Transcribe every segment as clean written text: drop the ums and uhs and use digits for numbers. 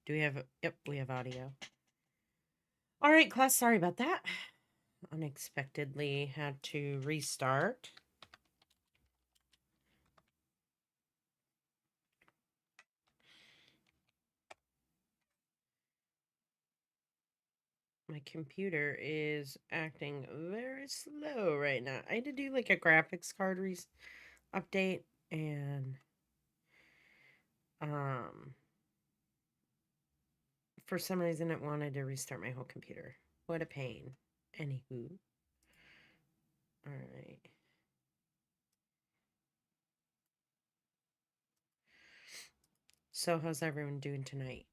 Do we have, yep, we have audio. All right, class, sorry about that. Unexpectedly had to restart. My computer is acting very slow right now. I had to do like a graphics card update, and for some reason it wanted to restart my whole computer. What a pain. Anywho. All right. So how's everyone doing tonight?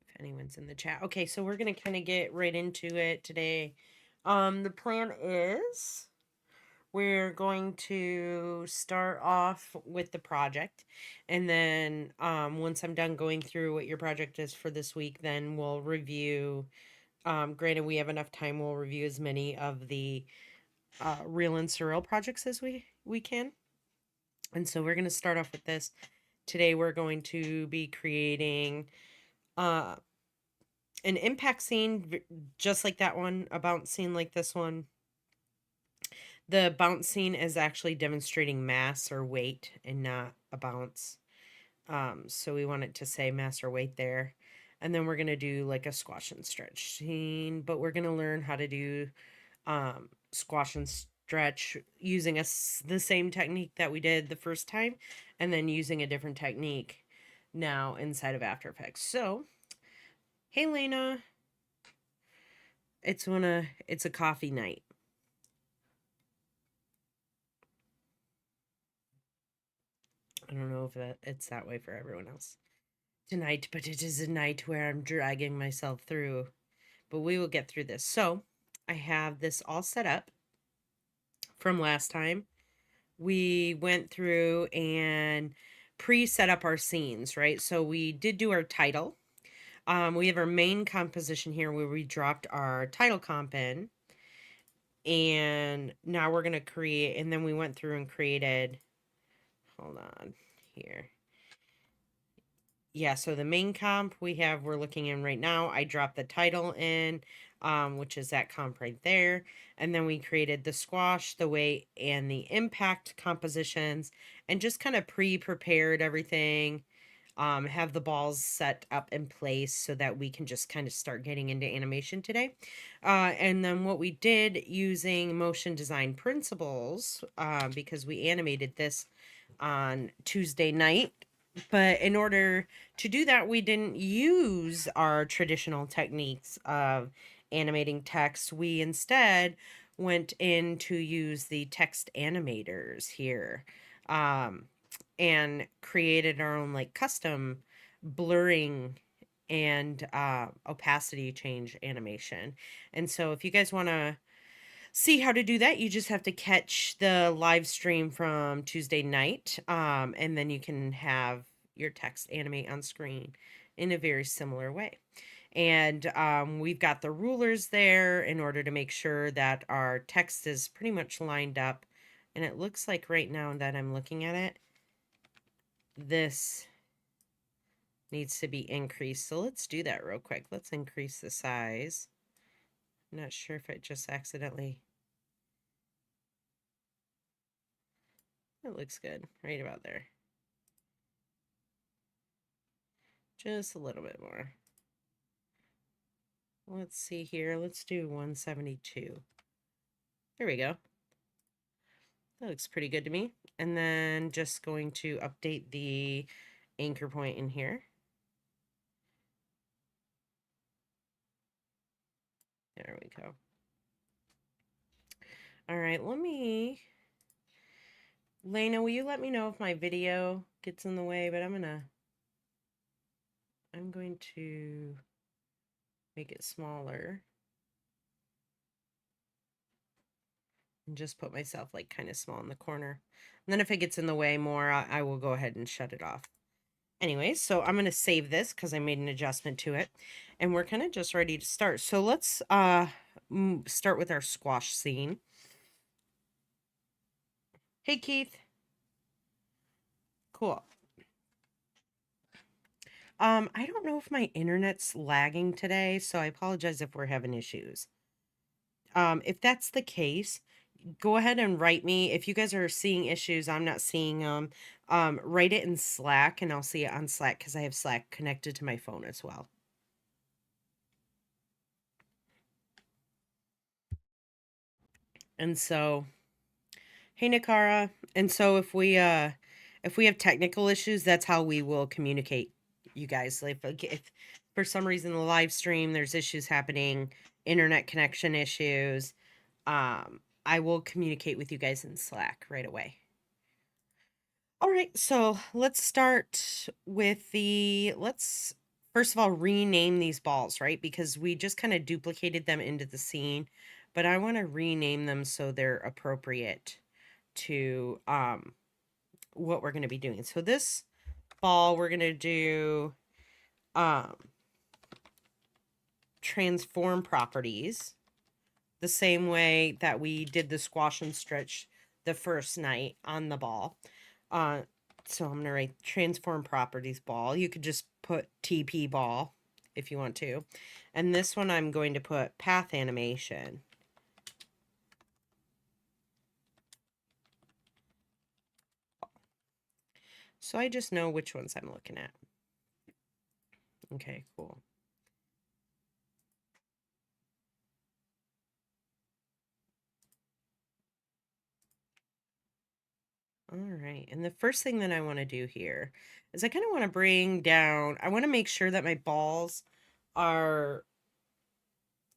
If anyone's in the chat. Okay, so we're gonna kind of get right into it today. The plan is we're going to start off with the project, and then once I'm done going through what your project is for this week, then we'll review. Granted, we have enough time, we'll review as many of the real and surreal projects as we can. And so we're going to start off with this. Today we're going to be creating an impact scene just like that one, a bounce scene like this one. The bounce scene is actually demonstrating mass or weight and not a bounce. So we want it to say mass or weight there. And then we're going to do like a squash and stretch scene, but we're going to learn how to do squash and stretch using the same technique that we did the first time, and then using a different technique now inside of After Effects. So, hey Lena, it's a coffee night. I don't know if it's that way for everyone else tonight, but it is a night where I'm dragging myself through. But we will get through this. So, I have this all set up from last time. We went through and pre-set up our scenes, right? So we did do our title. We have our main composition here where we dropped our title comp in. And now we're going to create, and then we went through and created, hold on here. Yeah, so the main comp we're looking in right now. I dropped the title in, which is that comp right there. And then we created the squash, the weight, and the impact compositions, and just kind of pre-prepared everything. Have the balls set up in place so that we can just kind of start getting into animation today. And then what we did using motion design principles, because we animated this on Tuesday night, but in order to do that, we didn't use our traditional techniques of animating text. We instead went in to use the text animators here, and created our own like custom blurring and opacity change animation. And so if you guys want to see how to do that, you just have to catch the live stream from Tuesday night, and then you can have your text animate on screen in a very similar way. And we've got the rulers there in order to make sure that our text is pretty much lined up. And it looks like right now that I'm looking at it, this needs to be increased. So let's do that real quick. Let's increase the size. I'm not sure if it just accidentally... It looks good, right about there. Just a little bit more. Let's see here. Let's do 172. There we go. That looks pretty good to me. And then just going to update the anchor point in here. There we go. All right, Lena, will you let me know if my video gets in the way? But I'm going to make it smaller. And just put myself like kind of small in the corner. And then if it gets in the way more, I will go ahead and shut it off. Anyway, so I'm going to save this because I made an adjustment to it. And we're kind of just ready to start. So let's start with our squash scene. Hey, Keith. cool. I don't know if my internet's lagging today, so I apologize if we're having issues. If that's the case, go ahead and write me. If you guys are seeing issues, I'm not seeing them. Write it in Slack, and I'll see it on Slack because I have Slack connected to my phone as well. And so, hey Nikara. And so if we have technical issues, that's how we will communicate, you guys. Like if for some reason the live stream there's issues happening, internet connection issues, I will communicate with you guys in Slack right away. All right, so let's start with let's first of all rename these balls, right? Because we just kind of duplicated them into the scene, but I want to rename them so they're appropriate to what we're going to be doing. So this ball, we're going to do transform properties the same way that we did the squash and stretch the first night on the ball. So I'm going to write transform properties ball. You could just put TP ball if you want to. And this one I'm going to put path animation. So I just know which ones I'm looking at. Okay, cool. All right, and the first thing that I want to do here is I kind of want to bring down, I want to make sure that my balls are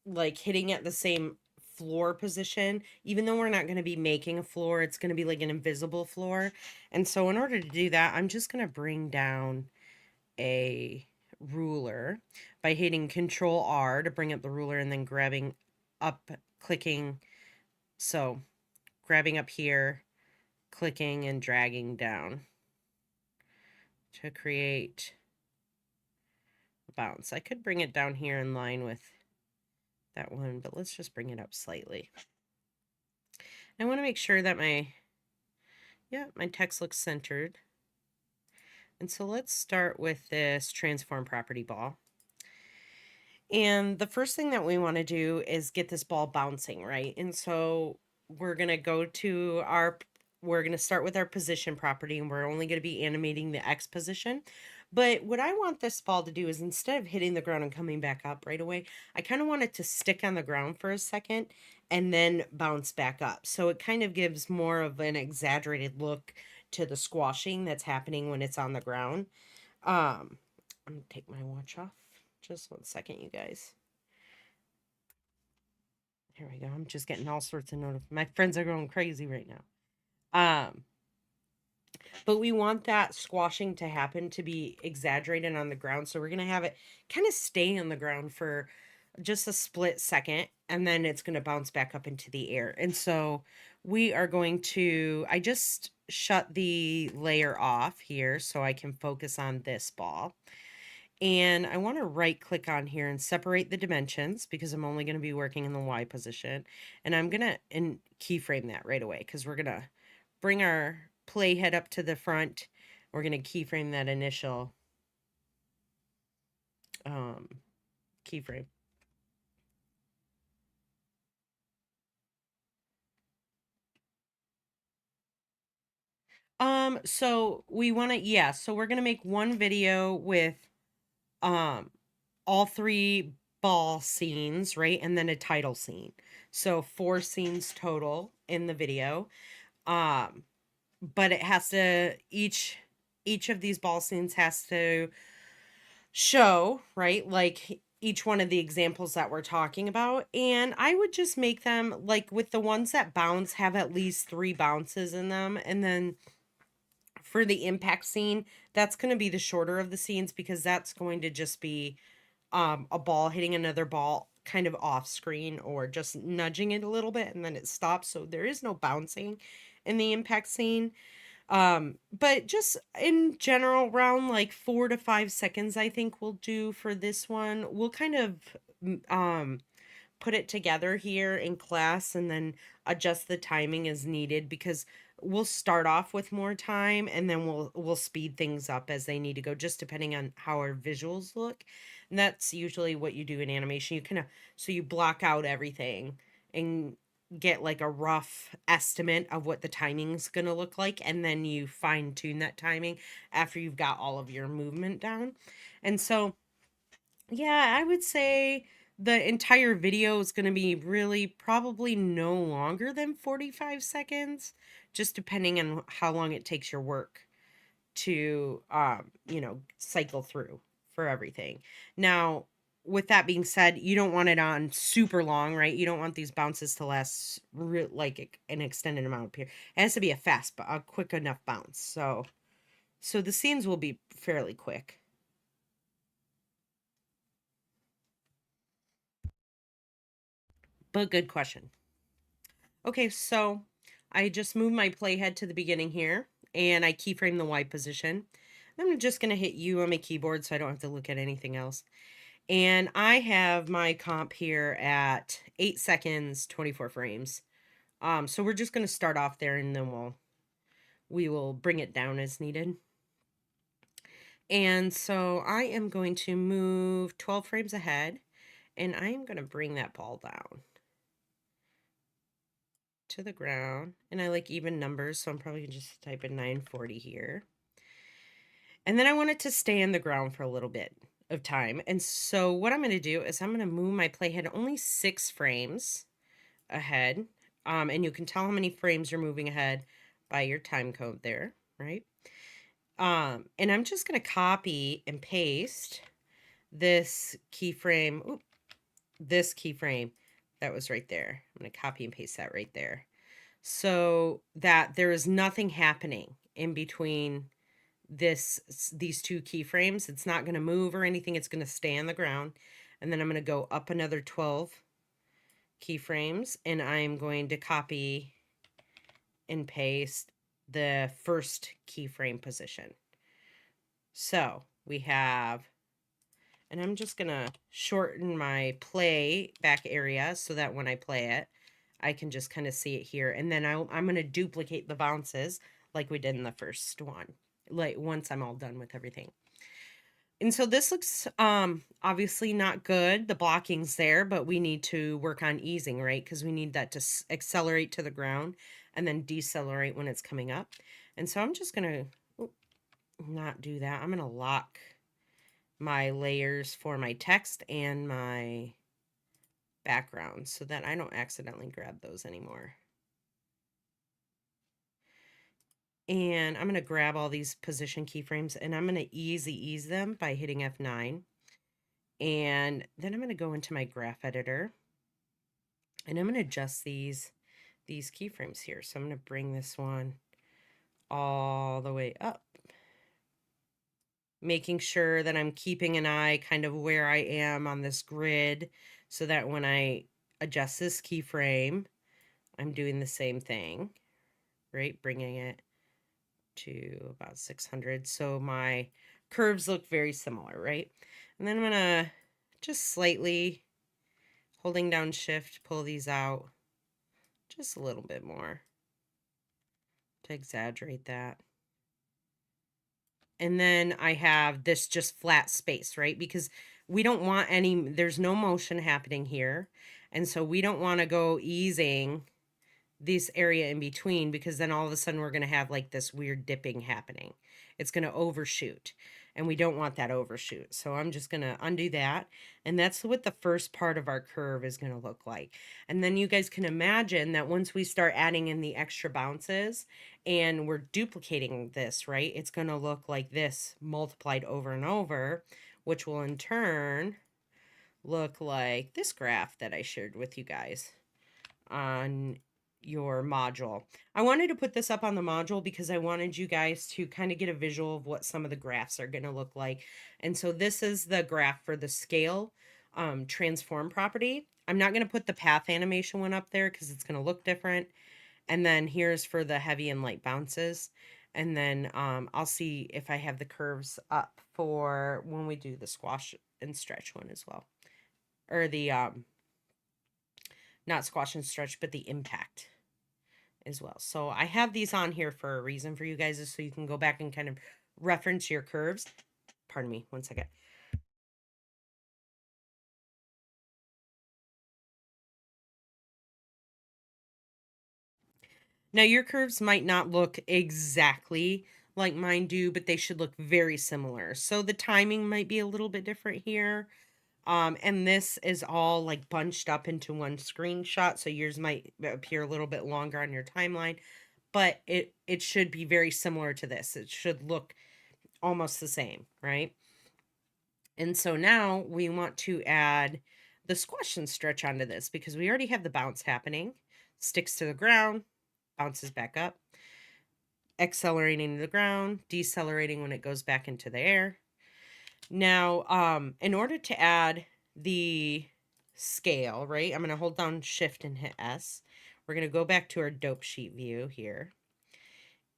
like hitting at the same floor position. Even though we're not going to be making a floor, it's going to be like an invisible floor. And so in order to do that, I'm just going to bring down a ruler by hitting Control R to bring up the ruler and then grabbing up, clicking. So grabbing up here, clicking and dragging down to create a bounce. I could bring it down here in line with that one, but let's just bring it up slightly. I want to make sure that my text looks centered. And so let's start with this transform property ball. And the first thing that we want to do is get this ball bouncing, right? And so we're going to go to we're going to start with our position property, and we're only going to be animating the X position. But what I want this ball to do is instead of hitting the ground and coming back up right away, I kind of want it to stick on the ground for a second and then bounce back up. So it kind of gives more of an exaggerated look to the squashing that's happening when it's on the ground. I'm going to take my watch off. Just 1 second, you guys. Here we go. I'm just getting all sorts of notifications. My friends are going crazy right now. But we want that squashing to happen to be exaggerated on the ground. So we're going to have it kind of stay on the ground for just a split second, and then it's going to bounce back up into the air. And so we are going to, I just shut the layer off here so I can focus on this ball. And I want to right click on here and separate the dimensions because I'm only going to be working in the Y position. And I'm going to keyframe that right away because we're going to bring our playhead up to the front. We're going to keyframe that initial keyframe. So we want to, so we're going to make one video with all 3 ball scenes, right? And then a title scene. So 4 scenes total in the video. But it has to, each of these ball scenes has to show, right? Like each one of the examples that we're talking about. And I would just make them like with the ones that bounce, have at least 3 bounces in them. And then for the impact scene, that's going to be the shorter of the scenes because that's going to just be a ball hitting another ball kind of off screen or just nudging it a little bit and then it stops. So there is no bouncing in the impact scene. But just in general, around like 4 to 5 seconds, I think we'll do for this one. We'll kind of put it together here in class and then adjust the timing as needed because we'll start off with more time and then we'll speed things up as they need to go, just depending on how our visuals look. And that's usually what you do in animation. You kind of, so you block out everything and get like a rough estimate of what the timing's going to look like, and then you fine tune that timing after you've got all of your movement down. And so yeah, I would say the entire video is going to be really probably no longer than 45 seconds, just depending on how long it takes your work to, cycle through for everything. Now, with that being said, you don't want it on super long, right? You don't want these bounces to last like an extended amount of period. It has to be a quick enough bounce. So the scenes will be fairly quick. But good question. Okay, so I just moved my playhead to the beginning here, and I keyframe the Y position. I'm just going to hit U on my keyboard so I don't have to look at anything else. And I have my comp here at 8 seconds, 24 frames. So we're just going to start off there, and then we will bring it down as needed. And so I am going to move 12 frames ahead, and I am going to bring that ball down to the ground. And I like even numbers, so I'm probably going to just type in 940 here. And then I want it to stay in the ground for a little bit of time. And so what I'm going to do is I'm going to move my playhead only 6 frames ahead. And you can tell how many frames you're moving ahead by your time code there, right? And I'm just going to copy and paste this keyframe, this keyframe that was right there. I'm going to copy and paste that right there, so that there is nothing happening in between these two keyframes. It's not going to move or anything. It's going to stay on the ground. And then I'm going to go up another 12 keyframes, and I'm going to copy and paste the first keyframe position. So we have, and I'm just going to shorten my play back area so that when I play it, I can just kind of see it here. And then I'm going to duplicate the bounces like we did in the first one, like once I'm all done with everything. And so this looks obviously not good. The blocking's there, but we need to work on easing, right? Because we need that to accelerate to the ground and then decelerate when it's coming up. And so I'm just going to not do that. I'm going to lock my layers for my text and my background so that I don't accidentally grab those anymore. And I'm going to grab all these position keyframes, and I'm going to ease them by hitting F9. And then I'm going to go into my graph editor, and I'm going to adjust these keyframes here. So I'm going to bring this one all the way up, making sure that I'm keeping an eye kind of where I am on this grid, so that when I adjust this keyframe, I'm doing the same thing, right? Bringing it to about 600. So my curves look very similar, right? And then I'm going to just slightly, holding down shift, pull these out just a little bit more to exaggerate that. And then I have this just flat space, right? Because we don't want there's no motion happening here. And so we don't want to go easing this area in between, because then all of a sudden we're going to have like this weird dipping happening. It's going to overshoot, and we don't want that overshoot. So I'm just going to undo that. And that's what the first part of our curve is going to look like. And then you guys can imagine that once we start adding in the extra bounces and we're duplicating this, right, it's going to look like this multiplied over and over, which will in turn look like this graph that I shared with you guys on your module. I wanted to put this up on the module because I wanted you guys to kind of get a visual of what some of the graphs are going to look like. And so this is the graph for the scale transform property. I'm not going to put the path animation one up there because it's going to look different. And then here's for the heavy and light bounces. And then I'll see if I have the curves up for when we do the squash and stretch one as well. Or the not squash and stretch, but the impact as well. So I have these on here for a reason for you guys, so you can go back and kind of reference your curves. Pardon me, one second. Now your curves might not look exactly like mine do, but they should look very similar. So the timing might be a little bit different here. And this is all like bunched up into one screenshot, so yours might appear a little bit longer on your timeline, but it should be very similar to this. It should look almost the same, right? And so now we want to add the squash and stretch onto this because we already have the bounce happening. Sticks to the ground, bounces back up, accelerating to the ground, decelerating when it goes back into the air. Now, in order to add the scale, right, I'm going to hold down Shift and hit S. We're going to go back to our dope sheet view here.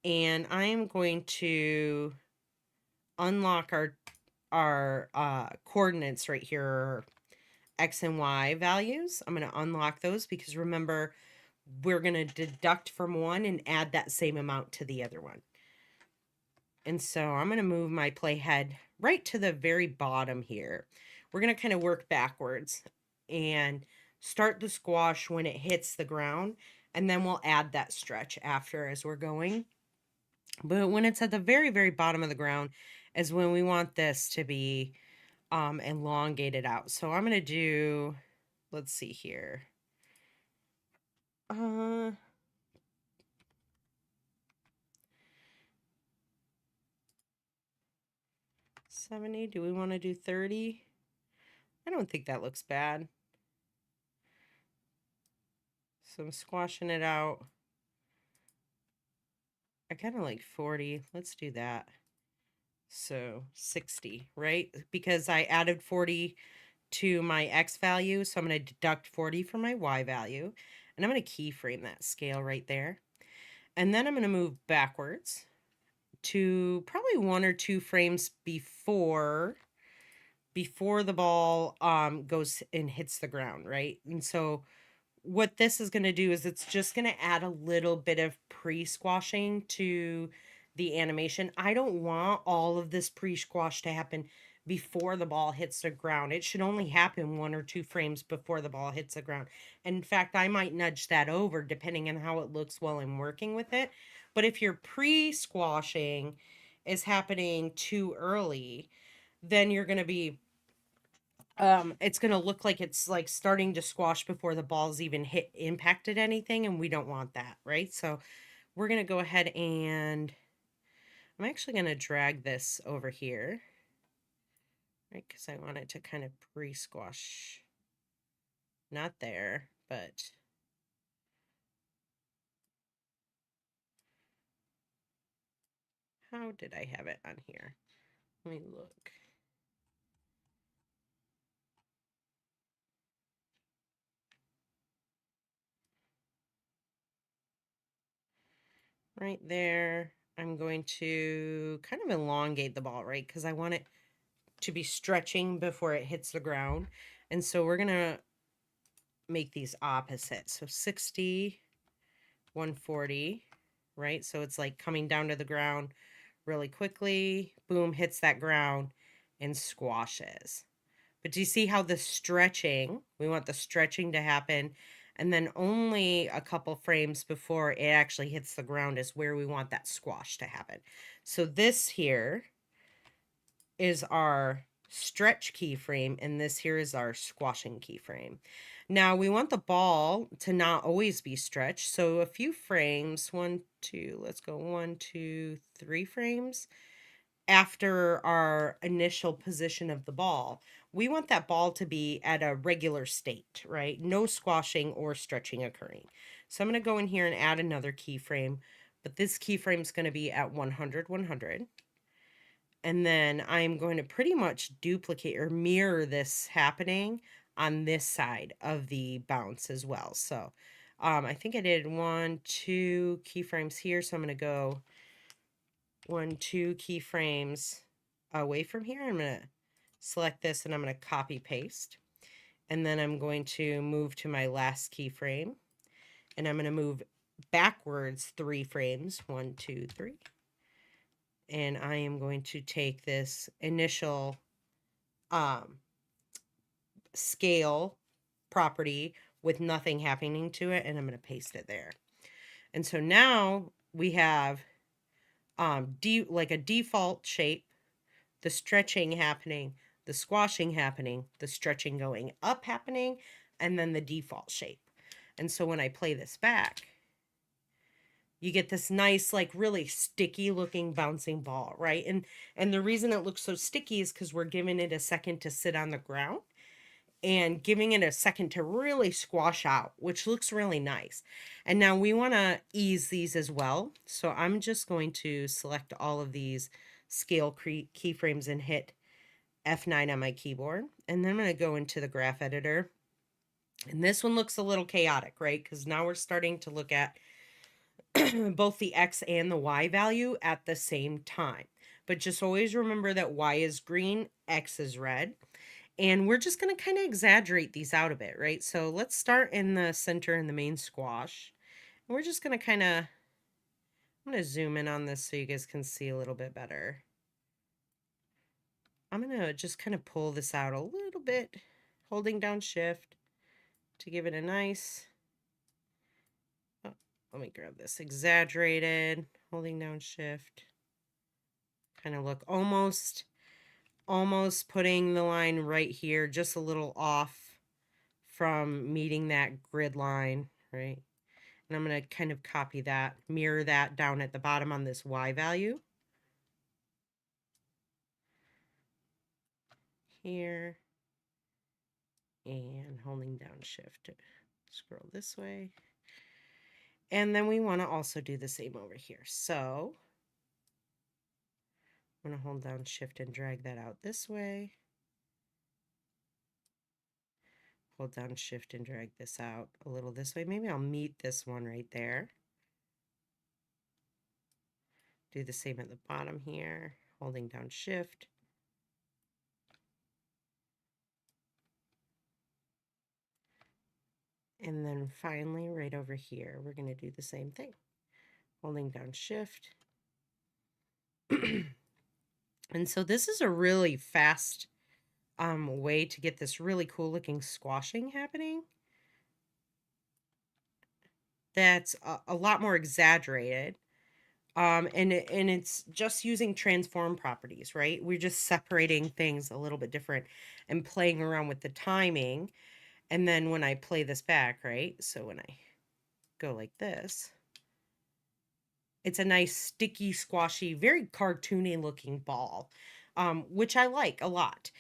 And I am going to unlock our coordinates right here, X and Y values. I'm going to unlock those because remember, we're going to deduct from one and add that same amount to the other one. And so I'm going to move my playhead right to the very bottom here. We're going to kind of work backwards and start the squash when it hits the ground, and then we'll add that stretch after as we're going. But when it's at the very, very bottom of the ground is when we want this to be elongated out. So I'm going to do, let's see here. 70. Do we want to do 30? I don't think that looks bad. So I'm squashing it out. I kind of like 40. Let's do that. So 60, right? Because I added 40 to my X value. So I'm going to deduct 40 from my Y value. And I'm going to keyframe that scale right there. And then I'm going to move backwards to probably 1 or 2 frames before the ball goes and hits the ground, right? And so what this is going to do is it's just going to add a little bit of pre-squashing to the animation. I don't want all of this pre-squash to happen before the ball hits the ground. It should only happen 1 or 2 frames before the ball hits the ground. In fact, I might nudge that over depending on how it looks while I'm working with it. But if your pre-squashing is happening too early, then you're going to be it's going to look like it's like starting to squash before the ball's even impacted anything, and we don't want that, right? So we're going to go ahead and I'm actually going to drag this over here, right? Because I want it to kind of pre-squash. Not there, but how did I have it on here? Let me look. Right there. I'm going to kind of elongate the ball, right? Because I want it to be stretching before it hits the ground. And so we're going to make these opposite. So 60, 140, right? So it's like coming down to the ground really quickly, boom, hits that ground and squashes. But do you see how the stretching, we want the stretching to happen, and then only a couple frames before it actually hits the ground is where we want that squash to happen. So this here is our stretch keyframe, and this here is our squashing keyframe. Now we want the ball to not always be stretched, so a few frames, 1, 2, let's go 1, 2, 3 frames after our initial position of the ball, we want that ball to be at a regular state, right? No squashing or stretching occurring. So I'm going to go in here and add another keyframe, but this keyframe is going to be at 100, 100. And then I'm going to pretty much duplicate or mirror this happening on this side of the bounce as well. So I think I did 1, 2 keyframes here. So I'm going to go 1, 2 keyframes away from here. I'm going to select this and I'm going to copy paste. And then I'm going to move to my last keyframe. And I'm going to move backwards 3 frames, 1, 2, 3. And I am going to take this initial scale property with nothing happening to it, and I'm going to paste it there. And so now we have like a default shape, the stretching happening, the squashing happening, the stretching going up happening, and then the default shape. And so when I play this back, you get this nice, like really sticky looking bouncing ball, right? And the reason it looks so sticky is because we're giving it a second to sit on the ground and giving it a second to really squash out, which looks really nice. And now we want to ease these as well. So I'm just going to select all of these scale keyframes and hit F9 on my keyboard. And then I'm going to go into the graph editor. And this one looks a little chaotic, right? Because now we're starting to look at both the X and the Y value at the same time. But just always remember that Y is green, X is red. And we're just going to kind of exaggerate these out a bit, right? So let's start in the center in the main squash. And we're just going to kind of, I'm going to zoom in on this so you guys can see a little bit better. I'm going to just kind of pull this out a little bit, holding down shift to give it a nice, oh, let me grab this, exaggerated, holding down shift, kind of look almost putting the line right here, just a little off from meeting that grid line, right? And I'm going to kind of copy that, mirror that down at the bottom on this Y value. Here. And holding down shift to scroll this way. And then we want to also do the same over here. So I'm going to hold down shift and drag that out this way. Hold down shift and drag this out a little this way. Maybe I'll meet this one right there. Do the same at the bottom here, holding down shift. And then finally, right over here, we're going to do the same thing, holding down shift. And so this is a really fast way to get this really cool looking squashing happening. That's a lot more exaggerated. And it's just using transform properties, right? We're just separating things a little bit different and playing around with the timing. And then when I play this back, right? So when I go like this, it's a nice, sticky, squashy, very cartoony looking ball, which I like a lot.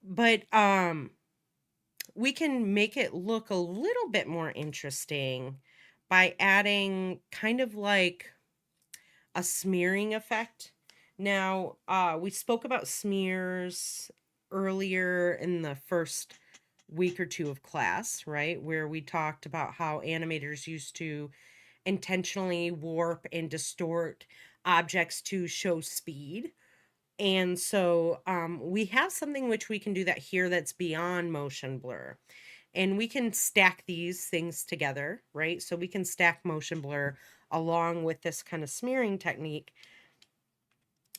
But we can make it look a little bit more interesting by adding kind of like a smearing effect. Now, we spoke about smears earlier in the first week or two of class, right? Where we talked about how animators used to intentionally warp and distort objects to show speed. And so we have something which we can do that here that's beyond motion blur. And we can stack these things together, right? So we can stack motion blur along with this kind of smearing technique.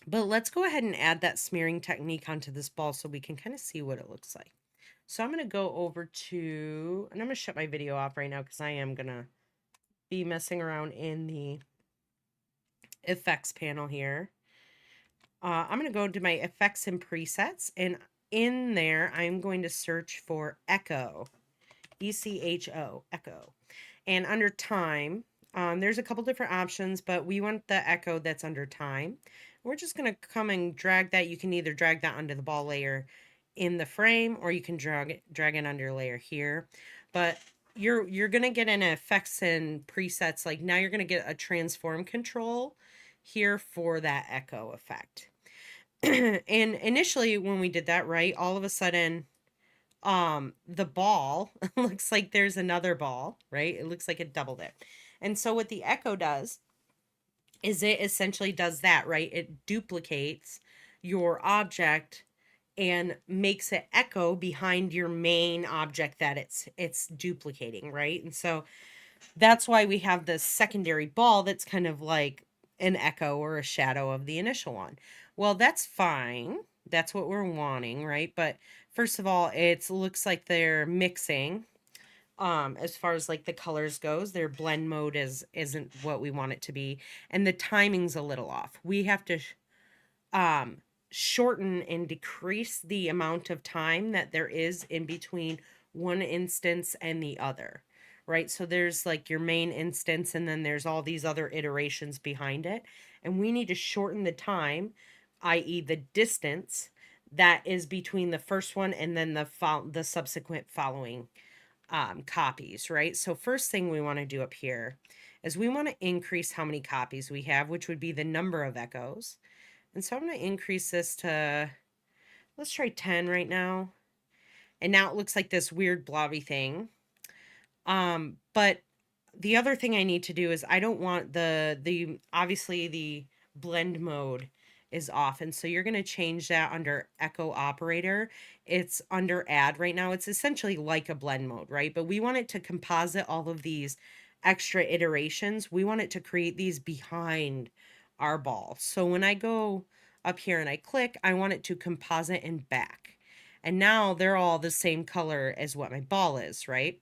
But let's go ahead and add that smearing technique onto this ball so we can kind of see what it looks like. So I'm going to go over to, and I'm going to shut my video off right now because I am going to be messing around in the effects panel here. I'm going to go to my effects and presets, and in there I'm going to search for echo, ECHO, echo. And under time, there's a couple different options, but we want the echo that's under time. We're just going to come and drag that. You can either drag that onto the ball layer in the frame, or you can drag it under your layer here. But you're going to get an effects and presets, like now you're going to get a transform control here for that echo effect. And initially when we did that, right, all of a sudden the ball looks like there's another ball, right? It looks like it doubled it. And so what the echo does is it essentially does that, right? It duplicates your object and makes it echo behind your main object that it's duplicating, right? And so that's why we have this secondary ball that's kind of like an echo or a shadow of the initial one. Well, that's fine. That's what we're wanting, right? But first of all, it looks like they're mixing. As far as like the colors goes, their blend mode isn't what we want it to be, and the timing's a little off. We have to um shorten and decrease the amount of time that there is in between one instance and the other, right? So there's like your main instance, and then there's all these other iterations behind it, and we need to shorten the time, i.e. the distance that is between the first one and then the subsequent following copies, right? So first thing we want to do up here is we want to increase how many copies we have, which would be the number of echoes. And so I'm going to increase this to, let's try 10 right now. And now it looks like this weird blobby thing. But the other thing I need to do is I don't want obviously the blend mode is off. And so you're going to change that under echo operator. It's under add right now. It's essentially like a blend mode, right? But we want it to composite all of these extra iterations. We want it to create these behind our ball. So when I go up here and I click, I want it to composite and back. And now they're all the same color as what my ball is, right?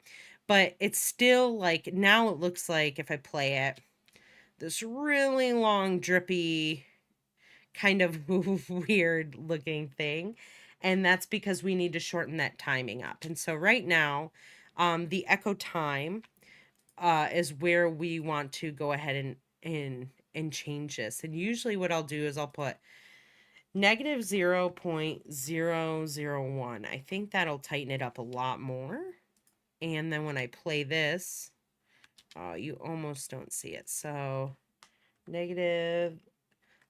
But it's still like, now it looks like, if I play it, this really long drippy kind of weird looking thing. And that's because we need to shorten that timing up. And so right now, the echo time is where we want to go ahead and change this. And usually what I'll do is I'll put negative 0.001. I think that'll tighten it up a lot more. And then when I play this, you almost don't see it. So negative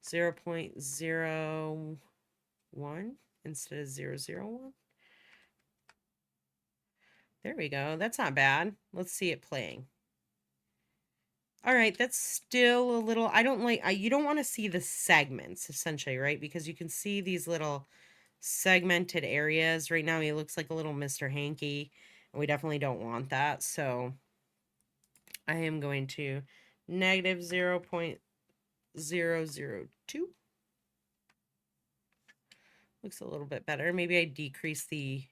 0.01 instead of 0.001. There we go. That's not bad. Let's see it playing. All right, that's still a little, I don't like, you don't want to see the segments essentially, right? Because you can see these little segmented areas. Right now he looks like a little Mr. Hanky, and we definitely don't want that. So I am going to negative 0.002. Looks a little bit better. Maybe I decrease the,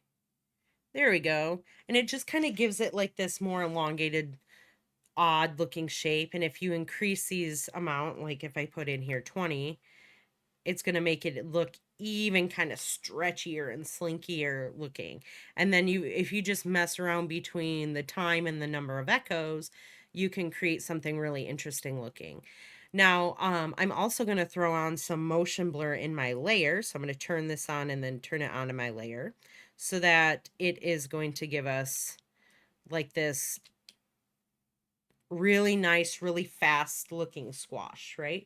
there we go. And it just kind of gives it like this more elongated, odd looking shape. And if you increase these amount, like if I put in here 20, it's going to make it look even kind of stretchier and slinkier looking. And then if you just mess around between the time and the number of echoes, you can create something really interesting looking. Now, I'm also going to throw on some motion blur in my layer. So I'm going to turn this on and then turn it onto my layer so that it is going to give us like this really nice, really fast looking squash, right?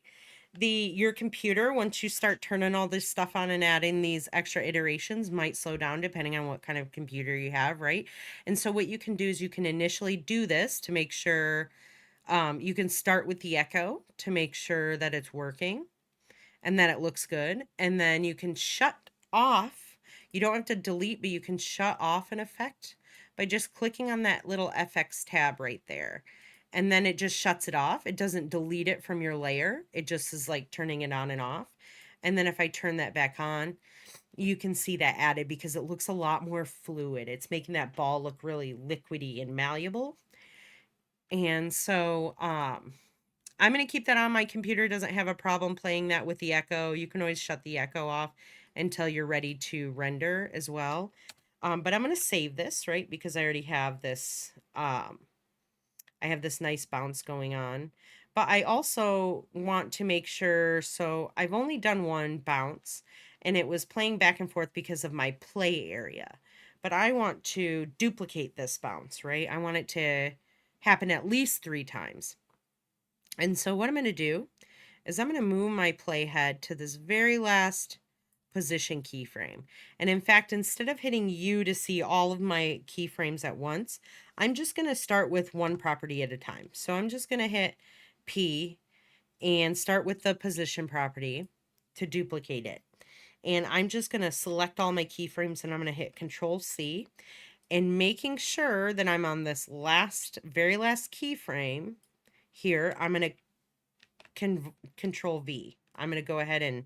Your computer, once you start turning all this stuff on and adding these extra iterations, might slow down depending on what kind of computer you have, right? And so what you can do is you can initially do this to make sure, you can start with the echo to make sure that it's working and that it looks good. And then you can shut off. You don't have to delete, but you can shut off an effect by just clicking on that little FX tab right there. And then it just shuts it off. It doesn't delete it from your layer. It just is like turning it on and off. And then if I turn that back on, you can see that added because it looks a lot more fluid. It's making that ball look really liquidy and malleable. And so I'm going to keep that on. My computer doesn't have a problem playing that with the echo. You can always shut the echo off until you're ready to render as well. But I'm going to save this, right? Because I already have this, I have this nice bounce going on. But I also want to make sure, so I've only done one bounce, and it was playing back and forth because of my play area. But I want to duplicate this bounce, right? I want it to happen at least 3 times. And so what I'm going to do is I'm going to move my playhead to this very last position keyframe. And in fact, instead of hitting U to see all of my keyframes at once, I'm just going to start with one property at a time. So I'm just going to hit P and start with the position property to duplicate it. And I'm just going to select all my keyframes and I'm going to hit Control C. and making sure that I'm on this very last keyframe here. I'm going to control V. I'm going to go ahead and,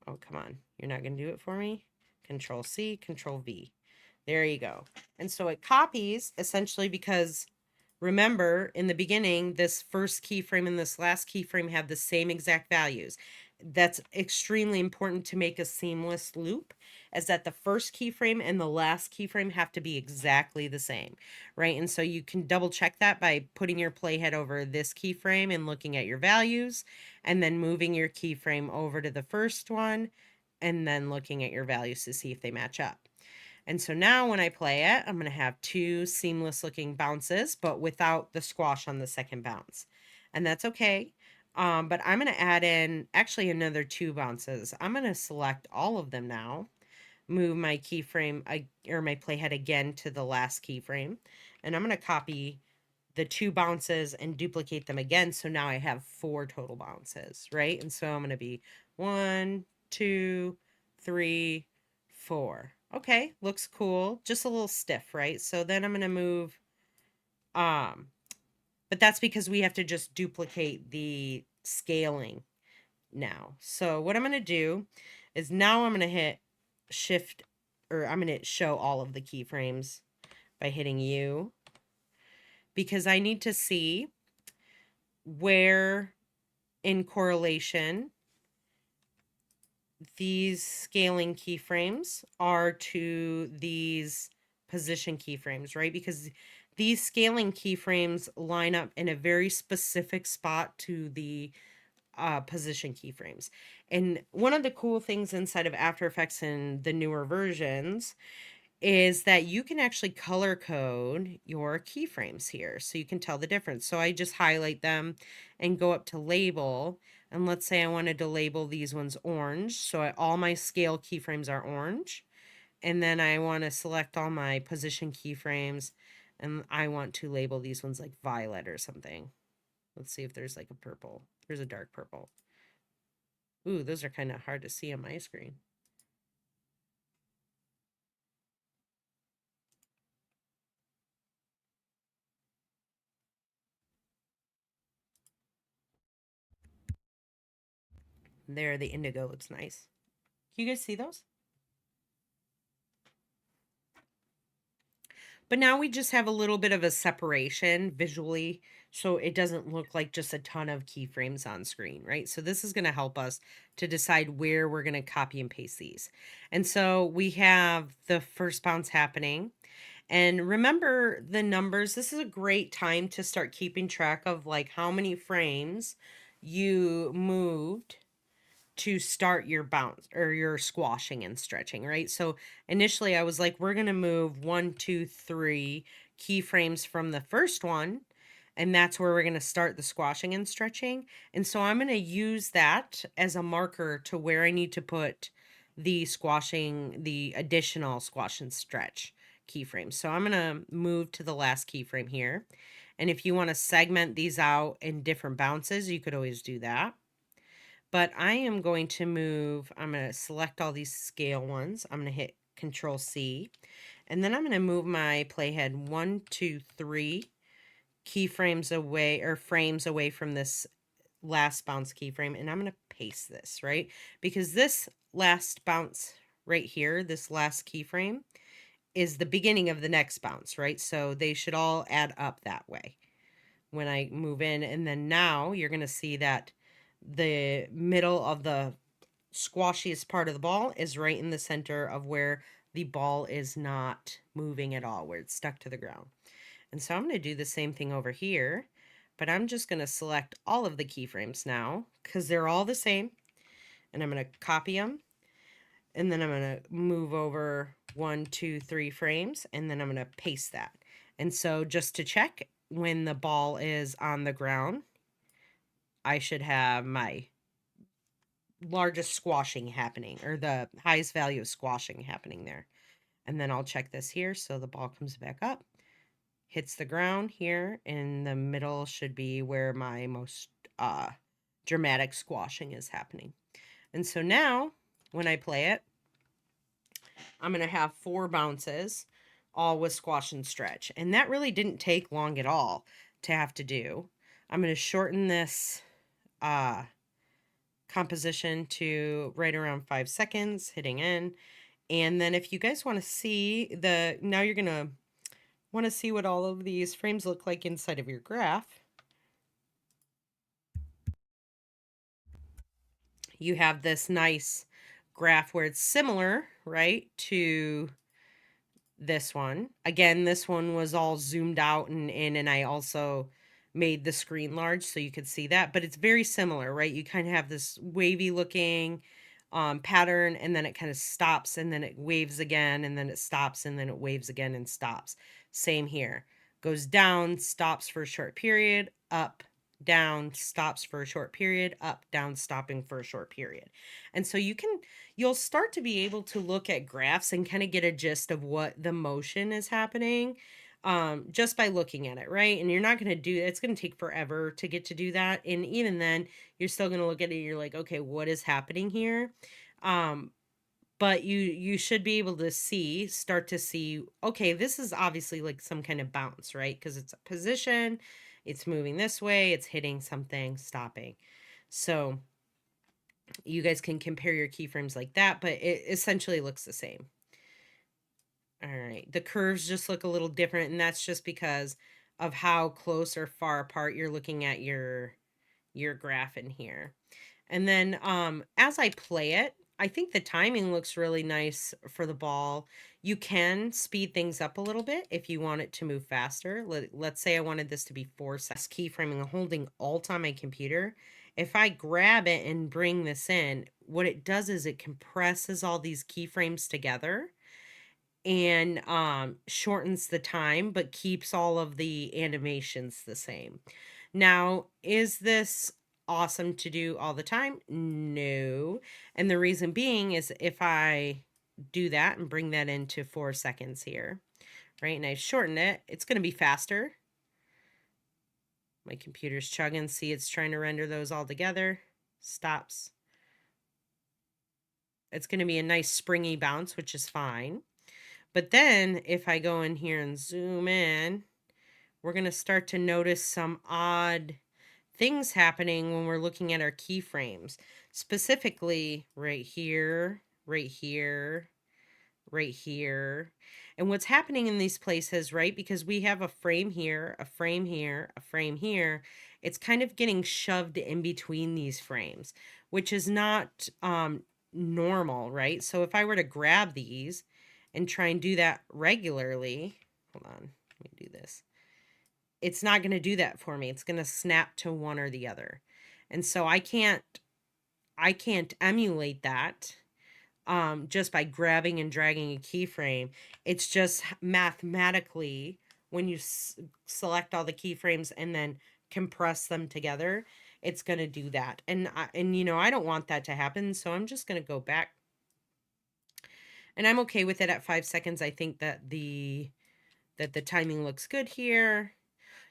oh, come on. You're not going to do it for me? Control C, Control V. There you go. And so it copies essentially because remember in the beginning, this first keyframe and this last keyframe have the same exact values. That's extremely important to make a seamless loop, is that the first keyframe and the last keyframe have to be exactly the same, right? And so you can double check that by putting your playhead over this keyframe and looking at your values, and then moving your keyframe over to the first one, and then looking at your values to see if they match up. And so now when I play it, I'm going to have two seamless looking bounces, but without the squash on the second bounce. And that's okay. But I'm going to add in actually another two bounces. I'm going to select all of them now, move my keyframe or my playhead again to the last keyframe, and I'm going to copy the two bounces and duplicate them again. So now I have 4 total bounces, right? And so I'm going to be 1, 2, 3, 4. Okay, looks cool. Just a little stiff, right? So then I'm going to move, but that's because we have to just duplicate the scaling now. So what I'm going to do is now I'm going to hit shift, or I'm going to show all of the keyframes by hitting U, because I need to see where in correlation these scaling keyframes are to these position keyframes, right? Because these scaling keyframes line up in a very specific spot to the position keyframes. And one of the cool things inside of After Effects in the newer versions is that you can actually color code your keyframes here, so you can tell the difference. So I just highlight them and go up to label, and let's say I wanted to label these ones orange, so all my scale keyframes are orange, and then I want to select all my position keyframes, and I want to label these ones like violet or something. Let's see if there's like a purple. There's a dark purple. Ooh, those are kind of hard to see on my screen. There, the indigo looks nice. Can you guys see those? But now we just have a little bit of a separation visually, so it doesn't look like just a ton of keyframes on screen, right? So this is going to help us to decide where we're going to copy and paste these. And so we have the first bounce happening. And remember the numbers. This is a great time to start keeping track of like how many frames you moved to start your bounce or your squashing and stretching, right? So initially I was like, we're going to move 1, 2, 3 keyframes from the first one, and that's where we're going to start the squashing and stretching. And so I'm going to use that as a marker to where I need to put the additional squash and stretch keyframes. So I'm going to move to the last keyframe here. And if you want to segment these out in different bounces, you could always do that. But I am going to move, I'm going to select all these scale ones. I'm going to hit Control C. And then I'm going to move my playhead 1, 2, 3 keyframes away, or frames away from this last bounce keyframe. And I'm going to paste this, right? Because this last bounce right here, this last keyframe, is the beginning of the next bounce, right? So they should all add up that way when I move in. And then now you're going to see that the middle of the squashiest part of the ball is right in the center of where the ball is not moving at all, where it's stuck to the ground. And so I'm going to do the same thing over here, but I'm just going to select all of the keyframes now because they're all the same. And I'm going to copy them. And then I'm going to move over 1, 2, 3 frames, and then I'm going to paste that. And so just to check, when the ball is on the ground, I should have my largest squashing happening, or the highest value of squashing happening there. And then I'll check this here. So the ball comes back up, hits the ground here. In the middle should be where my most dramatic squashing is happening. And so now when I play it, I'm going to have 4 bounces, all with squash and stretch. And that really didn't take long at all to have to do. I'm going to shorten this composition to right around 5 seconds, hitting N. And then if you guys want to see now you're going to want to see what all of these frames look like inside of your graph. You have this nice graph where it's similar, right, to this one. Again, this one was all zoomed out and in, and I also made the screen large so you could see that, but it's very similar, right? You kind of have this wavy looking pattern, and then it kind of stops, and then it waves again, and then it stops, and then it waves again and stops. Same here. Goes down, stops for a short period, up, down, stops for a short period, up, down, stopping for a short period. And so you'll start to be able to look at graphs and kind of get a gist of what the motion is happening just by looking at it, right? And you're not going to do it's going to take forever to get to do that. And even then, you're still going to look at it and you're like, okay, what is happening here? But you should be able to start to see, okay, this is obviously like some kind of bounce, right? Because it's a position, it's moving this way, it's hitting something, stopping. So you guys can compare your keyframes like that, but it essentially looks the same. All right, the curves just look a little different, and that's just because of how close or far apart you're looking at your graph in here. And then as I play it, I think the timing looks really nice for the ball. You can speed things up a little bit if you want it to move faster. Let's say I wanted this to be 4 seconds. Keyframing and holding Alt on my computer. If I grab it and bring this in, what it does is it compresses all these keyframes together and shortens the time, but keeps all of the animations the same. Now, is this awesome to do all the time? No. And the reason being is if I do that and bring that into 4 seconds here, right, and I shorten it, it's going to be faster. My computer's chugging. See, it's trying to render those all together. Stops. It's going to be a nice springy bounce, which is fine. But then if I go in here and zoom in, we're going to start to notice some odd things happening when we're looking at our keyframes, specifically right here, right here, right here. And what's happening in these places, right, because we have a frame here, a frame here, a frame here, it's kind of getting shoved in between these frames, which is not normal, right? So if I were to grab these and try and do that regularly, hold on, let me do this. It's not going to do that for me. It's going to snap to one or the other. And so I can't emulate that just by grabbing and dragging a keyframe. It's just mathematically when you select all the keyframes and then compress them together, it's going to do that. And you know, I don't want that to happen, so I'm just going to go back. And I'm okay with it at 5 seconds. I think that the timing looks good here.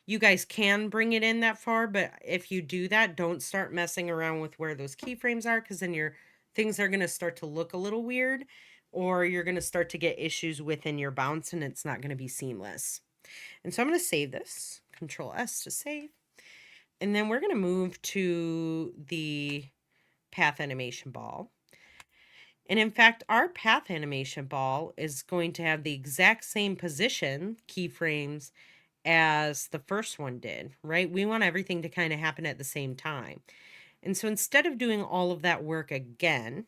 You guys can bring it in that far, but if you do that, don't start messing around with where those keyframes are, because then your things are going to start to look a little weird, or you're going to start to get issues within your bounce, and it's not going to be seamless. And so I'm going to save this, Control S to save. And then we're going to move to the path animation ball. And in fact, our path animation ball is going to have the exact same position keyframes as the first one did, right? We want everything to kind of happen at the same time. And so instead of doing all of that work again,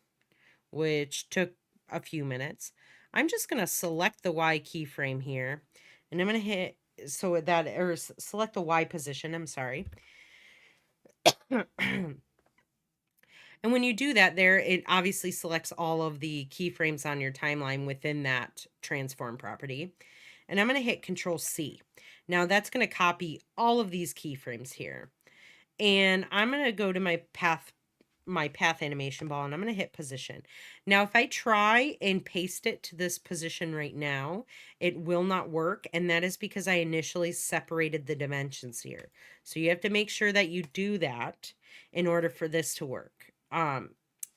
which took a few minutes, I'm just going to select the Y keyframe here, and I'm going to hit, so that, or select the Y position, I'm sorry. And when you do that there, it obviously selects all of the keyframes on your timeline within that transform property. And I'm going to hit Control C. Now that's going to copy all of these keyframes here. And I'm going to go to my path animation ball, and I'm going to hit position. Now, if I try and paste it to this position right now, it will not work. And that is because I initially separated the dimensions here. So you have to make sure that you do that in order for this to work.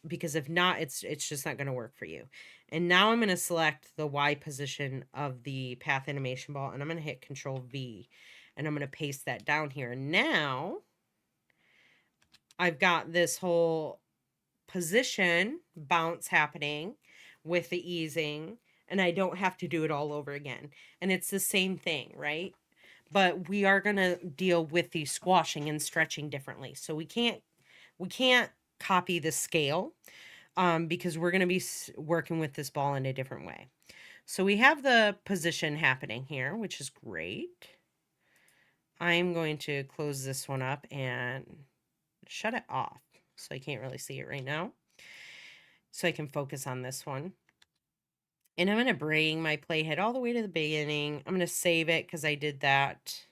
Because if not, it's just not going to work for you. And now I'm going to select the Y position of the path animation ball, and I'm going to hit Control V, and I'm going to paste that down here. Now I've got this whole position bounce happening with the easing, and I don't have to do it all over again. And it's the same thing, right? But we are going to deal with the squashing and stretching differently. So we can't copy the scale because we're going to be working with this ball in a different way. So we have the position happening here, which is great. I'm going to close this one up and shut it off. So I can't really see it right now. So I can focus on this one. And I'm going to bring my playhead all the way to the beginning. I'm going to save it because I did that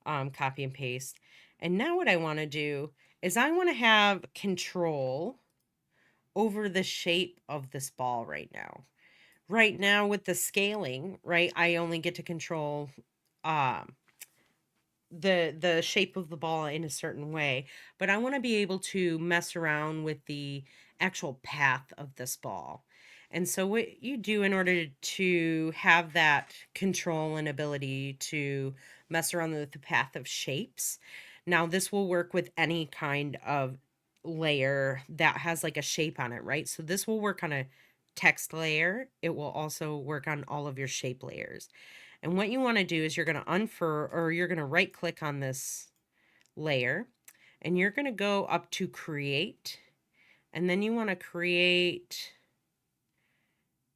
copy and paste. And now what I want to do is I want to have control over the shape of this ball right now. Right now with the scaling, right, I only get to control the shape of the ball in a certain way, but I want to be able to mess around with the actual path of this ball. And so what you do in order to have that control and ability to mess around with the path of shapes. Now this will work with any kind of layer that has like a shape on it, right? So this will work on a text layer. It will also work on all of your shape layers. And what you want to do is you're going to unfur, or you're going to right click on this layer, and you're going to go up to create, and then you want to create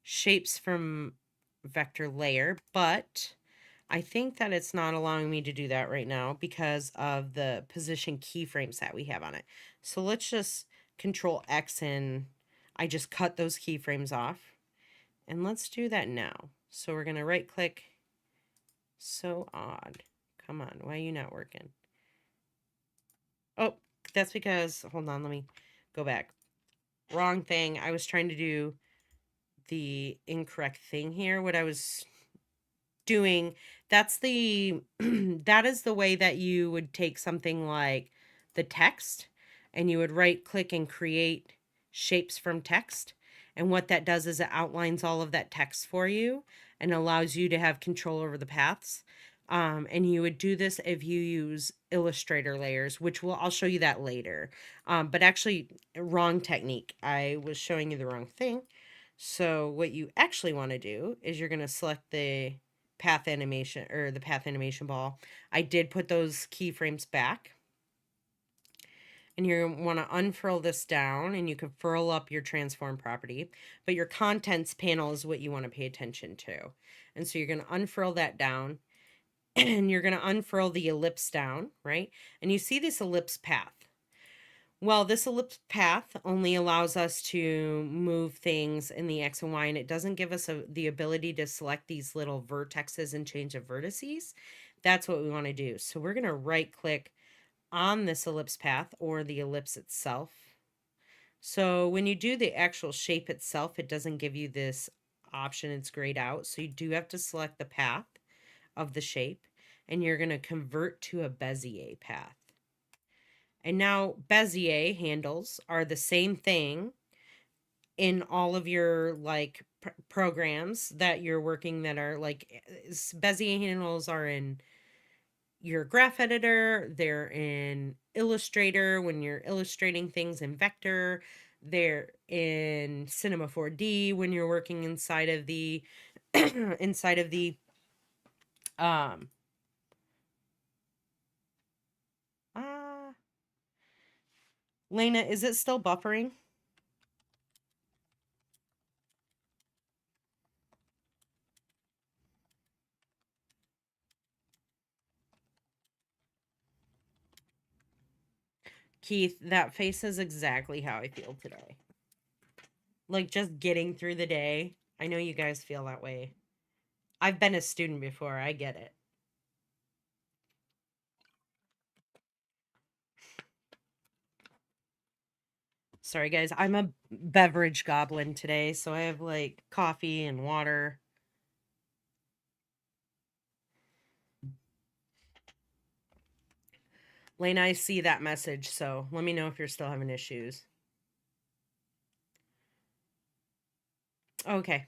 shapes from vector layer, but I think that it's not allowing me to do that right now because of the position keyframes that we have on it. So let's just Control X, and I just cut those keyframes off. And let's do that now. So we're going to right click. So odd. Come on, why are you not working? Oh, that's because, hold on, let me go back. Wrong thing. I was trying to do the incorrect thing here. What I was doing, that's the, that is the way that you would take something like the text, and you would right click and create shapes from text. And what that does is it outlines all of that text for you and allows you to have control over the paths. And you would do this if you use Illustrator layers, which I'll show you that later. But actually, wrong technique. I was showing you the wrong thing. So what you actually want to do is you're going to select the path animation, or the path animation ball. I did put those keyframes back. And you want to unfurl this down, and you can furl up your transform property, but your contents panel is what you want to pay attention to. And so you're going to unfurl that down, and you're going to unfurl the ellipse down, right? And you see this ellipse path. Well, this ellipse path only allows us to move things in the X and Y, and it doesn't give us the ability to select these little vertexes and change the vertices. That's what we want to do. So we're going to right click on this ellipse path, or the ellipse itself. So when you do the actual shape itself, it doesn't give you this option. It's grayed out. So you do have to select the path of the shape, and you're going to convert to a Bezier path. And now Bezier handles are the same thing in all of your like programs that you're working, that are like Bezier handles are in your graph editor, they're in Illustrator when you're illustrating things in vector, they're in Cinema 4D when you're working inside of the inside of the Lena, is it still buffering? Keith, that face is exactly how I feel today. Like, just getting through the day. I know you guys feel that way. I've been a student before. I get it. Sorry, guys. I'm a beverage goblin today, so I have, like, coffee and water. Lena, I see that message, so let me know if you're still having issues. Okay.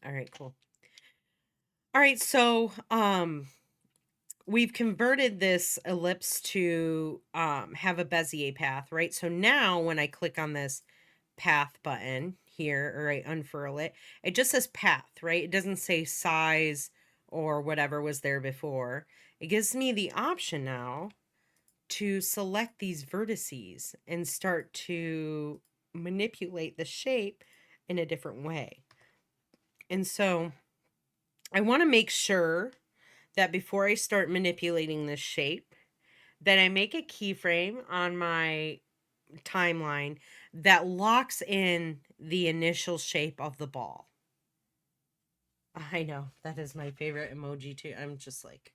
All right, cool. All right, so we've converted this ellipse to have a Bezier path, right? So now when I click on this path button here, or I unfurl it, it just says path, right? It doesn't say size or whatever was there before. It gives me the option now to select these vertices and start to manipulate the shape in a different way. And so I want to make sure that before I start manipulating this shape, that I make a keyframe on my timeline that locks in the initial shape of the ball. I know, that is my favorite emoji too. I'm just like,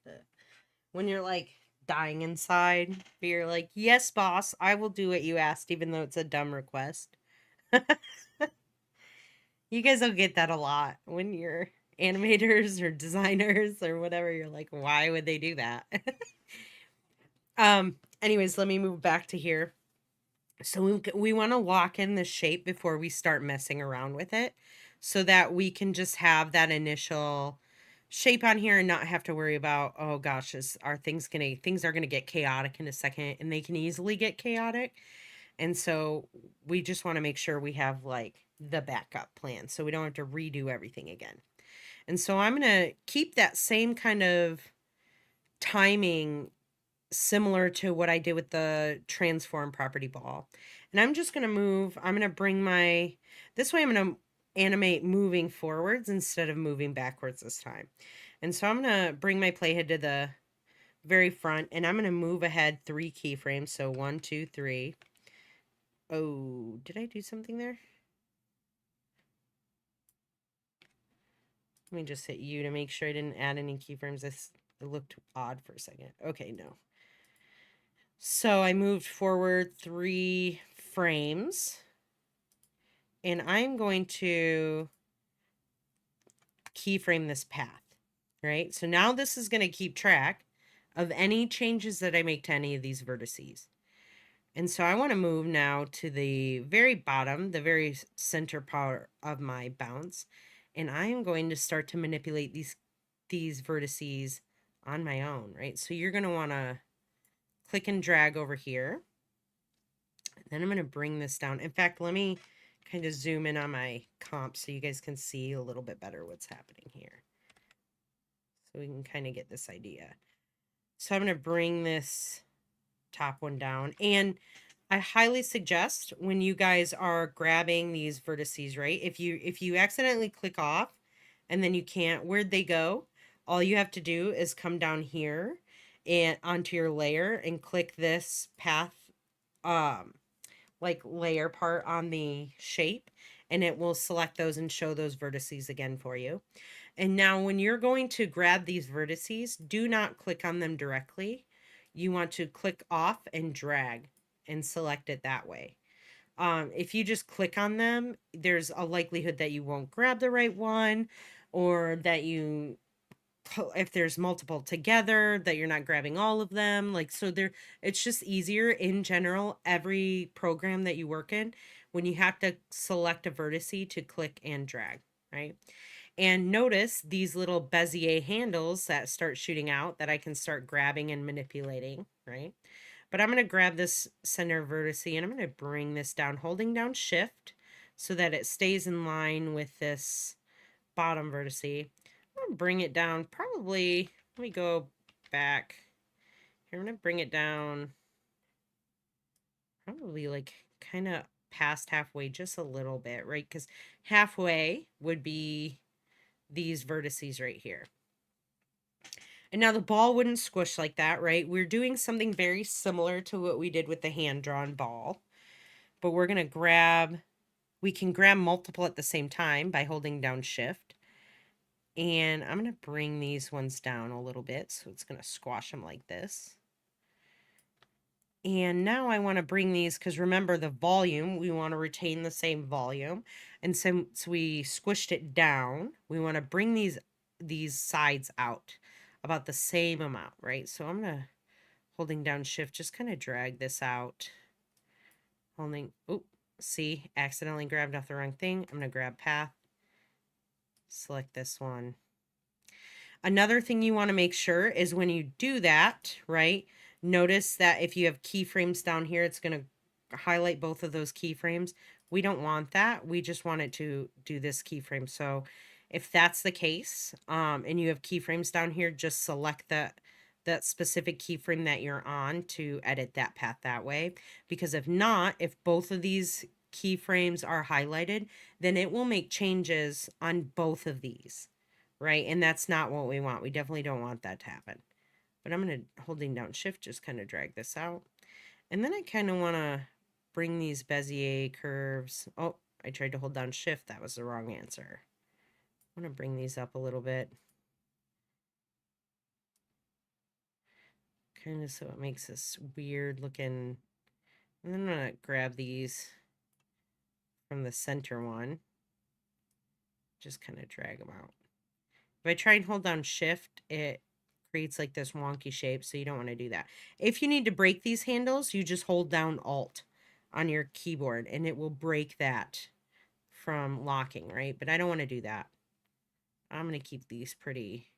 when you're like dying inside, but you're like, yes, boss, I will do what you asked, even though it's a dumb request. You guys will get that a lot when you're animators or designers or whatever. You're like, why would they do that? Anyways, let me move back to here. So we want to lock in the shape before we start messing around with it, so that we can just have that initial shape on here and not have to worry about, oh gosh, things are gonna get chaotic in a second, and they can easily get chaotic. And so we just want to make sure we have like the backup plan so we don't have to redo everything again. And so I'm gonna keep that same kind of timing similar to what I did with the transform property ball. And I'm just going to I'm going to bring this way I'm going to animate moving forwards instead of moving backwards this time. And so I'm going to bring my playhead to the very front, and I'm going to move ahead 3 keyframes. So 1, 2, 3. Oh, did I do something there? Let me just hit U to make sure I didn't add any keyframes. It looked odd for a second. Okay, no. So I moved forward 3 frames, and I'm going to keyframe this path, right? So now this is going to keep track of any changes that I make to any of these vertices. And so I want to move now to the very bottom, the very center part of my bounce, and I am going to start to manipulate these vertices on my own, right? So you're going to want to click and drag over here. Then I'm going to bring this down. In fact, let me kind of zoom in on my comp so you guys can see a little bit better what's happening here. So we can kind of get this idea. So I'm going to bring this top one down. And I highly suggest when you guys are grabbing these vertices, right? If you accidentally click off and then you can't, where'd they go? All you have to do is come down here and onto your layer and click this path like layer part on the shape, and it will select those and show those vertices again for you. And now when you're going to grab these vertices, do not click on them directly. You want to click off and drag and select it that way. If you just click on them, there's a likelihood that you won't grab the right one, or that if there's multiple together, that you're not grabbing all of them. Like, so it's just easier in general, every program that you work in, when you have to select a vertice, to click and drag, right? And notice these little Bezier handles that start shooting out that I can start grabbing and manipulating, right? But I'm going to grab this center vertice and I'm going to bring this down, holding down shift so that it stays in line with this bottom vertice. I'm going to bring it down probably, let me go back. Here, I'm going to bring it down probably like kind of past halfway, just a little bit, right? Because halfway would be these vertices right here. And now the ball wouldn't squish like that, right? We're doing something very similar to what we did with the hand-drawn ball. But we're going to we can grab multiple at the same time by holding down shift. And I'm going to bring these ones down a little bit, so it's going to squash them like this. And now I want to bring these, because remember the volume, we want to retain the same volume. And since we squished it down, we want to bring these sides out about the same amount, right? So I'm going to, holding down shift, just kind of drag this out. see, accidentally grabbed off the wrong thing. I'm going to grab path, select this one. Another thing you want to make sure is when you do that, right, notice that if you have keyframes down here, it's going to highlight both of those keyframes. We don't want that. We just want it to do this keyframe. So if that's the case, and you have keyframes down here, just select that specific keyframe that you're on to edit that path that way. Because if not, if both of these keyframes are highlighted, then it will make changes on both of these, right? And that's not what we want. We definitely don't want that to happen. But I'm going to, holding down shift, just kind of drag this out. And then I kind of want to bring these Bezier curves. Oh, I tried to hold down shift. That was the wrong answer. I want to bring these up a little bit. Kind of so it makes this weird looking. And then I'm going to grab these from the center one. Just kind of drag them out. If I try and hold down shift, it creates like this wonky shape, so you don't want to do that. If you need to break these handles, you just hold down Alt on your keyboard and it will break that from locking, right? But I don't want to do that. I'm going to keep these pretty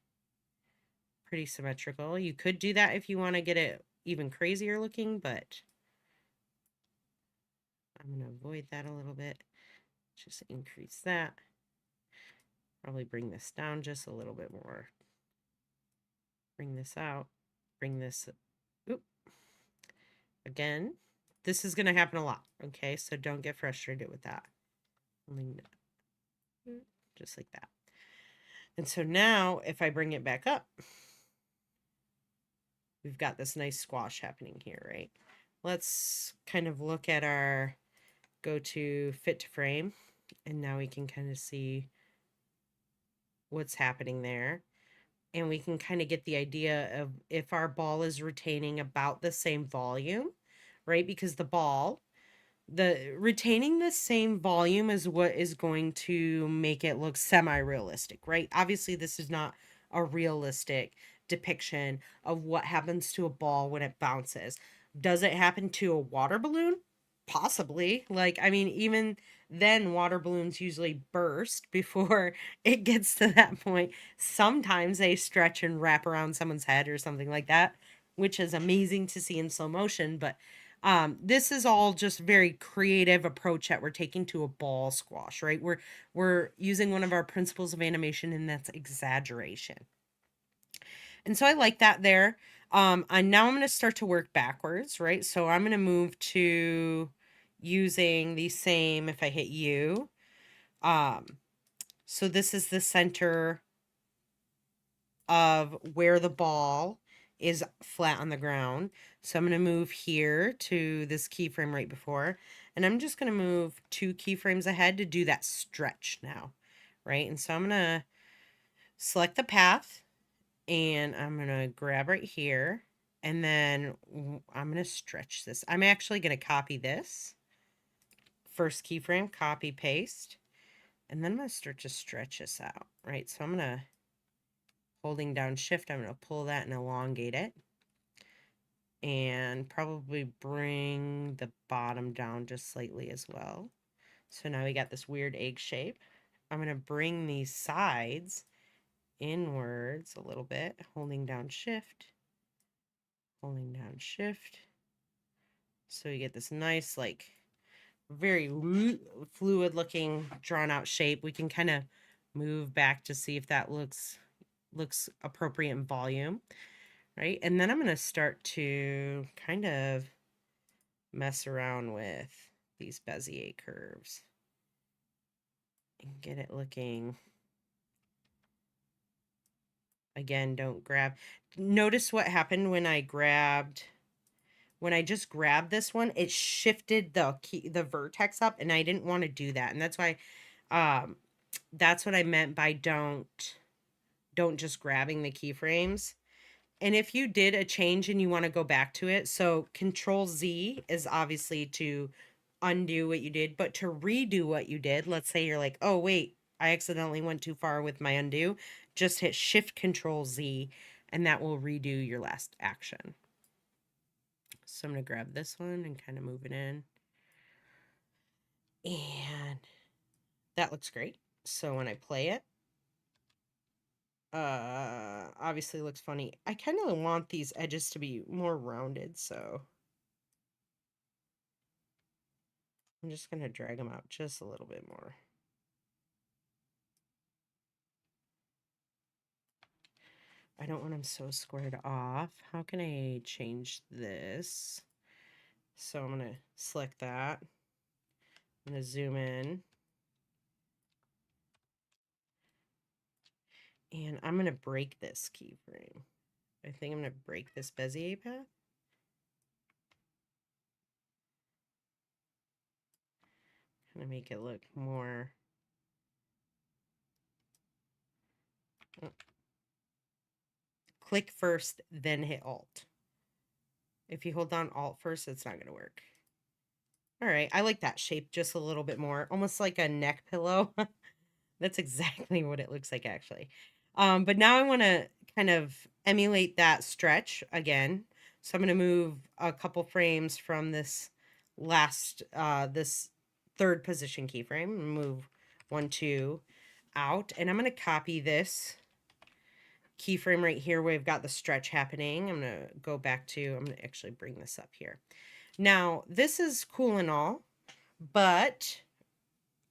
symmetrical. You could do that if you want to get it even crazier looking, but I'm going to avoid that a little bit. Just increase that. Probably bring this down just a little bit more. Bring this out. Bring this. Oop. Again, this is going to happen a lot, okay? So don't get frustrated with that. Just like that. And so now, if I bring it back up, we've got this nice squash happening here, right? Let's kind of look at our go to fit to frame, and now we can kind of see what's happening there. And we can kind of get the idea of if our ball is retaining about the same volume, right? Because the ball, retaining the same volume is what is going to make it look semi-realistic, right? Obviously, this is not a realistic depiction of what happens to a ball when it bounces. Does it happen to a water balloon? Possibly. Like, I mean, even then, water balloons usually burst before it gets to that point. Sometimes they stretch and wrap around someone's head or something like that, which is amazing to see in slow motion. But this is all just very creative approach that we're taking to a ball squash, right? We're using one of our principles of animation, and that's exaggeration. And so I like that there. And now I'm going to start to work backwards, right? So I'm going to move to using the same, if I hit U. So this is the center of where the ball is flat on the ground. So I'm going to move here to this keyframe right before, and I'm just going to move 2 keyframes ahead to do that stretch now, right? And so I'm going to select the path, and I'm going to grab right here, and then I'm going to stretch this. I'm actually going to copy this first keyframe, copy, paste, and then I'm going to start to stretch this out, right? So I'm going to, holding down shift, I'm going to pull that and elongate it. And probably bring the bottom down just slightly as well. So now we got this weird egg shape. I'm going to bring these sides inwards a little bit, holding down shift, holding down shift. So we get this nice, like, very fluid looking drawn out shape. We can kind of move back to see if that looks appropriate in volume, right? And then I'm going to start to kind of mess around with these Bezier curves and get it looking. Again, don't grab. Notice what happened when I just grabbed this one, it shifted the vertex up, and I didn't want to do that. And that's why that's what I meant by don't just grabbing the keyframes. And if you did a change and you want to go back to it, so Control Z is obviously to undo what you did, but to redo what you did, let's say you're like, oh wait, I accidentally went too far with my undo, just hit Shift Control Z, and that will redo your last action. So I'm going to grab this one and kind of move it in. And that looks great. So when I play it, obviously looks funny. I kind of want these edges to be more rounded, so I'm just going to drag them out just a little bit more. I don't want them so squared off. How can I change this? So I'm going to select that. I'm going to zoom in. And I'm going to break this keyframe. I think I'm going to break this Bezier path. Kind of make it look more... Oh. Click first, then hit Alt. If you hold down Alt first, it's not going to work. All right, I like that shape just a little bit more, almost like a neck pillow. That's exactly what it looks like, actually. But now I want to kind of emulate that stretch again. So I'm going to move a couple frames from this this third position keyframe. Move 1, 2 out, and I'm going to copy this keyframe right here where we've got the stretch happening. I'm going to go back to, I'm going to actually bring this up here. Now, this is cool and all, but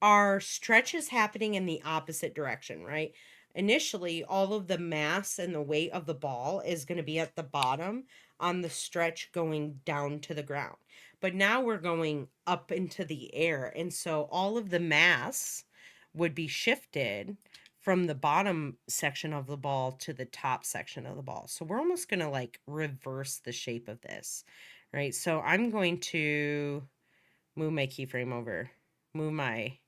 our stretch is happening in the opposite direction, right? Initially, all of the mass and the weight of the ball is going to be at the bottom on the stretch going down to the ground. But now we're going up into the air. And so all of the mass would be shifted from the bottom section of the ball to the top section of the ball. So we're almost going to like reverse the shape of this, right? So I'm going to move my keyframe over, move my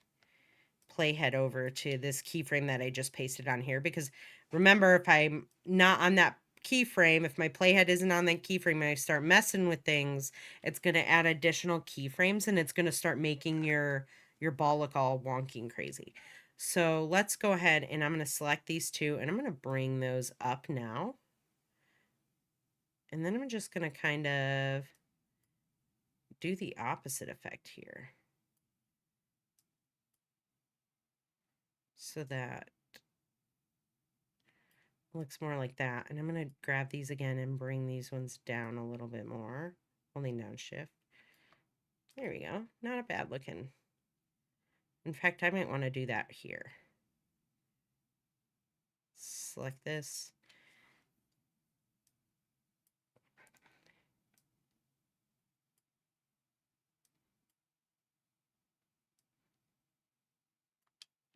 playhead over to this keyframe that I just pasted on here, because remember, if I'm not on that keyframe, if my playhead isn't on that keyframe and I start messing with things, it's going to add additional keyframes and it's going to start making your ball look all wonky and crazy. So let's go ahead and I'm going to select these two and I'm going to bring those up now. And then I'm just going to kind of do the opposite effect here, so that looks more like that. And I'm going to grab these again and bring these ones down a little bit more, holding down shift. There we go. Not a bad looking. In fact, I might want to do that here. Select this.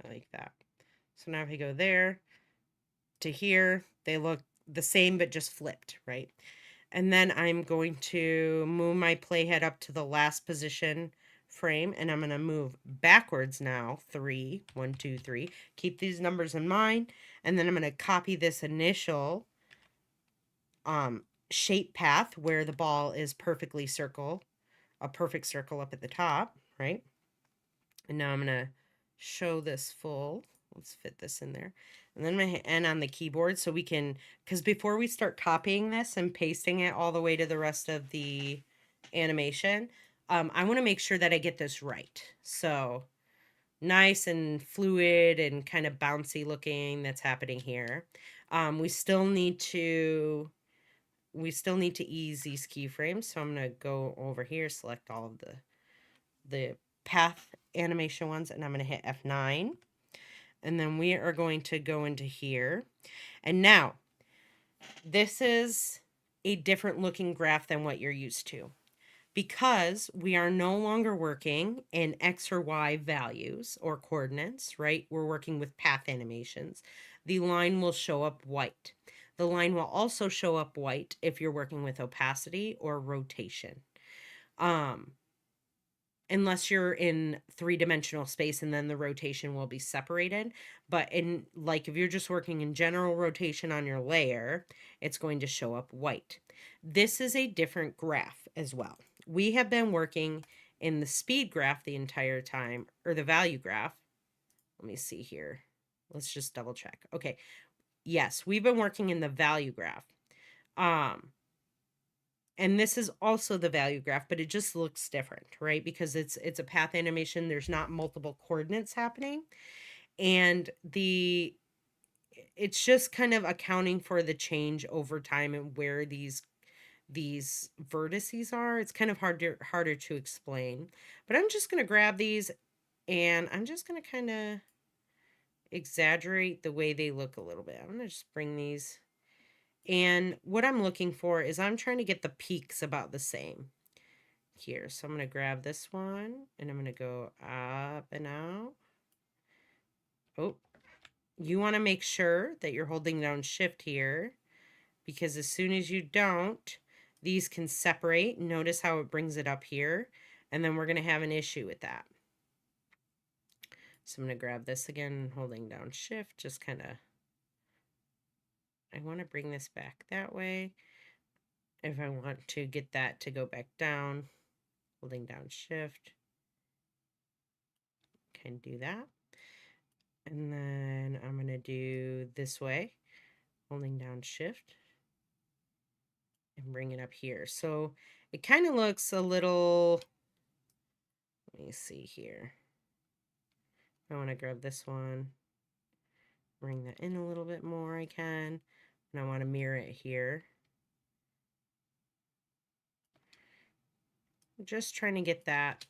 I like that. So now if I go there to here, they look the same but just flipped, right? And then I'm going to move my playhead up to the last position frame, and I'm going to move backwards now, 3, 1, 2, 3. Keep these numbers in mind, and then I'm going to copy this initial shape path where the ball is perfectly a perfect circle up at the top, right? And now I'm going to show this full. Let's fit this in there. And then I'm going to hit N on the keyboard so we can, because before we start copying this and pasting it all the way to the rest of the animation, I want to make sure that I get this right. So nice and fluid and kind of bouncy looking, that's happening here. We still need to ease these keyframes. So I'm going to go over here, select all of the path animation ones, and I'm going to hit F9. And then we are going to go into here. And now, this is a different looking graph than what you're used to, because we are no longer working in X or Y values or coordinates, right? We're working with path animations. The line will show up white. The line will also show up white if you're working with opacity or rotation. Unless you're in 3-dimensional space, and then the rotation will be separated. But in, like, if you're just working in general rotation on your layer, it's going to show up white. This is a different graph as well. We have been working in the speed graph the entire time, or the value graph. Let me see here. Let's just double check. Okay. Yes, we've been working in the value graph. And this is also the value graph, but it just looks different, right? Because it's a path animation. There's not multiple coordinates happening. And it's just kind of accounting for the change over time and where these vertices are. It's kind of harder to explain. But I'm just going to grab these and I'm just going to kind of exaggerate the way they look a little bit. I'm going to just bring these. And what I'm looking for is I'm trying to get the peaks about the same here. So I'm going to grab this one and I'm going to go up and out. Oh, you want to make sure that you're holding down shift here, because as soon as you don't, these can separate. Notice how it brings it up here, and then we're going to have an issue with that. So I'm going to grab this again, holding down shift, just kind of, I want to bring this back that way. If I want to get that to go back down, holding down shift, can do that. And then I'm going to do this way, holding down shift, and bring it up here. So it kind of looks a little, let me see here. I want to grab this one, bring that in a little bit more, I can, and I want to mirror it here. Just trying to get that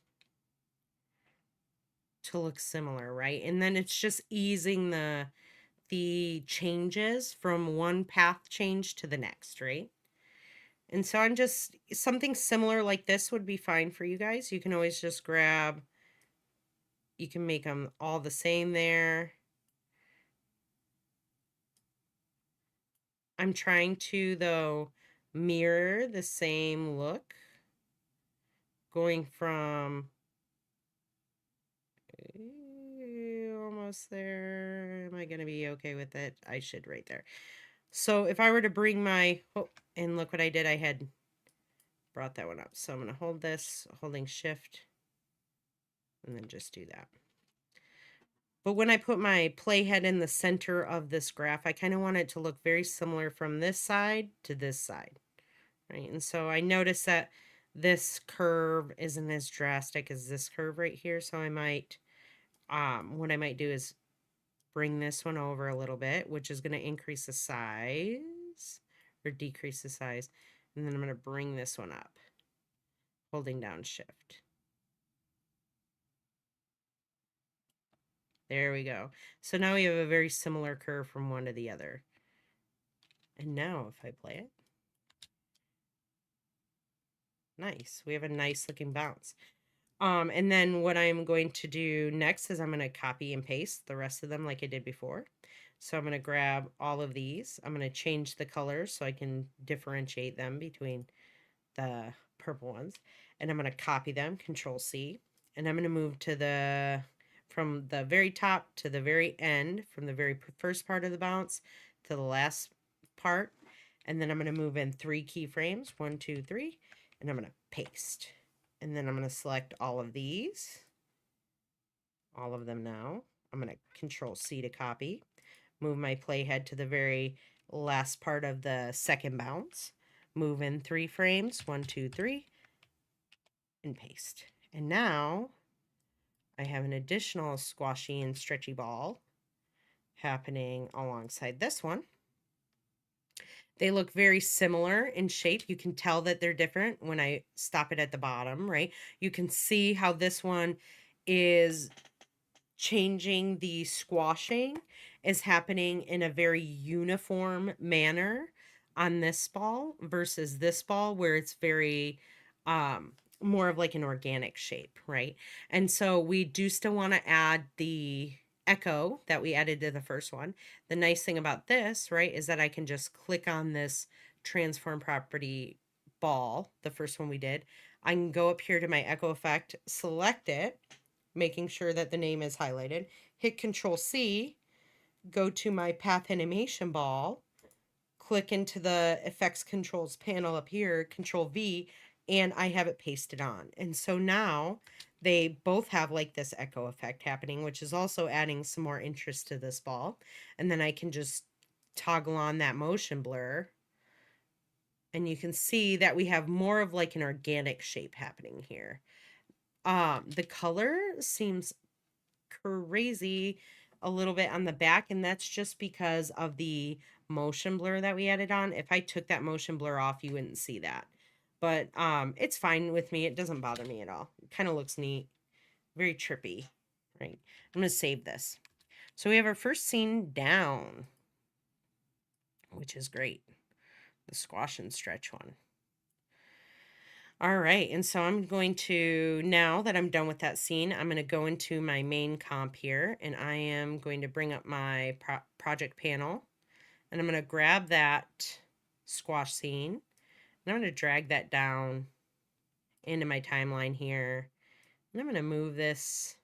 to look similar, right? And then it's just easing the changes from one path change to the next, right? And so I'm just, something similar like this would be fine for you guys. You can always just grab, you can make them all the same there. I'm trying to, though, mirror the same look, going from almost there. Am I going to be okay with it? I should right there. So if I were to bring my, oh, and look what I did. I had brought that one up. So I'm going to hold this, holding shift, and then just do that. But when I put my playhead in the center of this graph, I kind of want it to look very similar from this side to this side, right? And so I notice that this curve isn't as drastic as this curve right here. So I might, what I might do is bring this one over a little bit, which is going to increase the size or decrease the size. And then I'm going to bring this one up, holding down shift. There we go. So now we have a very similar curve from one to the other. And now if I play it, nice. We have a nice looking bounce. And then what I'm going to do next is I'm going to copy and paste the rest of them like I did before. So I'm going to grab all of these. I'm going to change the colors so I can differentiate them between the purple ones. And I'm going to copy them, Control C. And I'm going to move to from the very top to the very end, from the very first part of the bounce to the last part. And then I'm going to move in 3 keyframes, 1, 2, 3, and I'm going to paste. And then I'm going to select all of these, all of them now. I'm going to Control C to copy, move my playhead to the very last part of the second bounce, move in 3 frames, 1, 2, 3, and paste. And now I have an additional squashy and stretchy ball happening alongside this one. They look very similar in shape. You can tell that they're different when I stop it at the bottom, right? You can see how this one is changing. The squashing is happening in a very uniform manner on this ball versus this ball where it's very more of like an organic shape, right? And so we do still want to add the echo that we added to the first one. The nice thing about this, right, is that I can just click on this transform property ball, the first one we did. I can go up here to my echo effect, select it, making sure that the name is highlighted, hit Control C, go to my path animation ball, click into the effects controls panel up here, Control V, and I have it pasted on. And so now they both have like this echo effect happening, which is also adding some more interest to this ball. And then I can just toggle on that motion blur And you can see that we have more of like an organic shape happening here. The color seems crazy a little bit on the back, and that's just because of the motion blur that we added on. If I took that motion blur off, you wouldn't see that. But it's fine with me. It doesn't bother me at all. It kind of looks neat. Very trippy, right? I'm going to save this. So we have our first scene down, which is great. The squash and stretch one. All right, and so I'm going to, now that I'm done with that scene, I'm going to go into my main comp here, and I am going to bring up my project panel, and I'm going to grab that squash scene, and I'm going to drag that down into my timeline here, and I'm going to move this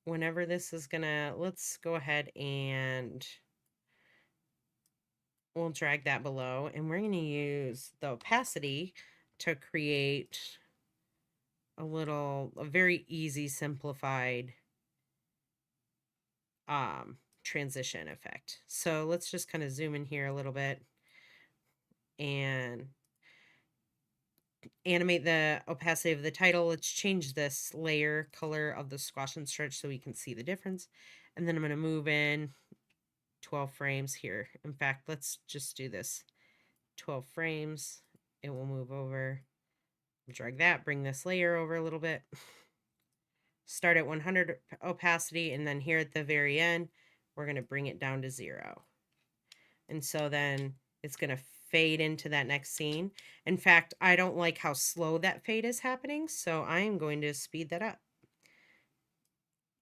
whenever this is going to, let's go ahead and we'll drag that below, and we're going to use the opacity to create a very easy, simplified transition effect. So let's just kind of zoom in here a little bit and animate the opacity of the title. Let's change this layer color of the squash and stretch so we can see the difference. And then I'm going to move in 12 frames here. In fact, let's just do this 12 frames. It will move over. Drag that, bring this layer over a little bit. Start at 100 opacity, and then here at the very end, we're going to bring it down to 0. And so then it's going to fade into that next scene. In fact, I don't like how slow that fade is happening, so I'm going to speed that up.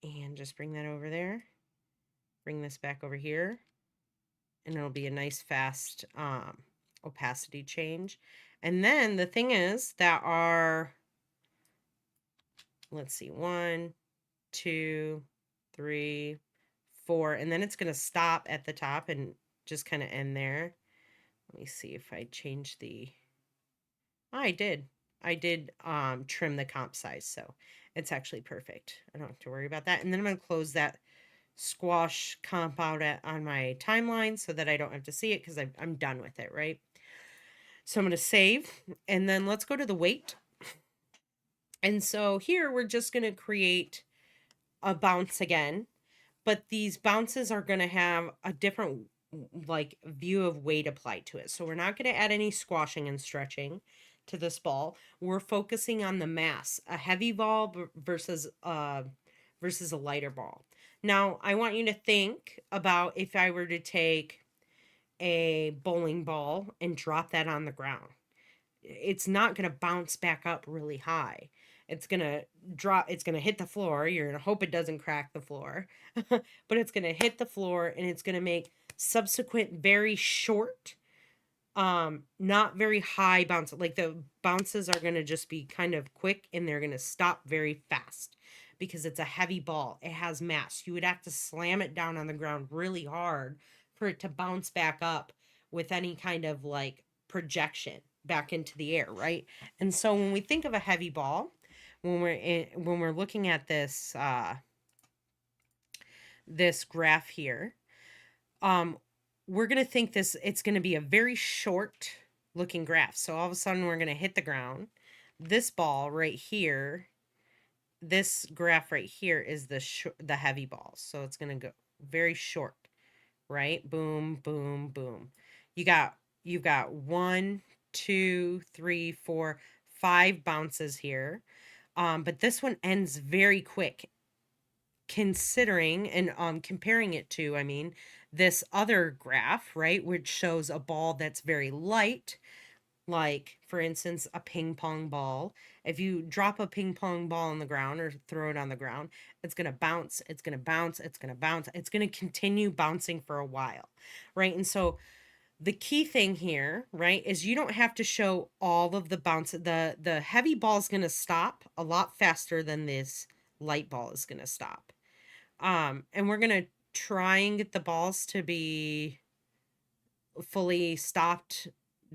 And just bring that over there. Bring this back over here. And it'll be a nice fast opacity change. And then the thing is that our, let's see, 1, 2, 3, 4, and then it's going to stop at the top and just kind of end there. Let me see if I change the, I did trim the comp size, so it's actually perfect. I don't have to worry about that. And then I'm going to close that squash comp out on my timeline so that I don't have to see it because I'm done with it, right? So I'm going to save, and then let's go to the weight. And so here we're just going to create a bounce again, but these bounces are going to have a different like view of weight applied to it. So we're not going to add any squashing and stretching to this ball. We're focusing on the mass, a heavy ball versus a lighter ball. Now, I want you to think about if I were to take a bowling ball and drop that on the ground. It's not going to bounce back up really high. It's going to drop, it's going to hit the floor. You're going to hope it doesn't crack the floor, but it's going to hit the floor and it's going to make subsequent very short, not very high bounce. Like the bounces are going to just be kind of quick and they're going to stop very fast because it's a heavy ball. It has mass. You would have to slam it down on the ground really hard for it to bounce back up with any kind of like projection back into the air, right? And so when we think of a heavy ball, when we're looking at this this graph here, we're going to think it's going to be a very short looking graph. So all of a sudden we're going to hit the ground. This ball right here, this graph right here is the heavy ball. So it's going to go very short, right? Boom, boom, boom. You've got 1, 2, 3, 4, 5 bounces here. But this one ends very quick, considering and comparing it to, I mean, this other graph, right, which shows a ball that's very light, like, for instance, a ping pong ball. If you drop a ping pong ball on the ground or throw it on the ground, it's going to bounce, it's going to bounce, it's going to bounce, it's going to continue bouncing for a while, right? And so the key thing here, right, is you don't have to show all of the bounce. The heavy ball is going to stop a lot faster than this light ball is going to stop. And we're going to try and get the balls to be fully stopped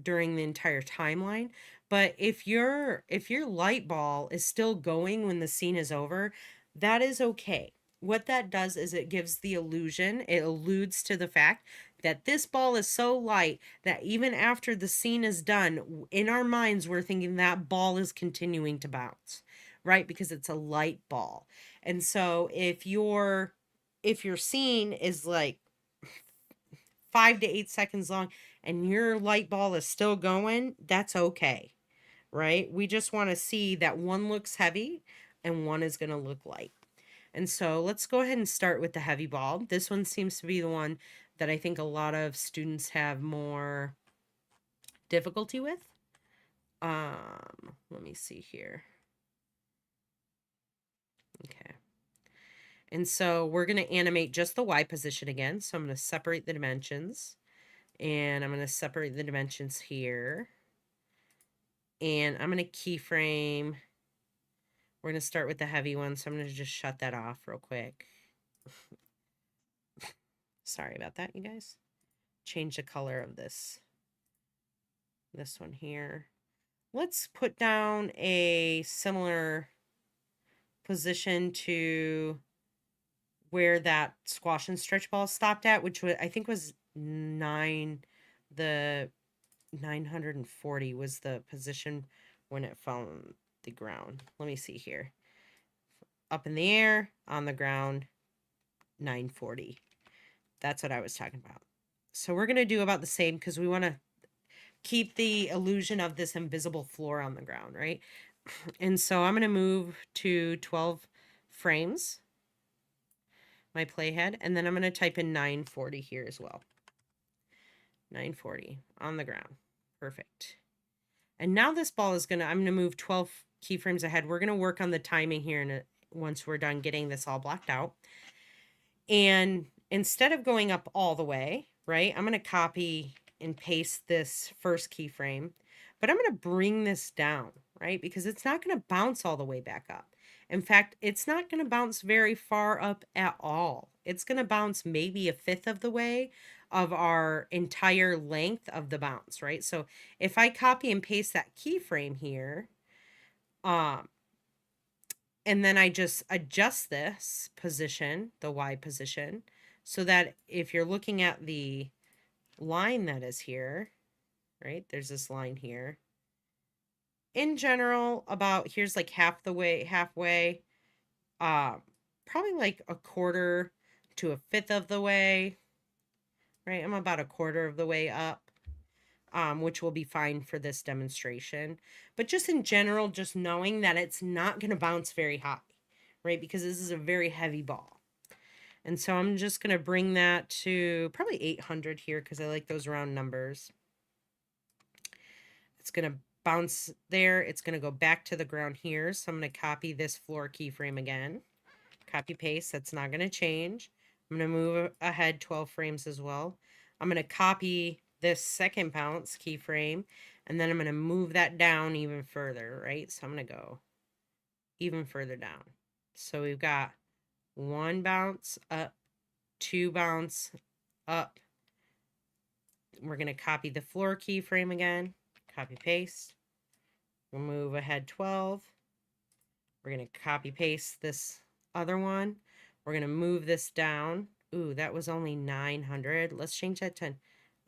during the entire timeline. But if your light ball is still going when the scene is over, that is okay. what that does is it gives the illusion, it alludes to the fact that this ball is so light that even after the scene is done, in our minds, we're thinking that ball is continuing to bounce, right? Because it's a light ball. And so if your scene is like 5 to 8 seconds long and your light ball is still going, that's okay, right? We just want to see that one looks heavy and one is going to look light. And so let's go ahead and start with the heavy ball. This one seems to be the one that I think a lot of students have more difficulty with. Let me see here. Okay. And so we're going to animate just the Y position again. So I'm going to separate the dimensions. And I'm going to separate the dimensions here. And I'm going to keyframe. We're going to start with the heavy one. So I'm going to just shut that off real quick. Sorry about that, you guys. Change the color of this one here. Let's put down a similar position to where that squash and stretch ball stopped at, which I think was 940 was the position when it fell on the ground. Let me see here. Up in the air, on the ground, 940. That's what I was talking about. So we're going to do about the same because we want to keep the illusion of this invisible floor on the ground, right? And so I'm going to move to 12 frames, my playhead, and then I'm going to type in 940 here as well. 940 on the ground. Perfect. And now this ball is I'm going to move 12 keyframes ahead. We're going to work on the timing here once we're done getting this all blocked out. And instead of going up all the way, right, I'm going to copy and paste this first keyframe, but I'm going to bring this down, right, because it's not going to bounce all the way back up. In fact, it's not going to bounce very far up at all. It's going to bounce maybe a fifth of the way of our entire length of the bounce, right? So if I copy and paste that keyframe here, and then I just adjust this position, the Y position, so that if you're looking at the line that is here, right, there's this line here. In general, about here's like halfway, probably like a quarter to a fifth of the way, right? I'm about a quarter of the way up, which will be fine for this demonstration. But just in general, just knowing that it's not going to bounce very high, right? Because this is a very heavy ball. And so I'm just going to bring that to probably 800 here because I like those round numbers. It's going to bounce there. It's going to go back to the ground here. So I'm going to copy this floor keyframe again. Copy paste. That's not going to change. I'm going to move ahead 12 frames as well. I'm going to copy this second bounce keyframe, and then I'm going to move that down even further, right? So I'm going to go even further down. So we've got one bounce up, two bounce up. We're going to copy the floor keyframe again, copy paste. We'll move ahead 12. We're going to copy paste this other one. We're going to move this down. Ooh, that was only 900. Let's change that to,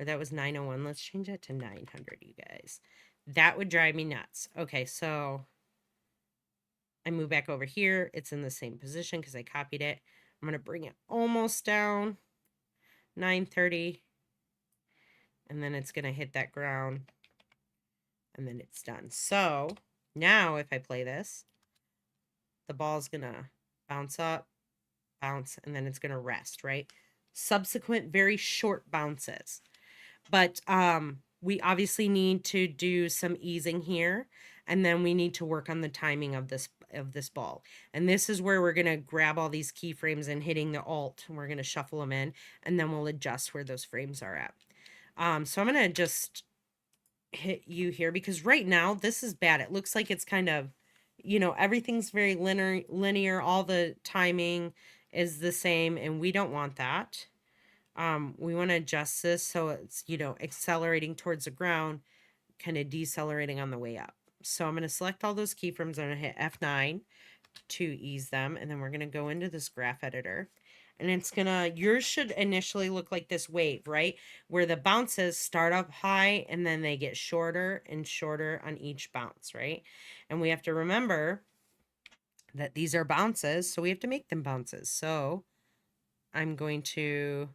or that was 901. Let's change that to 900, you guys. That would drive me nuts. Okay, so I move back over here. It's in the same position because I copied it. I'm going to bring it almost down, 930. And then it's going to hit that ground. And then it's done. So now if I play this, the ball's going to bounce up, bounce, and then it's going to rest, right? Subsequent very short bounces. But we obviously need to do some easing here, and then we need to work on the timing of this ball. And this is where we're going to grab all these keyframes and hitting the Alt, and we're going to shuffle them in, and then we'll adjust where those frames are at. So I'm going to just hit you here because right now this is bad. It looks like it's kind of, you know, everything's very linear. All the timing is the same, and we don't want that. We want to adjust this so it's, you know, accelerating towards the ground, kind of decelerating on the way up. So I'm going to select all those keyframes. I'm going to hit F9, to ease them. And then we're going to go into this graph editor. And it's going to, yours should initially look like this wave, right? Where the bounces start up high and then they get shorter and shorter on each bounce, right? And we have to remember that these are bounces, so we have to make them bounces. So I'm going to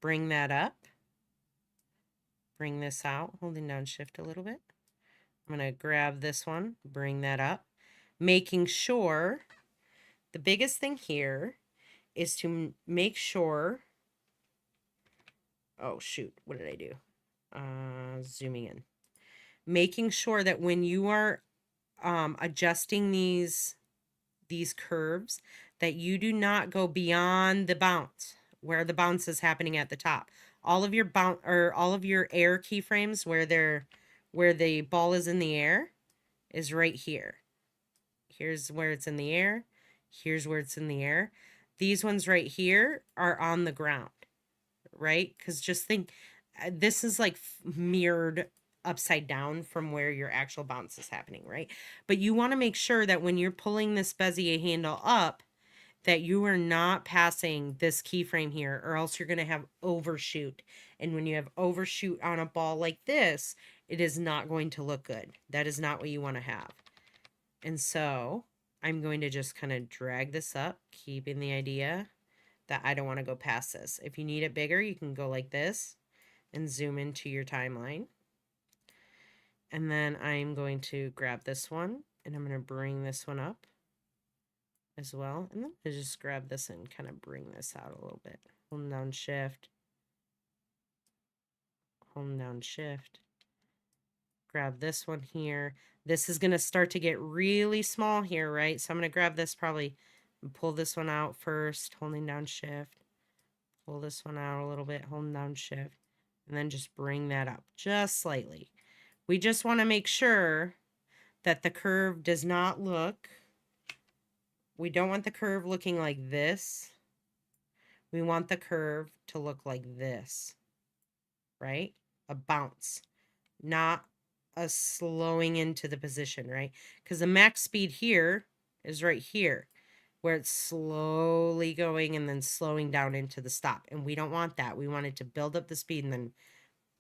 bring that up, bring this out, holding down shift a little bit. I'm going to grab this one, bring that up, making sure the biggest thing here is to make sure, oh shoot, what did I do? Zooming in. Making sure that when you are adjusting these curves, that you do not go beyond the bounce, where the bounce is happening at the top. All of your bounce, or all of your air keyframes where the ball is in the air is right here. Here's where it's in the air. Here's where it's in the air. These ones right here are on the ground, right? Because just think, this is like mirrored upside down from where your actual bounce is happening, right? But you want to make sure that when you're pulling this Bezier handle up, that you are not passing this keyframe here, or else you're going to have overshoot. And when you have overshoot on a ball like this, it is not going to look good. That is not what you want to have. And so I'm going to just kind of drag this up, keeping the idea that I don't want to go past this. If you need it bigger, you can go like this and zoom into your timeline. And then I'm going to grab this one and I'm going to bring this one up as well. And then I just grab this and kind of bring this out a little bit. Holding down shift. Holding down shift. Grab this one here. This is going to start to get really small here, right? So I'm going to grab this, probably pull this one out first, holding down shift. Pull this one out a little bit, holding down shift. And then just bring that up just slightly. We just want to make sure that the curve does not look, we don't want the curve looking like this. We want the curve to look like this, right? A bounce, not a slowing into the position, right? Because the max speed here is right here, where it's slowly going and then slowing down into the stop. And we don't want that. We want it to build up the speed and then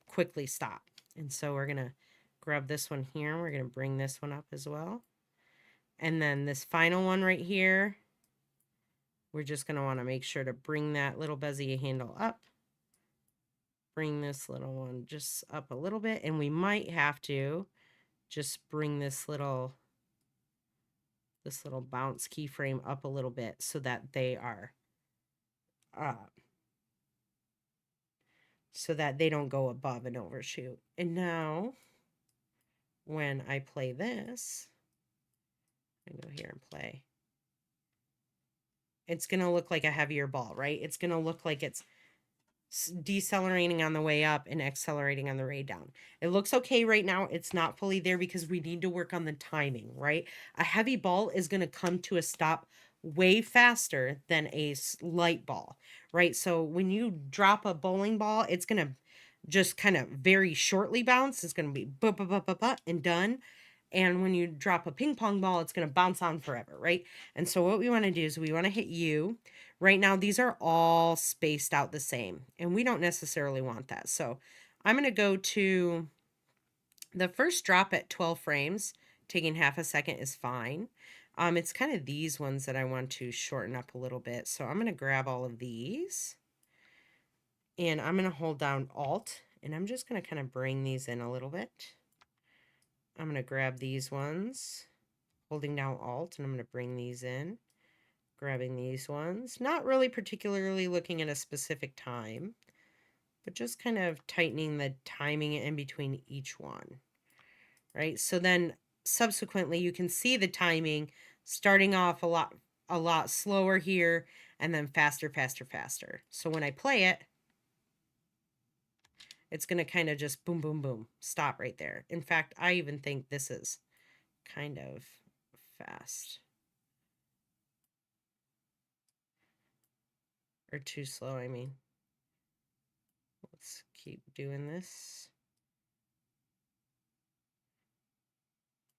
quickly stop. And so we're going to grab this one here. We're going to bring this one up as well. And then this final one right here, we're just going to want to make sure to bring that little Bezier handle up. Bring this little one just up a little bit. And we might have to just bring this little bounce keyframe up a little bit so that they are, so that they don't go above and overshoot. And now, when I play this, I go here and play. It's going to look like a heavier ball, right? It's going to look like it's decelerating on the way up and accelerating on the way down. It looks okay right now. It's not fully there because we need to work on the timing, right? A heavy ball is going to come to a stop way faster than a light ball, right? So when you drop a bowling ball, it's going to just kind of very shortly bounce. It's going to be and done. And when you drop a ping pong ball, it's going to bounce on forever, right? And so what we want to do is we want to hit U. Right now, these are all spaced out the same, and we don't necessarily want that. So I'm going to go to the first drop at 12 frames. Taking half a second is fine. It's kind of these ones that I want to shorten up a little bit. So I'm going to grab all of these, and I'm going to hold down Alt, and I'm just going to kind of bring these in a little bit. I'm going to grab these ones, holding down Alt, and I'm going to bring these in. Grabbing these ones, not really particularly looking at a specific time, but just kind of tightening the timing in between each one, right? So then subsequently you can see the timing starting off a lot slower here and then faster, faster, faster. So when I play it, it's going to kind of just boom, boom, boom, stop right there. In fact, I even think this is kind of fast. Or too slow, I mean. Let's keep doing this.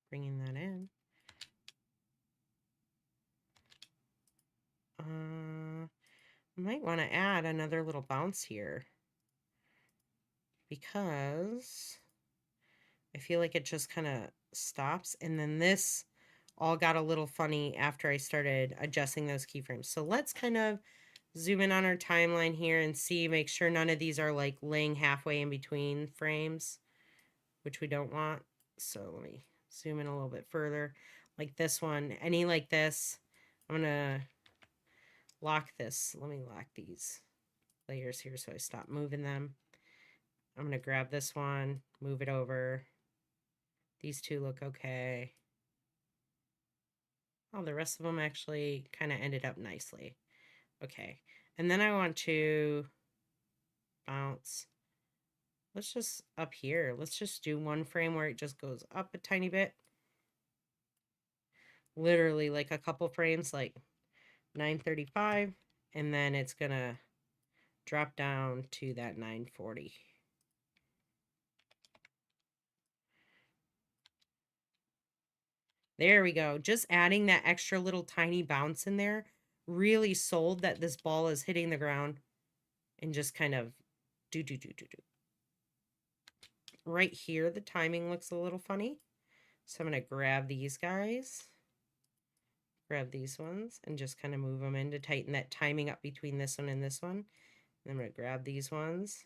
Bringing that in. I might want to add another little bounce here because I feel like it just kind of stops. And then this all got a little funny after I started adjusting those keyframes. So let's kind of zoom in on our timeline here and see, make sure none of these are like laying halfway in between frames, which we don't want. So let me zoom in a little bit further. Like this one, any like this, I'm gonna lock this. Let me lock these layers here so I stop moving them. I'm gonna grab this one, move it over. These two look okay. Oh, the rest of them actually kind of ended up nicely. Okay, and then I want to bounce. Let's just up here. Let's just do one frame where it just goes up a tiny bit. Literally like a couple frames, like 935, and then it's gonna drop down to that 940. There we go. Just adding that extra little tiny bounce in there really sold that this ball is hitting the ground and just kind of do. Right here, the timing looks a little funny. So I'm going to grab these guys, grab these ones, and just kind of move them in to tighten that timing up between this one and this one. And I'm going to grab these ones.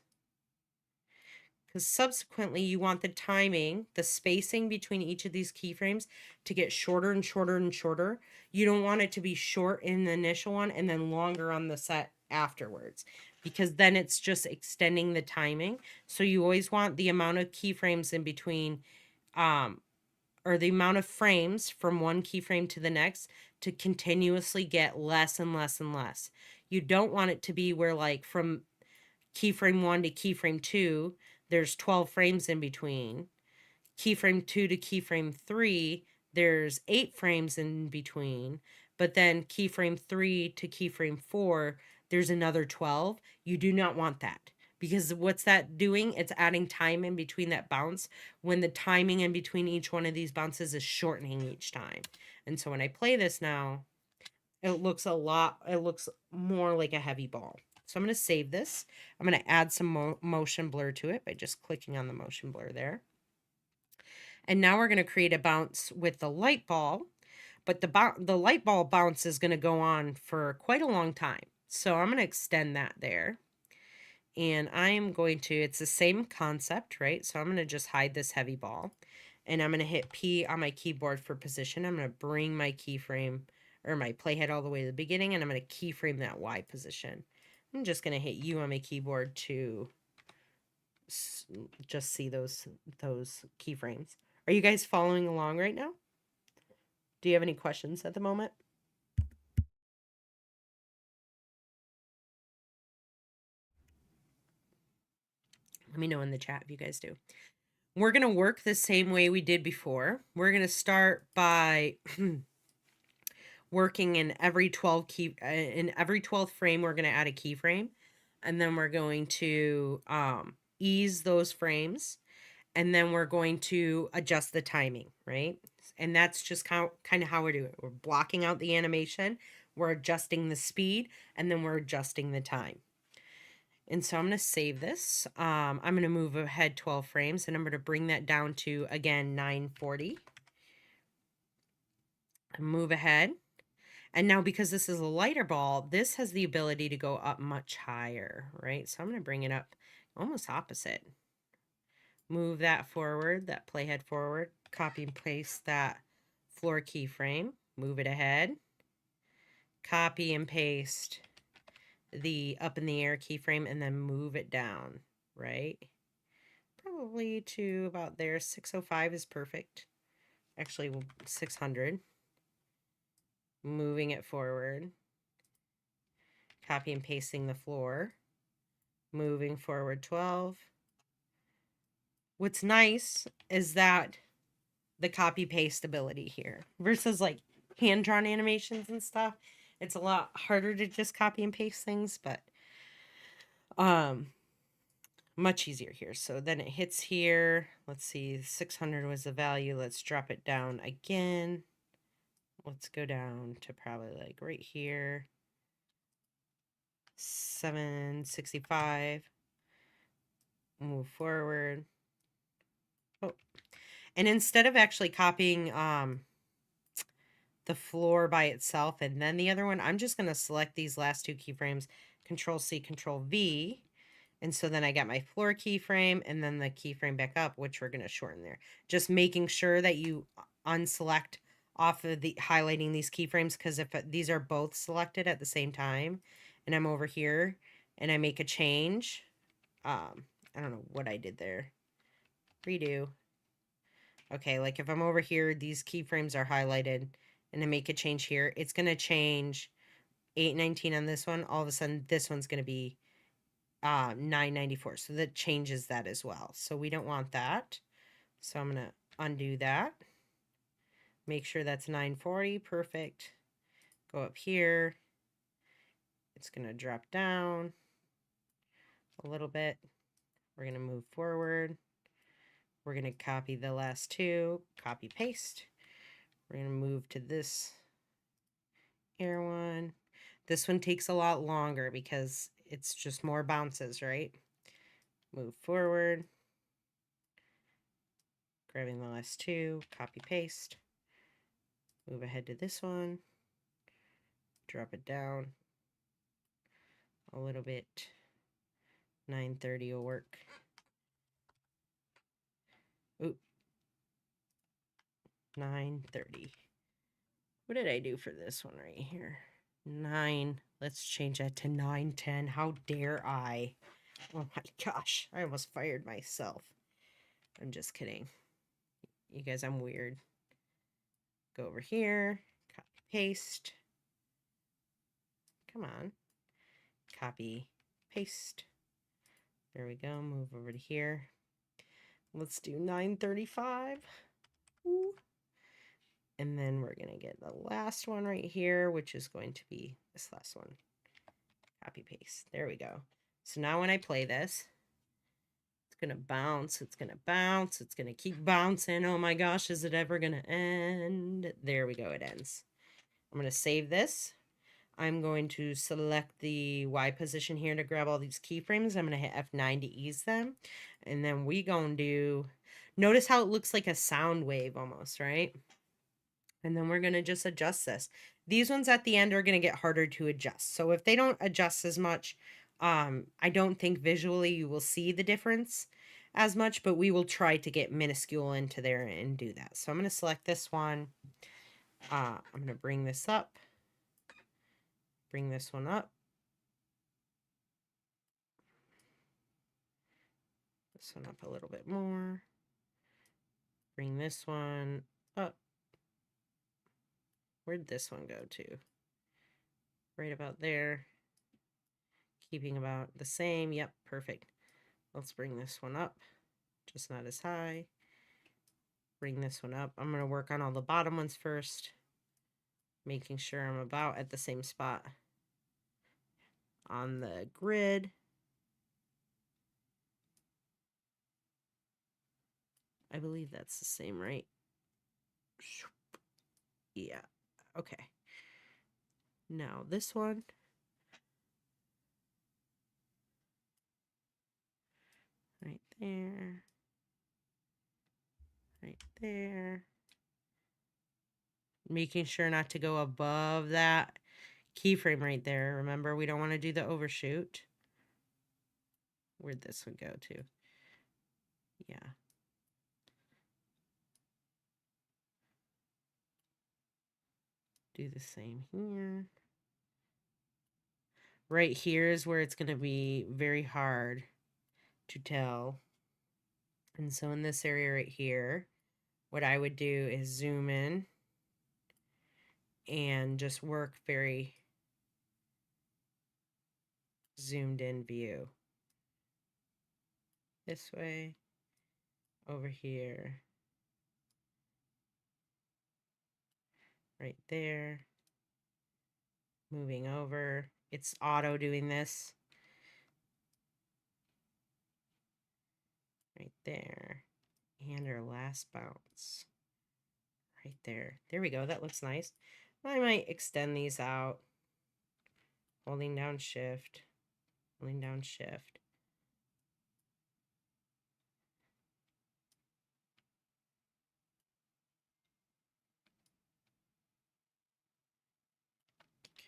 Because subsequently you want the timing, the spacing between each of these keyframes to get shorter and shorter and shorter. You don't want it to be short in the initial one and then longer on the set afterwards, because then it's just extending the timing. So you always want the amount of keyframes in between, or the amount of frames from one keyframe to the next to continuously get less and less and less. You don't want it to be where like from keyframe 1 to keyframe 2, there's 12 frames in between. Keyframe 2 to keyframe 3, there's 8 frames in between. But then keyframe 3 to keyframe 4, there's another 12. You do not want that, because what's that doing? It's adding time in between that bounce when the timing in between each one of these bounces is shortening each time. And so when I play this now, it looks more like a heavy ball. So I'm going to save this. I'm going to add some motion blur to it by just clicking on the motion blur there. And now we're going to create a bounce with the light ball, but the light ball bounce is going to go on for quite a long time. So I'm going to extend that there. And I am going to, it's the same concept, right? So I'm going to just hide this heavy ball. And I'm going to hit P on my keyboard for position. I'm going to bring my keyframe or my playhead all the way to the beginning, and I'm going to keyframe that Y position. I'm just going to hit U on my keyboard to just see those keyframes. Are you guys following along right now? Do you have any questions at the moment? Let me know in the chat if you guys do. We're going to work the same way we did before. We're going to start by working in every 12th frame, we're going to add a keyframe, and then we're going to ease those frames, and then we're going to adjust the timing, right? And that's just kind of how we're doing it. We're blocking out the animation, we're adjusting the speed, and then we're adjusting the time. And so I'm going to save this. I'm going to move ahead 12 frames, and I'm going to bring that down to, again, 940. Move ahead. And now because this is a lighter ball, this has the ability to go up much higher, right? So I'm going to bring it up almost opposite. Move that forward, that playhead forward, copy and paste that floor keyframe, move it ahead, copy and paste the up in the air keyframe, and then move it down, right? Probably to about there. 605 is perfect. Actually, 600. Moving it forward, copy and pasting the floor, moving forward 12. What's nice is that the copy paste ability here versus like hand-drawn animations and stuff, it's a lot harder to just copy and paste things, but much easier here. So then it hits here. Let's see, 600 was the value. Let's drop it down again. Let's go down to probably like right here. 765. Move forward. Oh, and instead of actually copying the floor by itself and then the other one, I'm just going to select these last two keyframes, Control C, Control V. And so then I got my floor keyframe and then the keyframe back up, which we're going to shorten there. Just making sure that you unselect off of the highlighting these keyframes, because if these are both selected at the same time and I'm over here and I make a change, I don't know what I did there. Redo. Okay, like if I'm over here, these keyframes are highlighted and I make a change here, it's going to change 819 on this one. All of a sudden, this one's going to be 994. So that changes that as well. So we don't want that. So I'm going to undo that. Make sure that's 940. Perfect. Go up here. It's going to drop down a little bit. We're going to move forward. We're going to copy the last two. Copy, paste. We're going to move to this air one. This one takes a lot longer because it's just more bounces, right? Move forward. Grabbing the last two, copy, paste. Move ahead to this one. Drop it down a little bit. 930 will work. Oop. 930. What did I do for this one right here? 9. Let's change that to 910. How dare I? Oh my gosh. I almost fired myself. I'm just kidding. You guys, I'm weird. Go over here. Copy, paste. Come on. Copy, paste. There we go. Move over to here. Let's do 935. Ooh. And then we're going to get the last one right here, which is going to be this last one. Copy, paste. There we go. So now when I play this, it's going to bounce. It's going to bounce. It's going to keep bouncing. Oh my gosh, is it ever going to end? There we go. It ends. I'm going to save this. I'm going to select the Y position here to grab all these keyframes. I'm going to hit F9 to ease them. And then we going to do, notice how it looks like a sound wave almost, right? And then we're going to just adjust this. These ones at the end are going to get harder to adjust. So if they don't adjust as much, I don't think visually you will see the difference as much, but we will try to get minuscule into there and do that. So I'm going to select this one. I'm going to bring this up. Bring this one up. This one up a little bit more. Bring this one up. Where'd this one go to? Right about there. Keeping about the same. Yep, perfect. Let's bring this one up. Just not as high. Bring this one up. I'm going to work on all the bottom ones first. Making sure I'm about at the same spot on the grid. I believe that's the same, right? Yeah. Okay. Now this one. Right there. Right there. Making sure not to go above that keyframe right there. Remember, we don't want to do the overshoot. Where'd this one go to? Yeah. Do the same here. Right here is where it's going to be very hard to tell. And so in this area right here, what I would do is zoom in and just work very zoomed in view. This way, over here, right there, moving over. It's auto doing this. Right there. And our last bounce. Right there. There we go. That looks nice. I might extend these out holding down shift, holding down shift.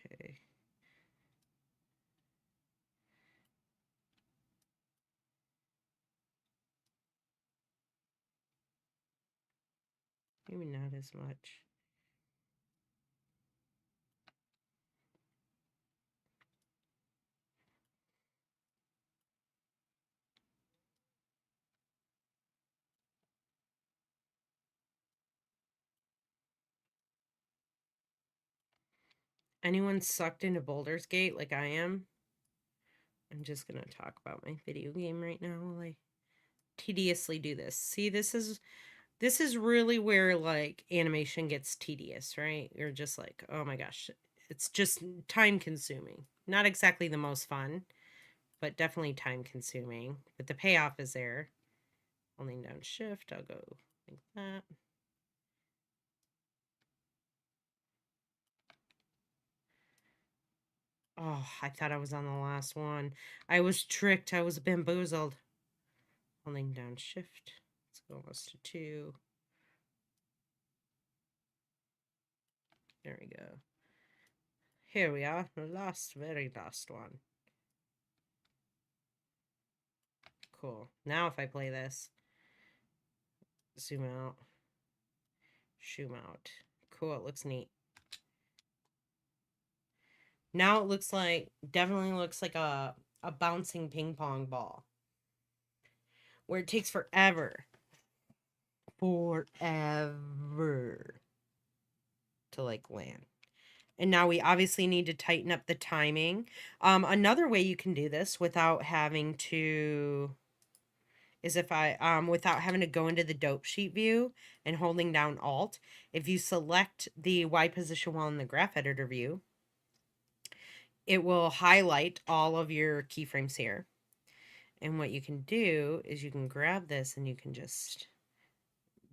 Okay. Maybe not as much. Anyone sucked into Baldur's Gate like I am? I'm just going to talk about my video game right now while I tediously do this. See, this is really where like animation gets tedious, right? You're just like, oh my gosh, it's just time consuming. Not exactly the most fun, but definitely time consuming. But the payoff is there. Holding down shift, I'll go like that. Oh, I thought I was on the last one. I was tricked. I was bamboozled. Holding down shift. Let's go almost to 2. There we go. Here we are. The last, very last one. Cool. Now if I play this, zoom out, zoom out. Cool, it looks neat. Now it looks like, definitely looks like a bouncing ping pong ball. Where it takes forever. Forever. To like land. And now we obviously need to tighten up the timing. Another way you can do this without having to is if I without having to go into the dope sheet view and holding down Alt. If you select the Y position while in the graph editor view, it will highlight all of your keyframes here. And what you can do is you can grab this and you can just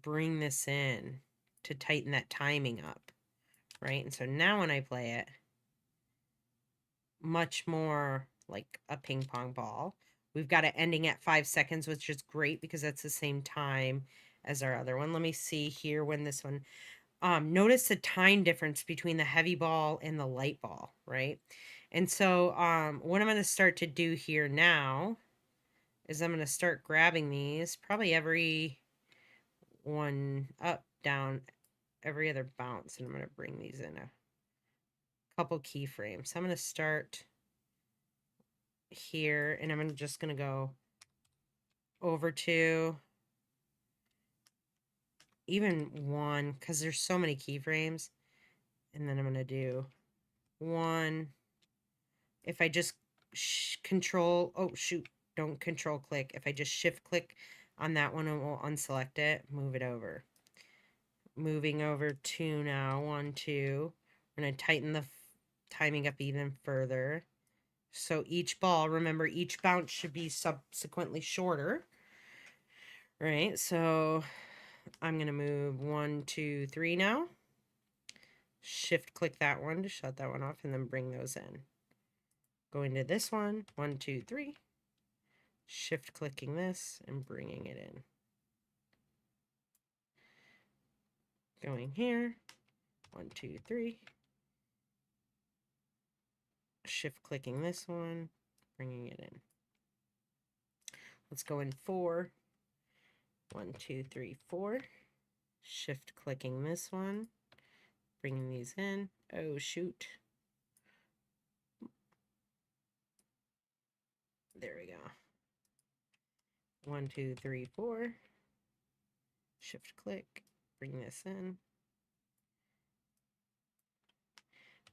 bring this in to tighten that timing up, right? And so now when I play it, much more like a ping pong ball. We've got it ending at 5 seconds, which is great because that's the same time as our other one. Let me see here when this one, notice the time difference between the heavy ball and the light ball, right? And so what I'm going to start to do here now is I'm going to start grabbing these, probably every one up, down, every other bounce, and I'm going to bring these in a couple keyframes. I'm going to start here, and I'm just going to go over to even 1, because there's so many keyframes, and then I'm going to do 1. If I just control, oh shoot, don't control click. If I just shift click on that one, it will unselect it, move it over. Moving over 2 now, 1, 2. I'm going to tighten the timing up even further. So each ball, remember, each bounce should be subsequently shorter. Right, so I'm going to move 1, 2, 3 now. Shift click that one to shut that one off and then bring those in. Going to this one, 1, 2, 3. Shift clicking this and bringing it in. Going here, 1, 2, 3. Shift clicking this one, bringing it in. Let's go in 4. 1, 2, 3, 4. Shift clicking this one, bringing these in. Oh, shoot. There we go. 1, 2, 3, 4. Shift click, bring this in.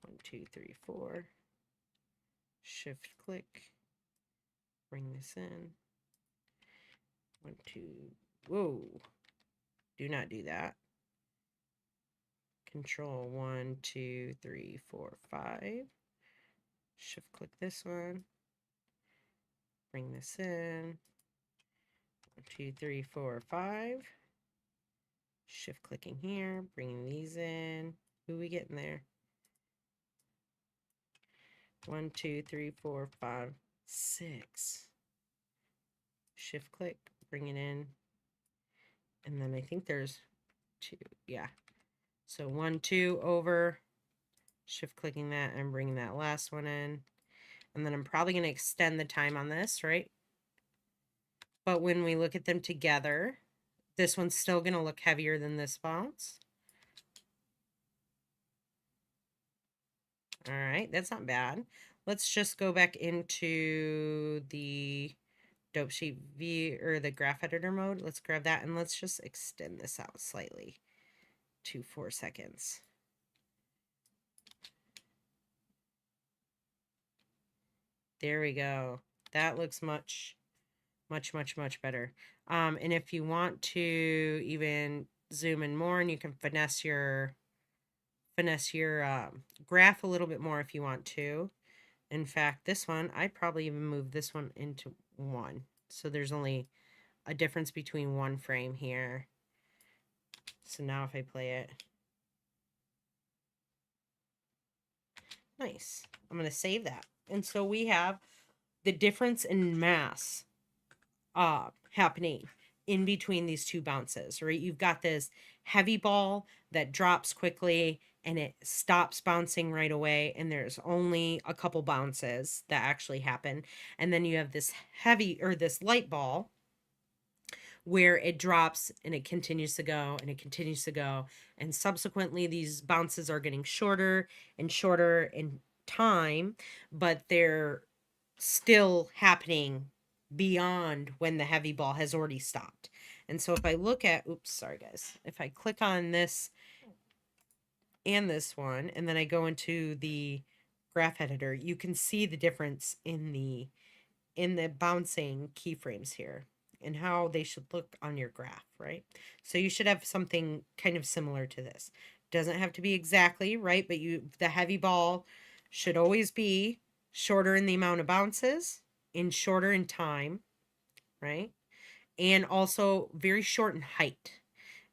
1, 2, 3, 4. Shift click, bring this in. 1, 2. Whoa. Do not do that. Control 1, 2, 3, 4, 5. Shift click this one. Bring this in. 1, 2, 3, 4, 5. Shift clicking here, bringing these in. Who we getting there? 1, 2, 3, 4, 5, 6. Shift click, bring it in. And then I think there's 2. Yeah. So 1, 2 over, shift clicking that and bringing that last one in. And then I'm probably going to extend the time on this, right? But when we look at them together, this one's still going to look heavier than this bounce. All right, that's not bad. Let's just go back into the dope sheet view or the graph editor mode. Let's grab that and let's just extend this out slightly to 4 seconds. There we go. That looks much better. And if you want to even zoom in more, and you can finesse your graph a little bit more if you want to. In fact, this one, I'd probably even move this one into 1. So there's only a difference between 1 frame here. So now if I play it, nice. I'm going to save that. And so we have the difference in mass happening in between these two bounces, right? You've got this heavy ball that drops quickly and it stops bouncing right away, and there's only a couple bounces that actually happen. And then you have this heavy or this light ball where it drops and it continues to go and it continues to go, and subsequently these bounces are getting shorter and shorter in time, but they're still happening beyond when the heavy ball has already stopped. And so if I look at, oops, sorry guys, if I click on this and this one, and then I go into the graph editor, you can see the difference in the bouncing keyframes here and how they should look on your graph, right? So you should have something kind of similar to this. Doesn't have to be exactly, right? But the heavy ball should always be shorter in the amount of bounces and shorter in time, right? And also very short in height.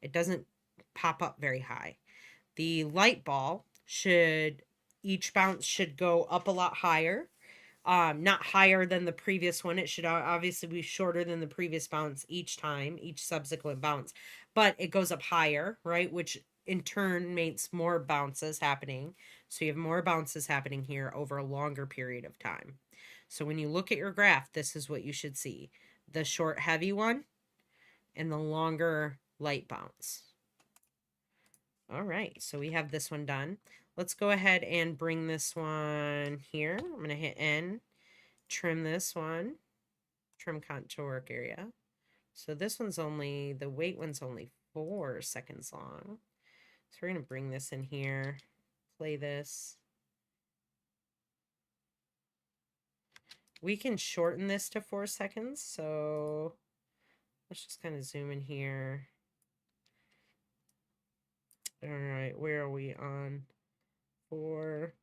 It doesn't pop up very high. The light ball each bounce should go up a lot higher. Not higher than the previous one. It should obviously be shorter than the previous bounce each time, each subsequent bounce. But it goes up higher, right? Which in turn makes more bounces happening. So you have more bounces happening here over a longer period of time. So when you look at your graph, this is what you should see. The short, heavy one and the longer light bounce. All right, so we have this one done. Let's go ahead and bring this one here. I'm going to hit N, trim this one, trim contour work area. So this one's only, the weight one's only 4 seconds long. So we're going to bring this in here, play this. We can shorten this to 4 seconds. So let's just kind of zoom in here. All right, where are we on 4?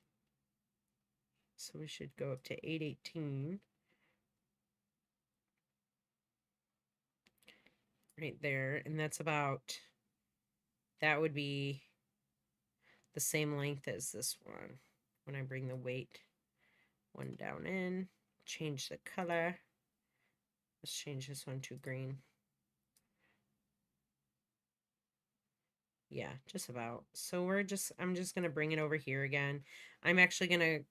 So we should go up to 818. Right there. And that's about, that would be the same length as this one. When I bring the weight one down in, change the color. Let's change this one to green. Yeah, just about. So I'm just going to bring it over here again. I'm actually going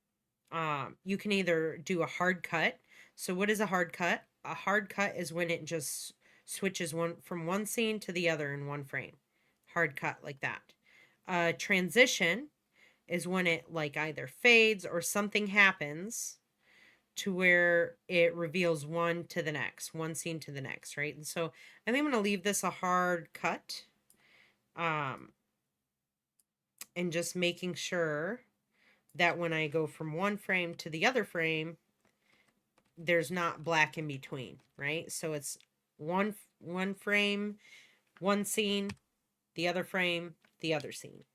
to, you can either do a hard cut. So what is a hard cut? A hard cut is when it just switches from one scene to the other in one frame. Hard cut like that. Transition is when it like either fades or something happens to where it reveals one to the next, one scene to the next, right? And so I think I'm going to leave this a hard cut. And just making sure that when I go from one frame to the other frame, there's not black in between, right? So it's one frame, one scene, the other frame, the other scene.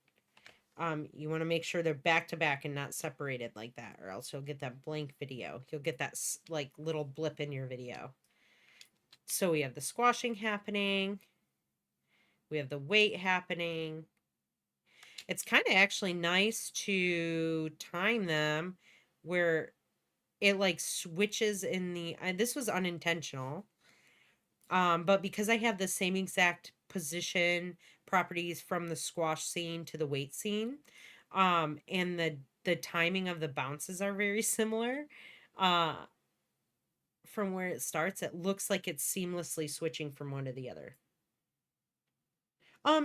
You want to make sure they're back to back and not separated like that, or else you'll get that blank video. You'll get that like little blip in your video. So we have the squashing happening. We have the weight happening. It's kind of actually nice to time them where it like switches in the, this was unintentional. But because I have the same exact position properties from the squash scene to the weight scene, and the timing of the bounces are very similar, uh, from where it starts, it looks like it's seamlessly switching from one to the other.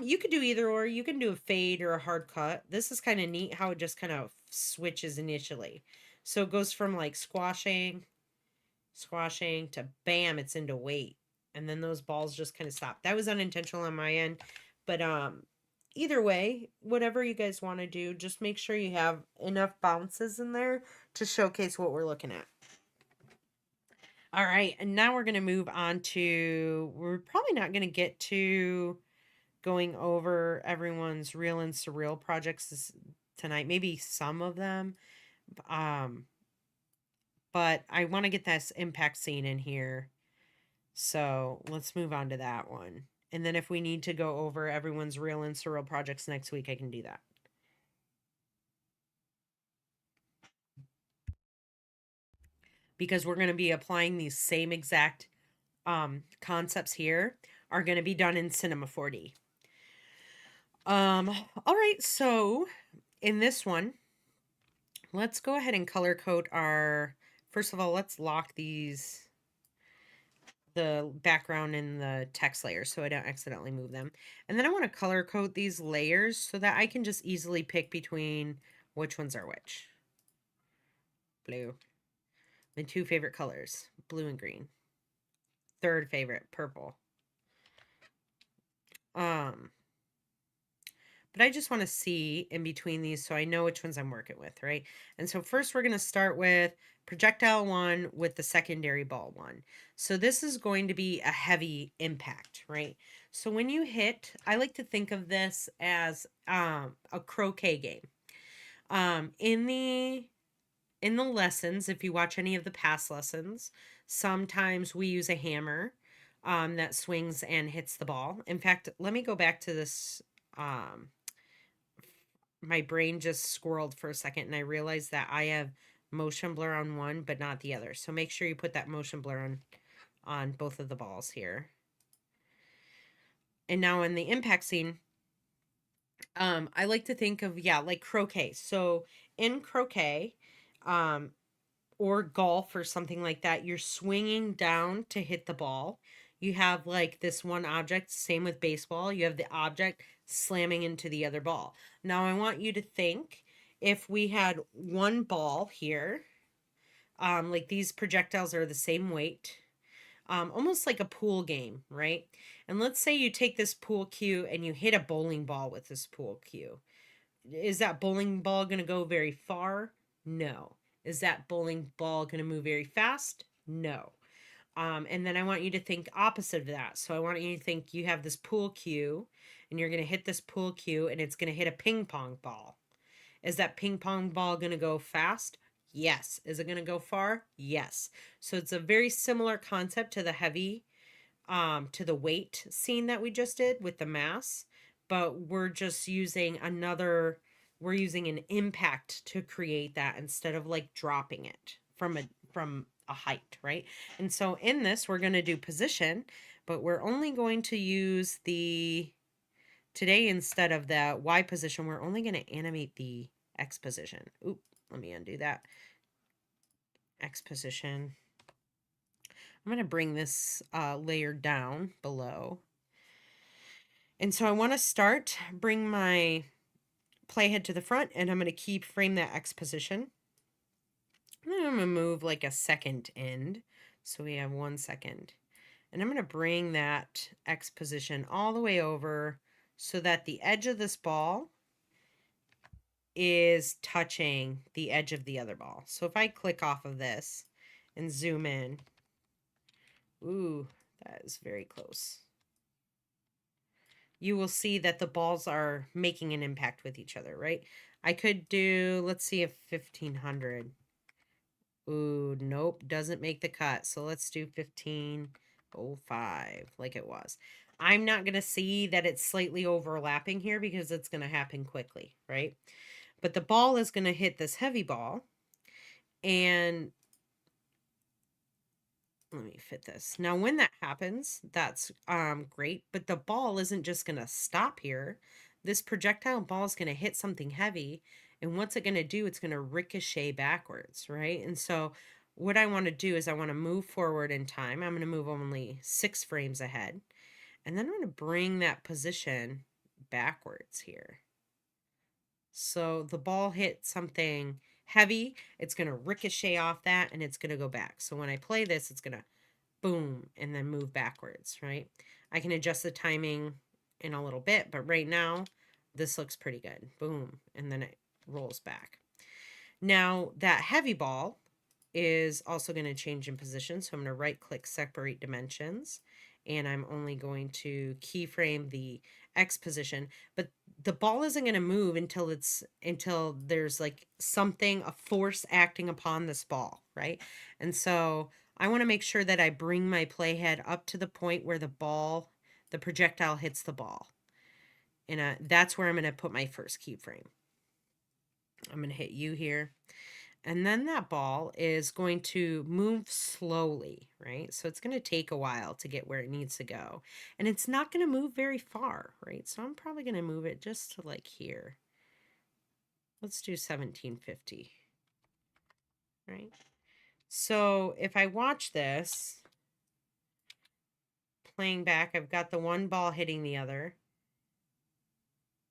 You could do either or. You can do a fade or a hard cut. This is kind of neat how it just kind of switches initially. So it goes from like squashing to bam, it's into weight. And then those balls just kind of stop. That was unintentional on my end. But either way, whatever you guys want to do, just make sure you have enough bounces in there to showcase what we're looking at. All right, and now we're going to move on to, we're probably not going to get to going over everyone's real and surreal projects tonight, maybe some of them. But I want to get this impact scene in here. So let's move on to that one. And then if we need to go over everyone's real and surreal projects next week, I can do that. Because we're going to be applying these same exact concepts here are going to be done in Cinema 4D. All right, so in this one, let's go ahead and color code our, first of all, let's lock these, the background and the text layers so I don't accidentally move them. And then I want to color code these layers so that I can just easily pick between which ones are which. Blue. My two favorite colors, blue and green. Third favorite, purple. But I just want to see in between these so I know which ones I'm working with, right? And so first we're going to start with projectile 1 with the secondary ball 1. So this is going to be a heavy impact, right? So when you hit, I like to think of this as a croquet game. In the lessons, if you watch any of the past lessons, sometimes we use a hammer that swings and hits the ball. In fact, let me go back to this. My brain just squirreled for a second and I realized that I have motion blur on one but not the other. So make sure you put that motion blur on both of the balls here. And now in the impact scene, I like to think of, yeah, like croquet. So in croquet, or golf or something like that, you're swinging down to hit the ball. You have like this one object, same with baseball. You have the object slamming into the other ball. Now I want you to think if we had one ball here, like these projectiles are the same weight, almost like a pool game, right? And let's say you take this pool cue and you hit a bowling ball with this pool cue. Is that bowling ball going to go very far? No. Is that bowling ball going to move very fast? No. And then I want you to think opposite of that. So I want you to think you have this pool cue and you're going to hit this pool cue and it's going to hit a ping pong ball. Is that ping pong ball going to go fast? Yes. Is it going to go far? Yes. So it's a very similar concept to the heavy, to the weight scene that we just did with the mass, but we're just using we're using an impact to create that instead of like dropping it from a height, right? And so in this, we're going to do position, but we're only going to use today instead of the Y position, we're only going to animate the X position. Oop, let me undo that. X position. I'm going to bring this layer down below. And so I want to bring my playhead to the front, and I'm going to keyframe that X position. And then I'm going to move like a second end. So we have 1 second. And I'm going to bring that X position all the way over so that the edge of this ball is touching the edge of the other ball. So if I click off of this and zoom in, ooh, that is very close. You will see that the balls are making an impact with each other, right? I could do, let's see if 1500. Ooh, nope, doesn't make the cut. So let's do 1505 like it was. I'm not going to see that it's slightly overlapping here because it's going to happen quickly, right? But the ball is going to hit this heavy ball. And let me fit this. Now, when that happens, that's great, but the ball isn't just going to stop here. This projectile ball is going to hit something heavy, and what's it going to do? It's going to ricochet backwards, right? And so what I want to do is I want to move forward in time. I'm going to move only 6 frames ahead, and then I'm going to bring that position backwards here. So the ball hit something heavy, it's going to ricochet off that, and it's going to go back. So when I play this, it's going to boom, and then move backwards, right? I can adjust the timing in a little bit, but right now, this looks pretty good. Boom, and then it rolls back. Now, that heavy ball is also going to change in position, so I'm going to right-click Separate Dimensions, and I'm only going to keyframe the X position, but the ball isn't going to move until there's like something, a force acting upon this ball, right? And so I want to make sure that I bring my playhead up to the point where the projectile hits the ball. And that's where I'm going to put my first keyframe. I'm going to hit U here. And then that ball is going to move slowly, right? So it's going to take a while to get where it needs to go. And it's not going to move very far, right? So I'm probably going to move it just to like here. Let's do 1750, right? So if I watch this, playing back, I've got the one ball hitting the other.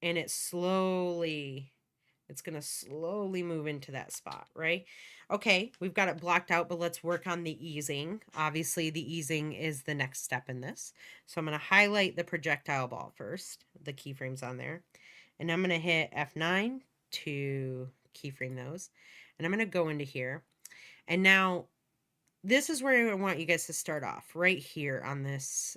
And it's going to slowly move into that spot, right? Okay, we've got it blocked out, but let's work on the easing. Obviously, the easing is the next step in this. So I'm going to highlight the projectile ball first, the keyframes on there. And I'm going to hit F9 to keyframe those. And I'm going to go into here. And now this is where I want you guys to start off, right here on this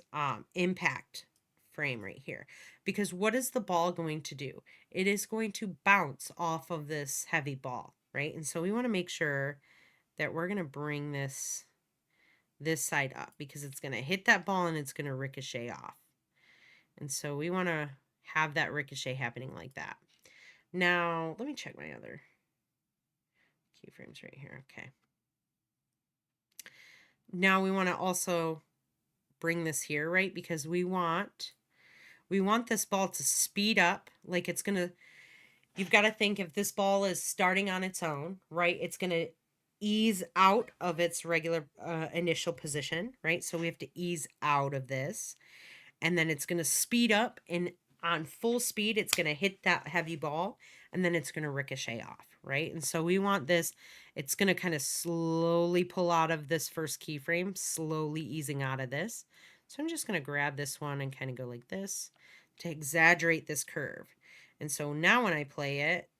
impact frame right here. Because what is the ball going to do? It is going to bounce off of this heavy ball, right? And so we want to make sure that we're going to bring this side up because it's going to hit that ball and it's going to ricochet off. And so we want to have that ricochet happening like that. Now, let me check my other keyframes right here. Okay. Now we want to also bring this here, right? Because we want this ball to speed up. Like it's going to, you've got to think if this ball is starting on its own, right? It's going to ease out of its regular initial position, right? So we have to ease out of this. And then it's going to speed up, and on full speed, it's going to hit that heavy ball, and then it's going to ricochet off, right? And so we want this, it's going to kind of slowly pull out of this first keyframe, slowly easing out of this. So I'm just going to grab this one and kind of go like this to exaggerate this curve. And so now when I play it,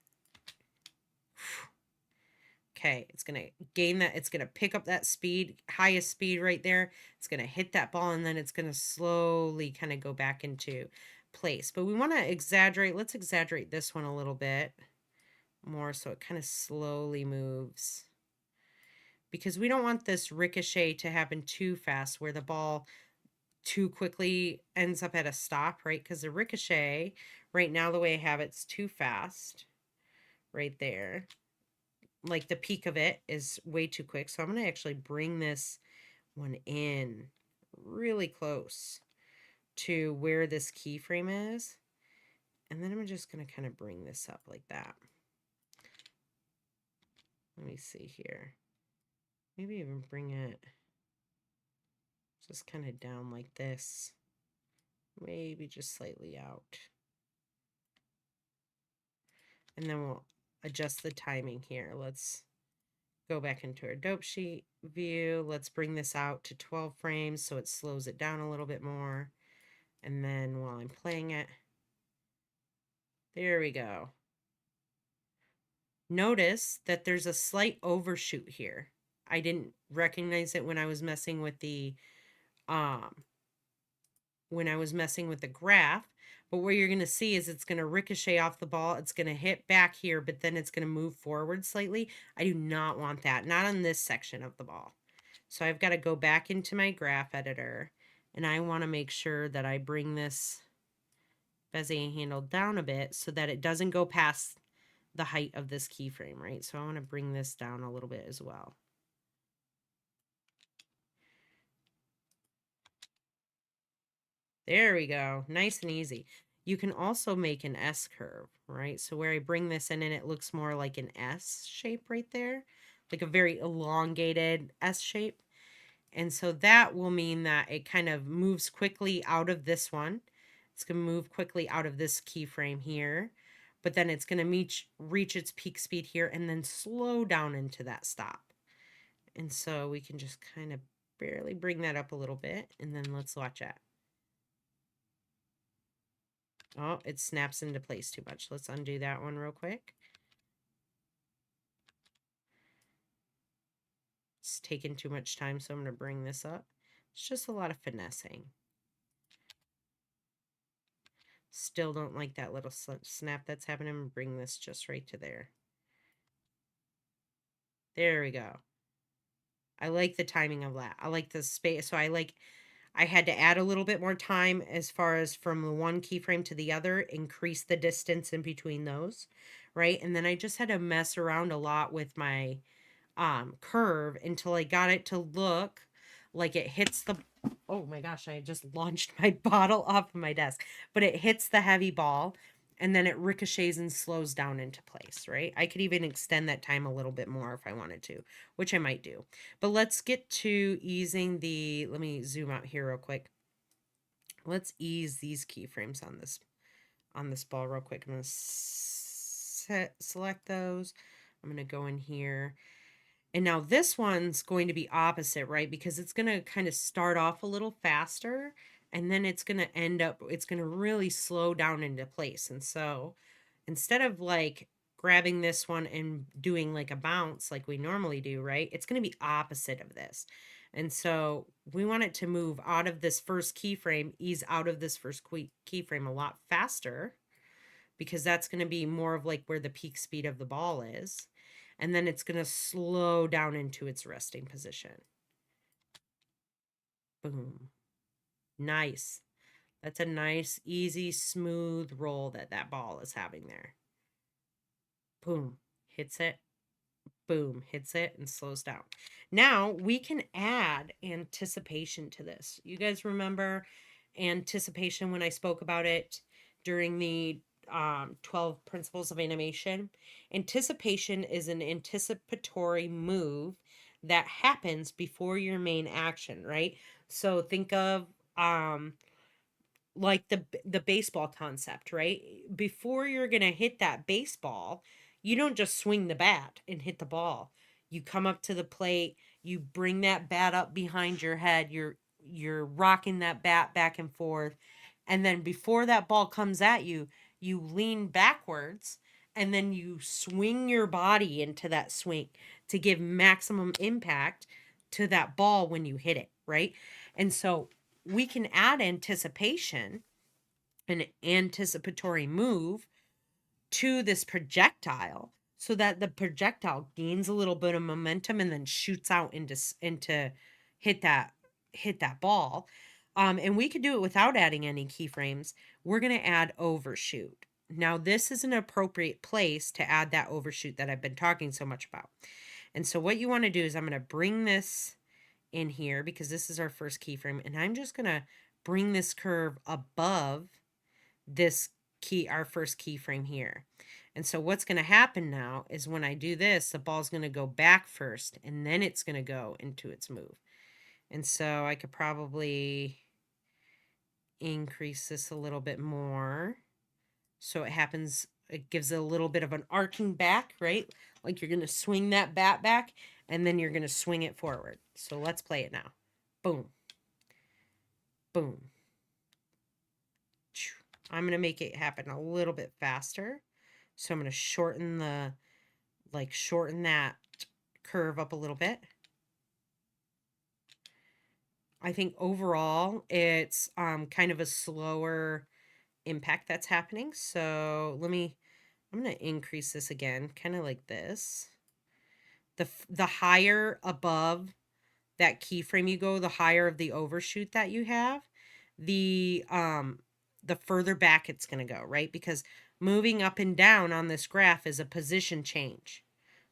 okay, it's going to gain that, it's going to pick up that speed, highest speed right there. It's going to hit that ball, and then it's going to slowly kind of go back into place. But we want to exaggerate, let's exaggerate this one a little bit more so it kind of slowly moves. Because we don't want this ricochet to happen too fast where the ball too quickly ends up at a stop, right? Because the ricochet, right now the way I have it's too fast right there. Like the peak of it is way too quick. So I'm going to actually bring this one in really close to where this keyframe is. And then I'm just going to kind of bring this up like that. Let me see here. Maybe even bring it just kind of down like this. Maybe just slightly out. And then we'll adjust the timing here. Let's go back into our dope sheet view. Let's bring this out to 12 frames so it slows it down a little bit more. And then while I'm playing it, there we go. Notice that there's a slight overshoot here. I didn't recognize it when I was messing with the graph, but what you're going to see is it's going to ricochet off the ball. It's going to hit back here, but then it's going to move forward slightly. I do not want that, not on this section of the ball. So I've got to go back into my graph editor, and I want to make sure that I bring this Bezier handle down a bit so that it doesn't go past the height of this keyframe, right? So I want to bring this down a little bit as well. There we go. Nice and easy. You can also make an S curve, right? So where I bring this in and it looks more like an S shape right there, like a very elongated S shape. And so that will mean that it kind of moves quickly out of this one. It's going to move quickly out of this keyframe here, but then it's going to reach its peak speed here and then slow down into that stop. And so we can just kind of barely bring that up a little bit, and then let's watch it. Oh, it snaps into place too much. Let's undo that one real quick. It's taking too much time, so I'm going to bring this up. It's just a lot of finessing. Still don't like that little snap that's happening. Bring this just right to there. There we go. I like the timing of that. I like the space. So I had to add a little bit more time as far as from the one keyframe to the other, increase the distance in between those, right? And then I just had to mess around a lot with my curve until I got it to look like it hits the, oh my gosh, I just launched my bottle off of my desk, but it hits the heavy ball and then it ricochets and slows down into place, right? I could even extend that time a little bit more if I wanted to, which I might do. But let's get to easing the, let me zoom out here real quick. Let's ease these keyframes on this ball real quick. I'm going to select those. I'm going to go in here. And now this one's going to be opposite, right? Because it's going to kind of start off a little faster and then it's going to end up, it's going to really slow down into place. And so instead of like grabbing this one and doing like a bounce like we normally do, right? It's going to be opposite of this. And so we want it to move out of this first keyframe, ease out of this first keyframe a lot faster, because that's going to be more of like where the peak speed of the ball is. And then it's going to slow down into its resting position. Boom. Nice. That's a nice, easy, smooth roll that ball is having there. Boom. Hits it. Boom. Hits it and slows down. Now we can add anticipation to this. You guys remember anticipation when I spoke about it during the 12 principles of animation? Anticipation is an anticipatory move that happens before your main action, right? So think of like the baseball concept, right? Before you're going to hit that baseball, you don't just swing the bat and hit the ball. You come up to the plate, you bring that bat up behind your head, you're rocking that bat back and forth, and then before that ball comes at you, you lean backwards and then you swing your body into that swing to give maximum impact to that ball when you hit it, right? And so we can add anticipation, an anticipatory move to this projectile so that the projectile gains a little bit of momentum and then shoots out into hit that ball. And we could do it without adding any keyframes. We're going to add overshoot. Now, this is an appropriate place to add that overshoot that I've been talking so much about. And so what you want to do is I'm going to bring this in here because this is our first keyframe, and I'm just going to bring this curve above this our first keyframe here. And so what's going to happen now is when I do this, the ball's going to go back first and then it's going to go into its move. And so I could probably increase this a little bit more. So it gives it a little bit of an arcing back, right? Like you're going to swing that bat back and then you're going to swing it forward. So let's play it now. Boom. Boom. I'm going to make it happen a little bit faster. So I'm going to shorten that curve up a little bit. I think overall it's kind of a slower impact that's happening. So I'm going to increase this again, kind of like this. The higher above that keyframe you go, the higher of the overshoot that you have, the further back it's going to go, right? Because Moving up and down on this graph is a position change.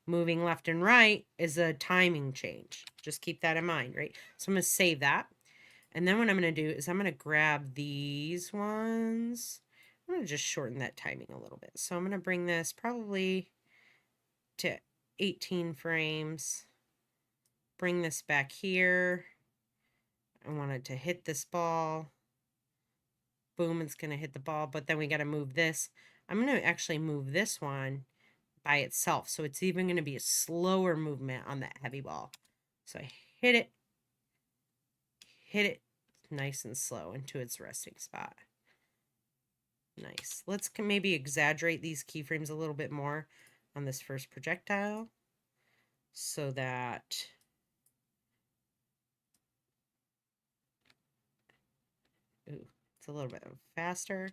Moving left and right is a timing change. Just keep that in mind, right? So I'm going to save that. And then what I'm going to do is I'm going to grab these ones. I'm going to just shorten that timing a little bit. So I'm going to bring this probably to 18 frames. Bring this back here. I want it to hit this ball. Boom, it's going to hit the ball, but then we got to move this. I'm going to actually move this one by itself, so it's even going to be a slower movement on that heavy ball. So I hit it nice and slow into its resting spot. Nice. Let's maybe exaggerate these keyframes a little bit more on this first projectile so that it's a little bit faster.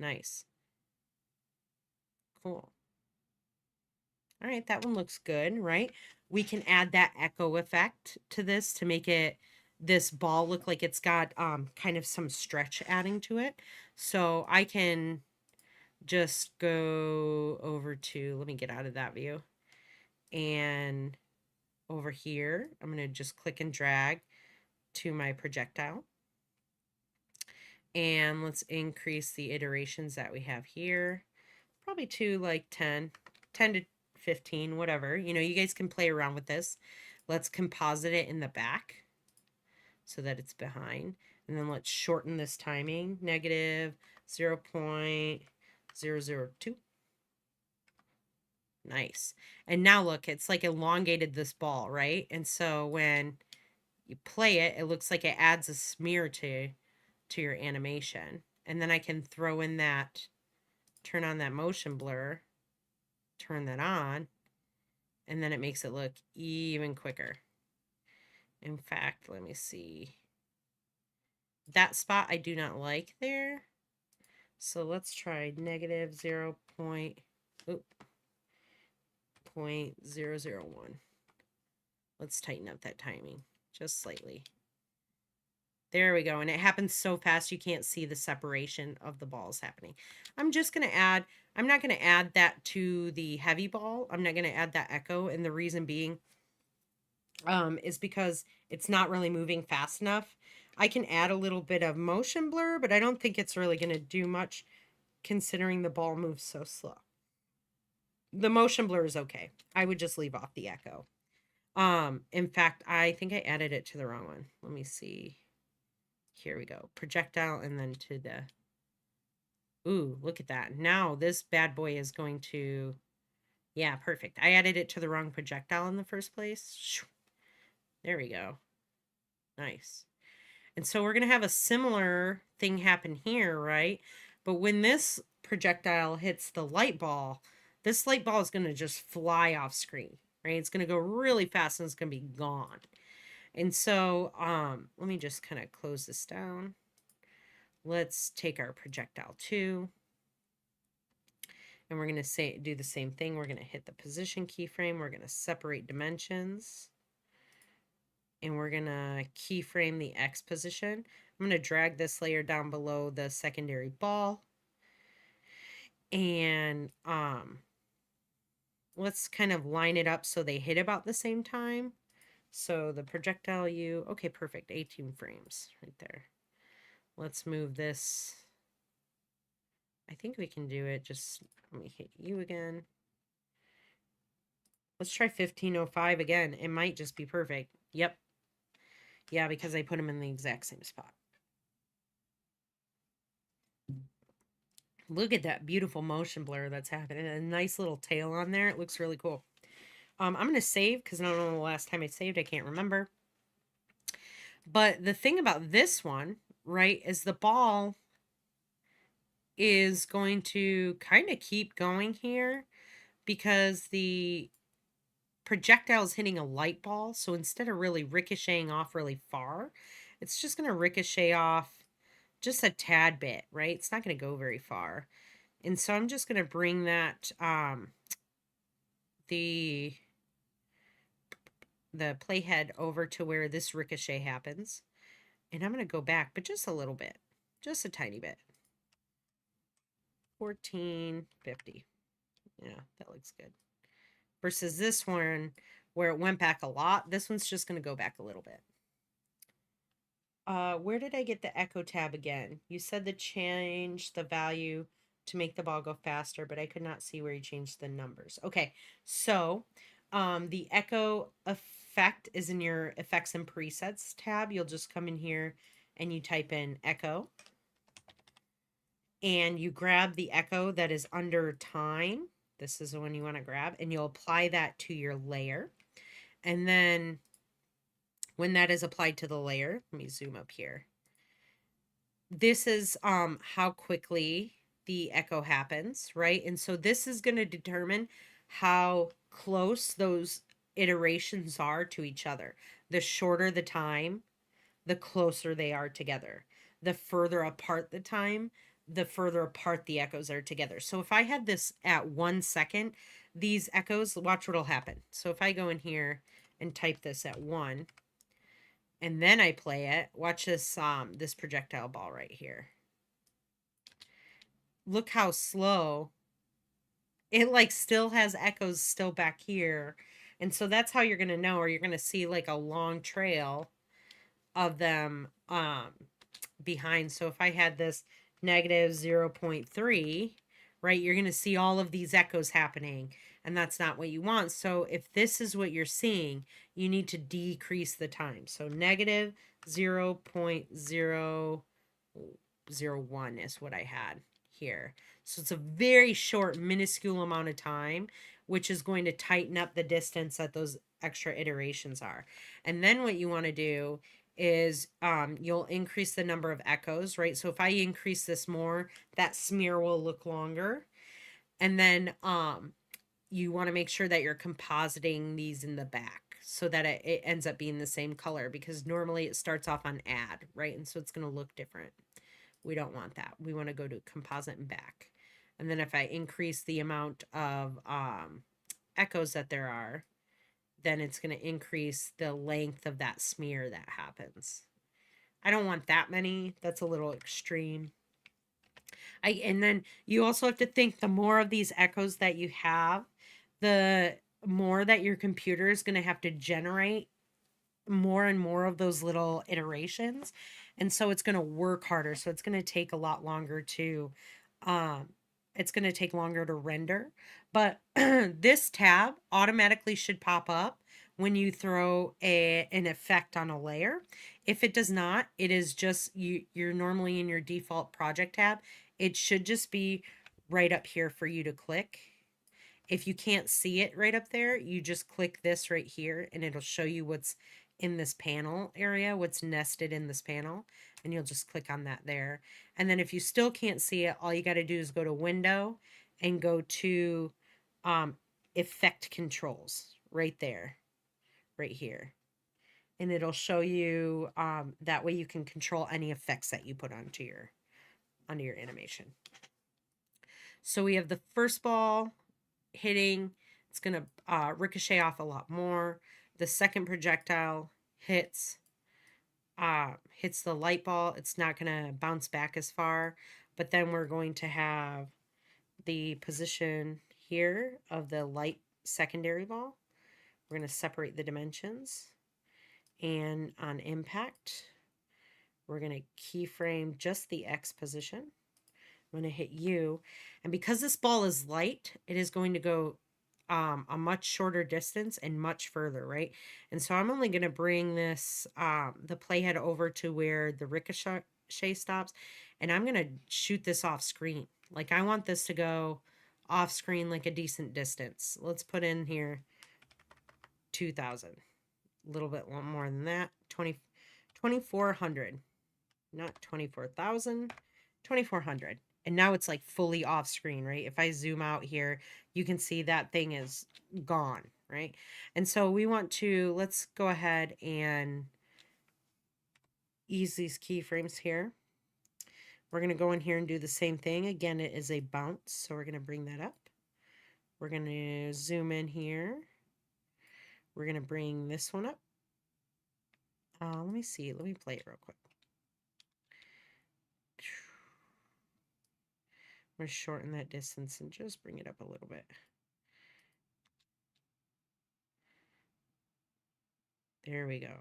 Nice. Cool. All right, that one looks good, right? We can add that echo effect to this to make this ball look like it's got kind of some stretch adding to it. So I can just go over to, let me get out of that view. And over here, I'm going to just click and drag to my projectile. And let's increase the iterations that we have here. Probably to like 10 to 15, whatever. You know, you guys can play around with this. Let's composite it in the back so that it's behind. And then let's shorten this timing. Negative 0.002. Nice. And now look, it's like elongated this ball, right? And so when you play it, it looks like it adds a smear to your animation. And then I can throw in that, turn on that motion blur, turn that on, and then it makes it look even quicker. In fact, let me see. That spot I do not like there. So let's try negative 0.001. Let's tighten up that timing just slightly. There we go. And it happens so fast you can't see the separation of the balls happening. I'm just going to add, I'm not going to add that to the heavy ball. I'm not going to add that echo. And the reason being is because it's not really moving fast enough. I can add a little bit of motion blur, but I don't think it's really going to do much considering the ball moves so slow. The motion blur is okay. I would just leave off the echo. In fact, I think I added it to the wrong one. Let me see. Here we go. Projectile and then to the... Ooh, look at that. Now this bad boy is going to... Yeah, perfect. I added it to the wrong projectile in the first place. There we go. Nice. And so we're going to have a similar thing happen here, right? But when this projectile hits the light ball, this light ball is going to just fly off screen, right? It's going to go really fast and it's going to be gone. And so let me just kind of close this down. Let's take our projectile 2. And we're going to do the same thing. We're going to hit the position keyframe. We're going to separate dimensions. And we're going to keyframe the X position. I'm going to drag this layer down below the secondary ball. And let's kind of line it up so they hit about the same time. So the projectile U, okay, perfect, 18 frames right there. Let's move this. I think we can do it. Just let me hit U again. Let's try 1505 again. It might just be perfect. Yep. Yeah, because I put them in the exact same spot. Look at that beautiful motion blur that's happening. A nice little tail on there. It looks really cool. I'm going to save because I don't know the last time I saved. I can't remember. But the thing about this one, right, is the ball is going to kind of keep going here because the projectile is hitting a light ball. So instead of really ricocheting off really far, it's just going to ricochet off just a tad bit, right? It's not going to go very far. And so I'm just going to bring that, the playhead over to where this ricochet happens. And I'm going to go back, but just a little bit. just a tiny bit. 1450. Yeah, that looks good. Versus this one where it went back a lot. This one's just going to go back a little bit. Where did I get the echo tab again? You said to change the value to make the ball go faster, but I could not see where you changed the numbers. Okay, so the echo effect is in your effects and presets tab. You'll just come in here and you type in echo. And you grab the echo that is under time. This is the one you want to grab, and you'll apply that to your layer. And then when that is applied to the layer, let me zoom up here. This is how quickly the echo happens, right? And so this is going to determine how close those iterations are to each other. The shorter the time, the closer they are together. The further apart the time, the further apart the echoes are together. So if I had this at 1 second, these echoes, watch what'll happen. So if I go in here and type this at 1, and then I play it, watch this this projectile ball right here. Look how slow it like still has echoes still back here. And so that's how you're going to know, or you're going to see like a long trail of them behind. So if I had this negative 0.3, right, you're going to see all of these echoes happening, and that's not what you want. So if this is what you're seeing, you need to decrease the time. So negative 0.001 is what I had here. So it's a very short, minuscule amount of time, which is going to tighten up the distance that those extra iterations are. And then what you want to do is you'll increase the number of echoes, right? So if I increase this more, that smear will look longer. And then you want to make sure that you're compositing these in the back so that it ends up being the same color, because normally it starts off on add, right? And so it's going to look different. We don't want that. We want to go to composite and back. And then if I increase the amount of echoes that there are, then it's going to increase the length of that smear that happens. I don't want that many. That's a little extreme. And then you also have to think, the more of these echoes that you have, the more that your computer is going to have to generate more and more of those little iterations. And so it's going to work harder. So it's going to take a lot longer to, it's going to take longer to render. But this tab automatically should pop up when you throw an effect on a layer. If it does not, it is just, you're normally in your default project tab. It should just be right up here for you to click. If you can't see it right up there, you just click this right here and it'll show you what's in this panel area, what's nested in this panel, and you'll just click on that there. And then if you still can't see it, all you got to do is go to Window and go to Effect Controls right there, right here. And it'll show you, that way you can control any effects that you put onto your animation. So we have the first ball hitting, it's going to ricochet off a lot more. The second projectile hits the light ball. It's not going to bounce back as far, but then we're going to have the position here of the light secondary ball. We're going to separate the dimensions, and on impact, we're going to keyframe just the X position. I'm going to hit U, and because this ball is light, it is going to go a much shorter distance and much further, right? And so I'm only going to bring this, the playhead over to where the ricochet stops, and I'm going to shoot this off screen. Like, I want this to go off screen like a decent distance. Let's put in here 2,000, a little bit more than that, 2,400, not 24,000, 2,400. And now it's like fully off screen, right? If I zoom out here, you can see that thing is gone, right? And so we want to, let's go ahead and ease these keyframes here. We're going to go in here and do the same thing. Again, it is a bounce, so we're going to bring that up. We're going to zoom in here. We're going to bring this one up. Let me see. Let me play it real quick. I'm going to shorten that distance and just bring it up a little bit. There we go.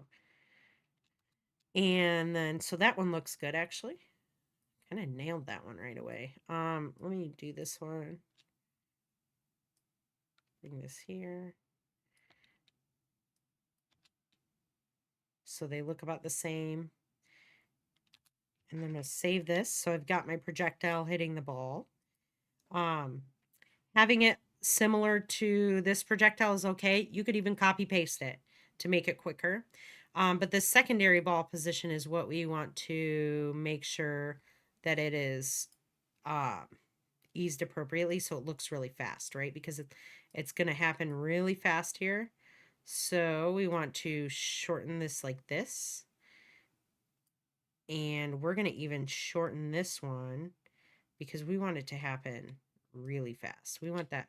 And then, so that one looks good, actually. Kind of nailed that one right away. Let me do this one. Bring this here. So they look about the same. And then I'm going to save this. So I've got my projectile hitting the ball. Having it similar to this projectile is okay. You could even copy paste it to make it quicker. But the secondary ball position is what we want to make sure that it is eased appropriately so it looks really fast, right? Because it's going to happen really fast here. So we want to shorten this like this. And we're going to even shorten this one because we want it to happen really fast. We want that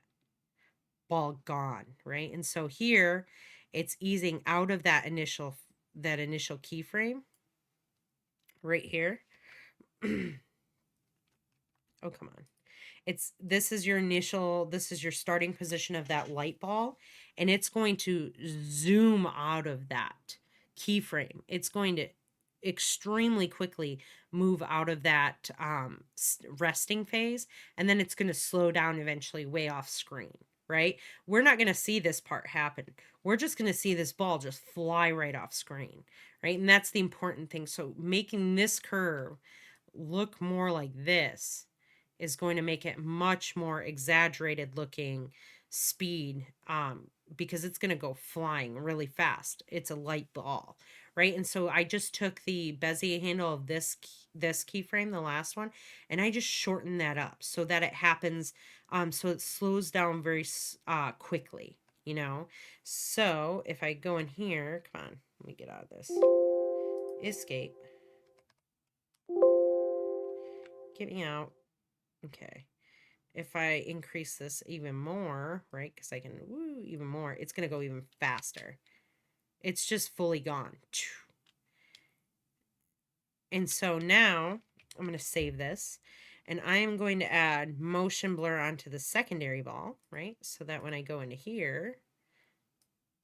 ball gone, right? And so here it's easing out of that initial keyframe right here. Oh, come on. This is your starting position of that light ball, and it's going to zoom out of that keyframe. It's going to extremely quickly move out of that resting phase, and then it's going to slow down eventually way off screen, right? We're not going to see this part happen. We're just going to see this ball just fly right off screen, right? And that's the important thing. So making this curve look more like this is going to make it much more exaggerated looking speed because it's going to go flying really fast. It's a light ball, right? And so I just took the Bezier handle of this keyframe, the last one, and I just shortened that up so that it happens, so it slows down very quickly, you know? So if I go in here, come on, let me get out of this. Escape. Get me out. Okay. If I increase this even more, right, because I can, even more, it's going to go even faster. It's just fully gone. And so now I'm going to save this, and I am going to add motion blur onto the secondary ball, right, so that when I go into here,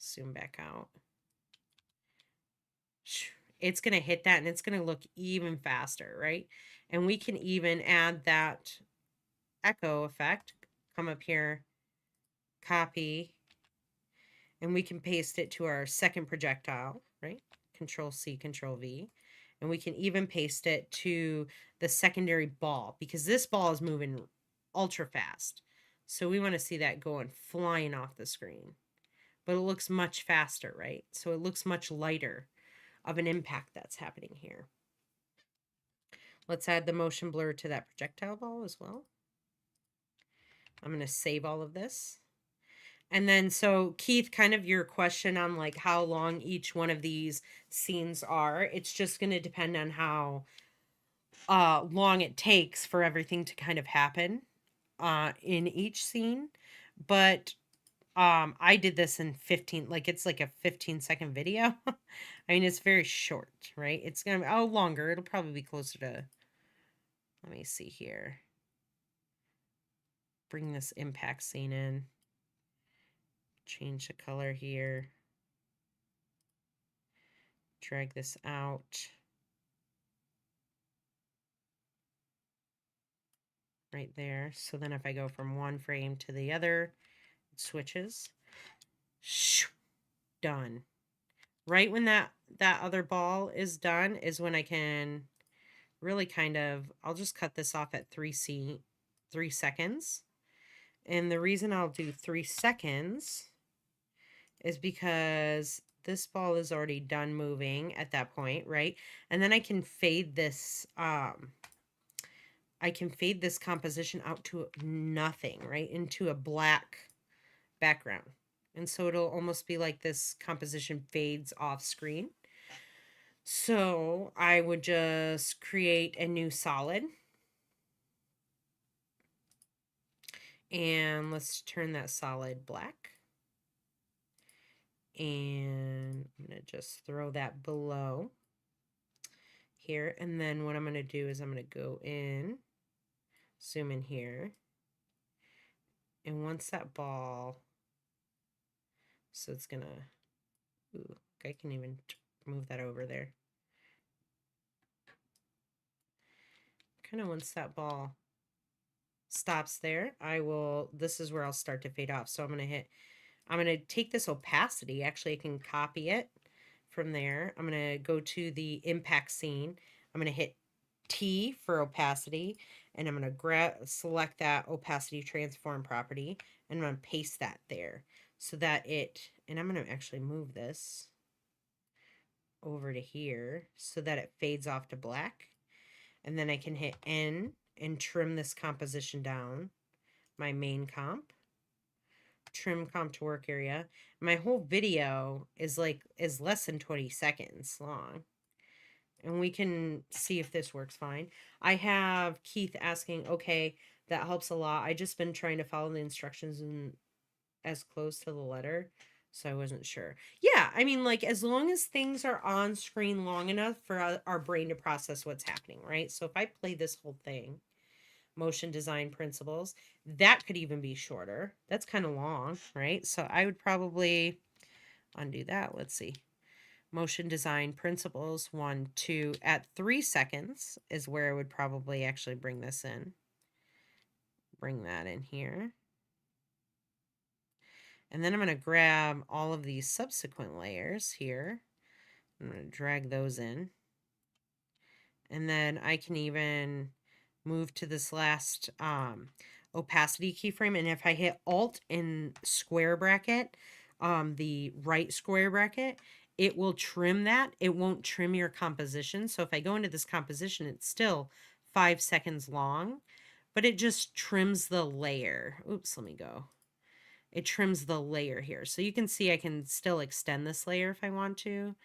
zoom back out, it's going to hit that, and it's going to look even faster, right? And we can even add that echo effect, come up here, copy, and we can paste it to our second projectile, right? Control C, Control V. And we can even paste it to the secondary ball because this ball is moving ultra fast. So we want to see that going flying off the screen. But it looks much faster, right? So it looks much lighter of an impact that's happening here. Let's add the motion blur to that projectile ball as well. I'm going to save all of this. And then, so Keith, kind of your question on like how long each one of these scenes are, it's just going to depend on how long it takes for everything to kind of happen in each scene. But I did this in 15, like it's like a 15-second video. I mean, it's very short, right? It's going to be, longer. It'll probably be closer to, let me see here. Bring this impact scene in. Change the color here. Drag this out. Right there. So then if I go from one frame to the other, it switches. Done. Right when that other ball is done is when I can really kind of, I'll just cut this off at 3 seconds. And the reason I'll do 3 seconds is because this ball is already done moving at that point, right? And then I can fade this composition out to nothing, right? Into a black background. And so it'll almost be like this composition fades off screen. So I would just create a new solid. And let's turn that solid black. And I'm going to just throw that below here. And then what I'm going to do is I'm going to go in. zoom in here. And once that ball, so it's gonna, ooh, I can even move that over there. Kind of once that ball stops there, this is where I'll start to fade off. So I'm going to take this opacity. Actually, I can copy it from there. I'm going to go to the impact scene. I'm going to hit T for opacity, and I'm going to select that opacity transform property, and I'm going to paste that there so that and I'm going to actually move this over to here so that it fades off to black. And then I can hit N and trim this composition down, my main comp, trim comp to work area. My whole video is less than 20 seconds long. And we can see if this works fine. I have Keith asking, okay, that helps a lot. I just been trying to follow the instructions and as close to the letter, so I wasn't sure. Yeah, I mean, like, as long as things are on screen long enough for our brain to process what's happening, right? So if I play this whole thing, motion design principles, that could even be shorter. That's kind of long, right? So I would probably undo that. Let's see. Motion design principles 1, 2, at 3 seconds is where I would probably actually bring this in. Bring that in here. And then I'm going to grab all of these subsequent layers here. I'm going to drag those in. And then I can even move to this last opacity keyframe. And if I hit Alt and square bracket, the right square bracket, it will trim that. It won't trim your composition. So if I go into this composition, it's still 5 seconds long, but it just trims the layer. Oops, let me go. It trims the layer here. So you can see I can still extend this layer if I want to.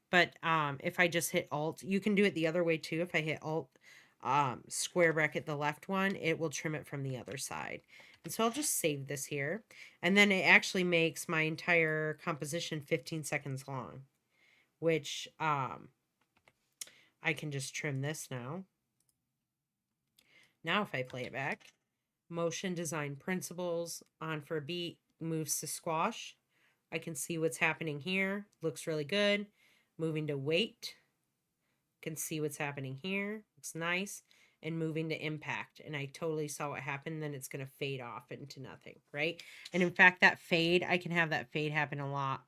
But if I just hit Alt, you can do it the other way too. If I hit Alt, square bracket the left one, it will trim it from the other side. And so I'll just save this here. And then it actually makes my entire composition 15 seconds long, which I can just trim this now. Now if I play it back, motion design principles, on for a beat, moves to squash. I can see what's happening here. Looks really good. Moving to wait. Can see what's happening here. Looks nice. And moving to impact. And I totally saw what happened. Then it's going to fade off into nothing, right? And in fact, that fade, I can have that fade happen a lot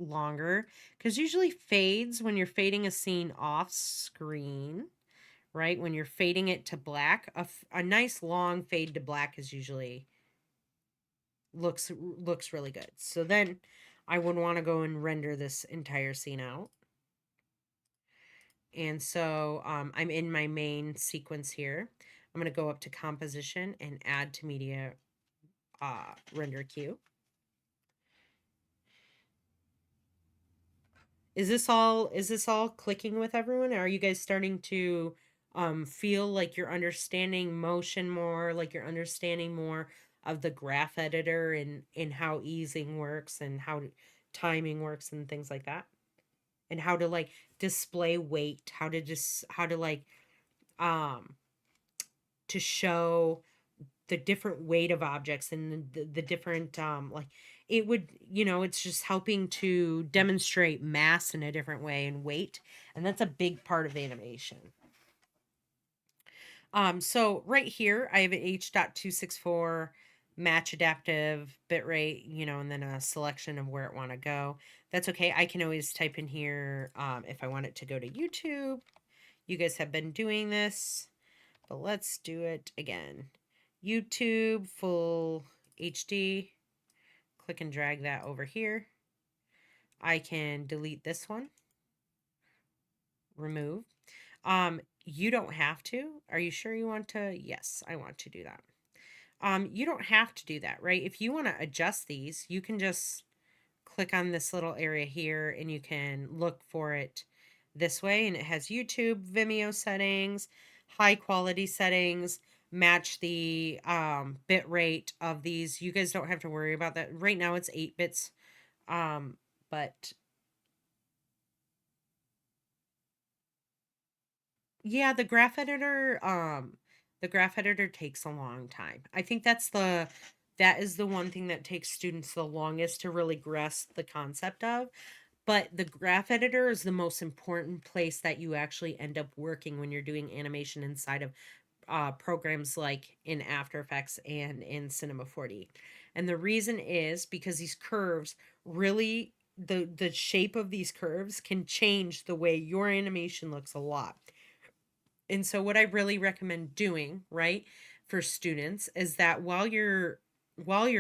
longer. Because usually fades, when you're fading a scene off screen, right? When you're fading it to black, a nice long fade to black is usually looks really good. So then I would want to go and render this entire scene out. And so I'm in my main sequence here. I'm going to go up to composition and add to media render queue. Is this all clicking with everyone? Are you guys starting to feel like you're understanding motion more, like you're understanding more of the graph editor and how easing works and how timing works and things like that? And how to like display weight, how to like to show the different weight of objects and the different like it would, it's just helping to demonstrate mass in a different way and weight, and that's a big part of animation. So right here I have an H.264 match adaptive bitrate, and then a selection of where it want to go. That's okay. I can always type in here if I want it to go to YouTube. You guys have been doing this, but let's do it again. YouTube full HD. Click and drag that over here. I can delete this one. Remove. You don't have to. Are you sure you want to? Yes, I want to do that. You don't have to do that, right? If you want to adjust these, you can just click on this little area here and you can look for it this way. And it has YouTube, Vimeo settings, high quality settings, match the bit rate of these. You guys don't have to worry about that. Right now it's 8 bits. But yeah, the graph editor, The graph editor takes a long time. I think that is the one thing that takes students the longest to really grasp the concept of. But the graph editor is the most important place that you actually end up working when you're doing animation inside of programs like in After Effects and in Cinema 4D. And the reason is because these curves really, the shape of these curves can change the way your animation looks a lot. And so what I really recommend doing, right, for students is that while you're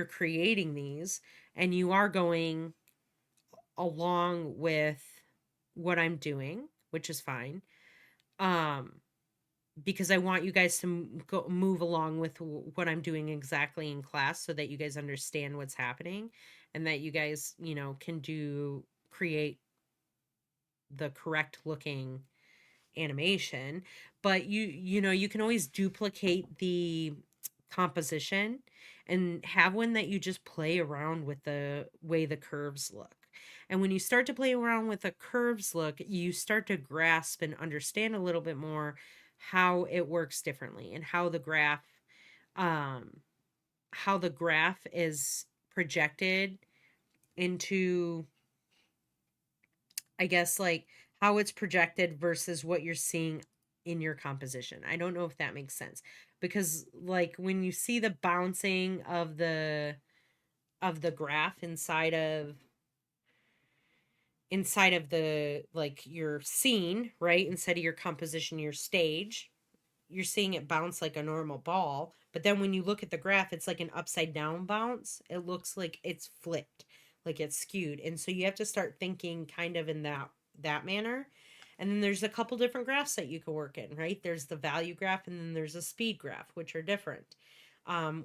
creating these and you are going along with what I'm doing, which is fine, um because I want you guys to move along with what I'm doing exactly in class so that you guys understand what's happening and that you guys, can create the correct looking animation. But you can always duplicate the composition and have one that you just play around with the way the curves look. And when you start to play around with the curves look, you start to grasp and understand a little bit more how it works differently and um how the graph is projected into, I guess, like how it's projected versus what you're seeing in your composition. I don't know if that makes sense, because like when you see the bouncing of the graph inside of the, like, your scene, right? Instead of your composition, your stage, you're seeing it bounce like a normal ball. But then when you look at the graph, it's like an upside down bounce. It looks like it's flipped, like it's skewed. And so you have to start thinking kind of in that manner. And then there's a couple different graphs that you can work in, right? There's the value graph and then there's a speed graph, which are different.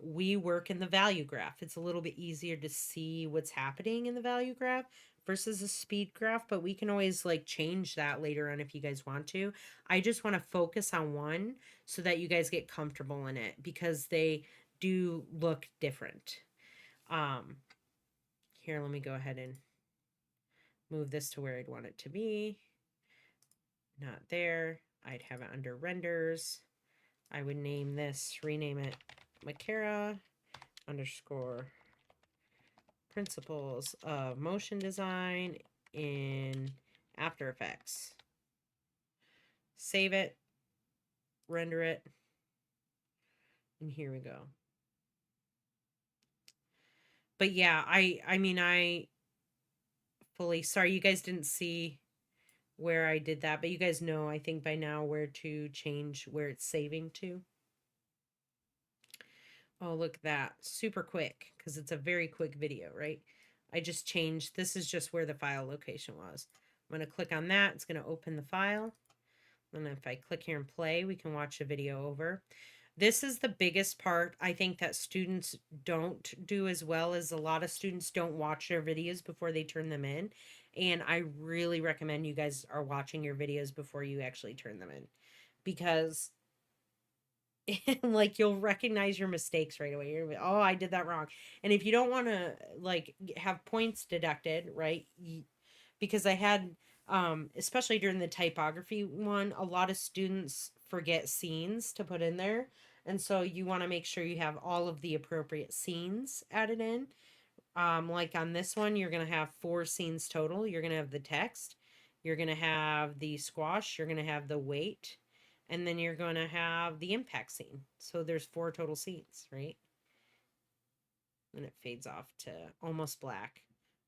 We work in the value graph. It's a little bit easier to see what's happening in the value graph versus a speed graph, but we can always like change that later on if you guys want to. I just want to focus on one so that you guys get comfortable in it because they do look different. Um, Here, let me go ahead and move this to where I'd want it to be. Not there. I'd have it under renders. I would rename it Makara underscore principles of motion design in After Effects. Save it, render it, and here we go. But yeah, I mean, I fully, sorry you guys didn't see where I did that, but you guys know, I think by now, where to change where it's saving to. Oh, look at that. Super quick, because it's a very quick video, right? I just changed, this is just where the file location was. I'm going to click on that. It's going to open the file. And if I click here and play, we can watch the video over. This is the biggest part, I think, that students don't do as well. As a lot of students don't watch their videos before they turn them in. And I really recommend you guys are watching your videos before you actually turn them in. Because like you'll recognize your mistakes right away. You're like, oh, I did that wrong. And if you don't want to like have points deducted, right? Because I had especially during the typography one, a lot of students forget scenes to put in there. And so you want to make sure you have all of the appropriate scenes added in. Like on this one, you're going to have 4 scenes total. You're going to have the text, you're going to have the squash, you're going to have the weight, and then you're going to have the impact scene. So there's 4 total scenes, right? And it fades off to almost black.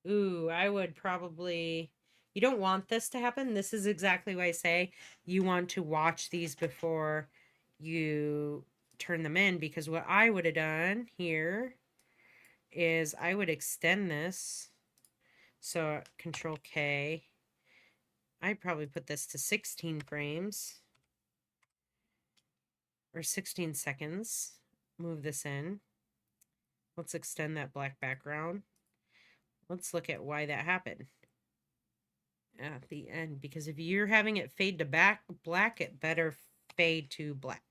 Ooh, I would probably, you don't want this to happen. This is exactly why I say you want to watch these before you turn them in, because what I would have done here is I would extend this. So Control K. I'd probably put this to 16 frames or 16 seconds. Move this in. Let's extend that black background. Let's look at why that happened at the end, because if you're having it fade to black, it better fade to black.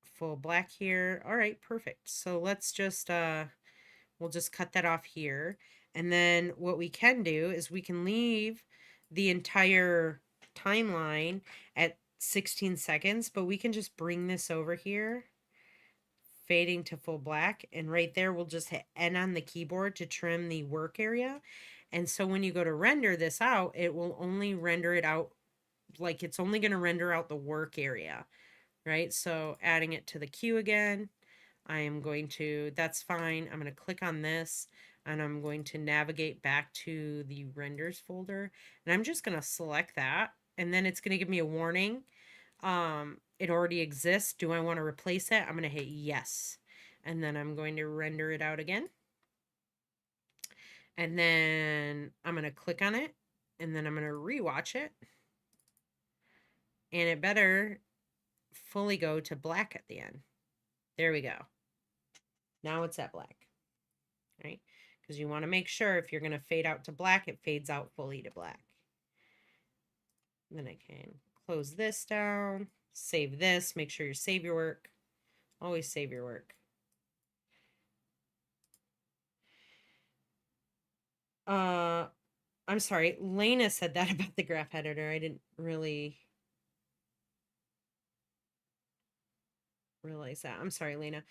Full black here. All right, perfect. So let's just we'll just cut that off here. And then what we can do is we can leave the entire timeline at 16 seconds, but we can just bring this over here, fading to full black, and right there we'll just hit N on the keyboard to trim the work area. And so when you go to render this out, it will only render it out, like it's only going to render out the work area, right? So adding it to the queue again, I am going to, that's fine. I'm going to click on this and I'm going to navigate back to the renders folder, and I'm just going to select that, and then it's going to give me a warning. It already exists. Do I want to replace it? I'm going to hit yes. And then I'm going to render it out again. And then I'm going to click on it, and then I'm going to rewatch it. And it better fully go to black at the end. There we go. Now it's at black, right? Because you want to make sure if you're going to fade out to black, it fades out fully to black. And then I can close this down, save this, make sure you save your work. Always save your work. I'm sorry, Lena said that about the graph editor. I didn't really realize that. I'm sorry, Lena.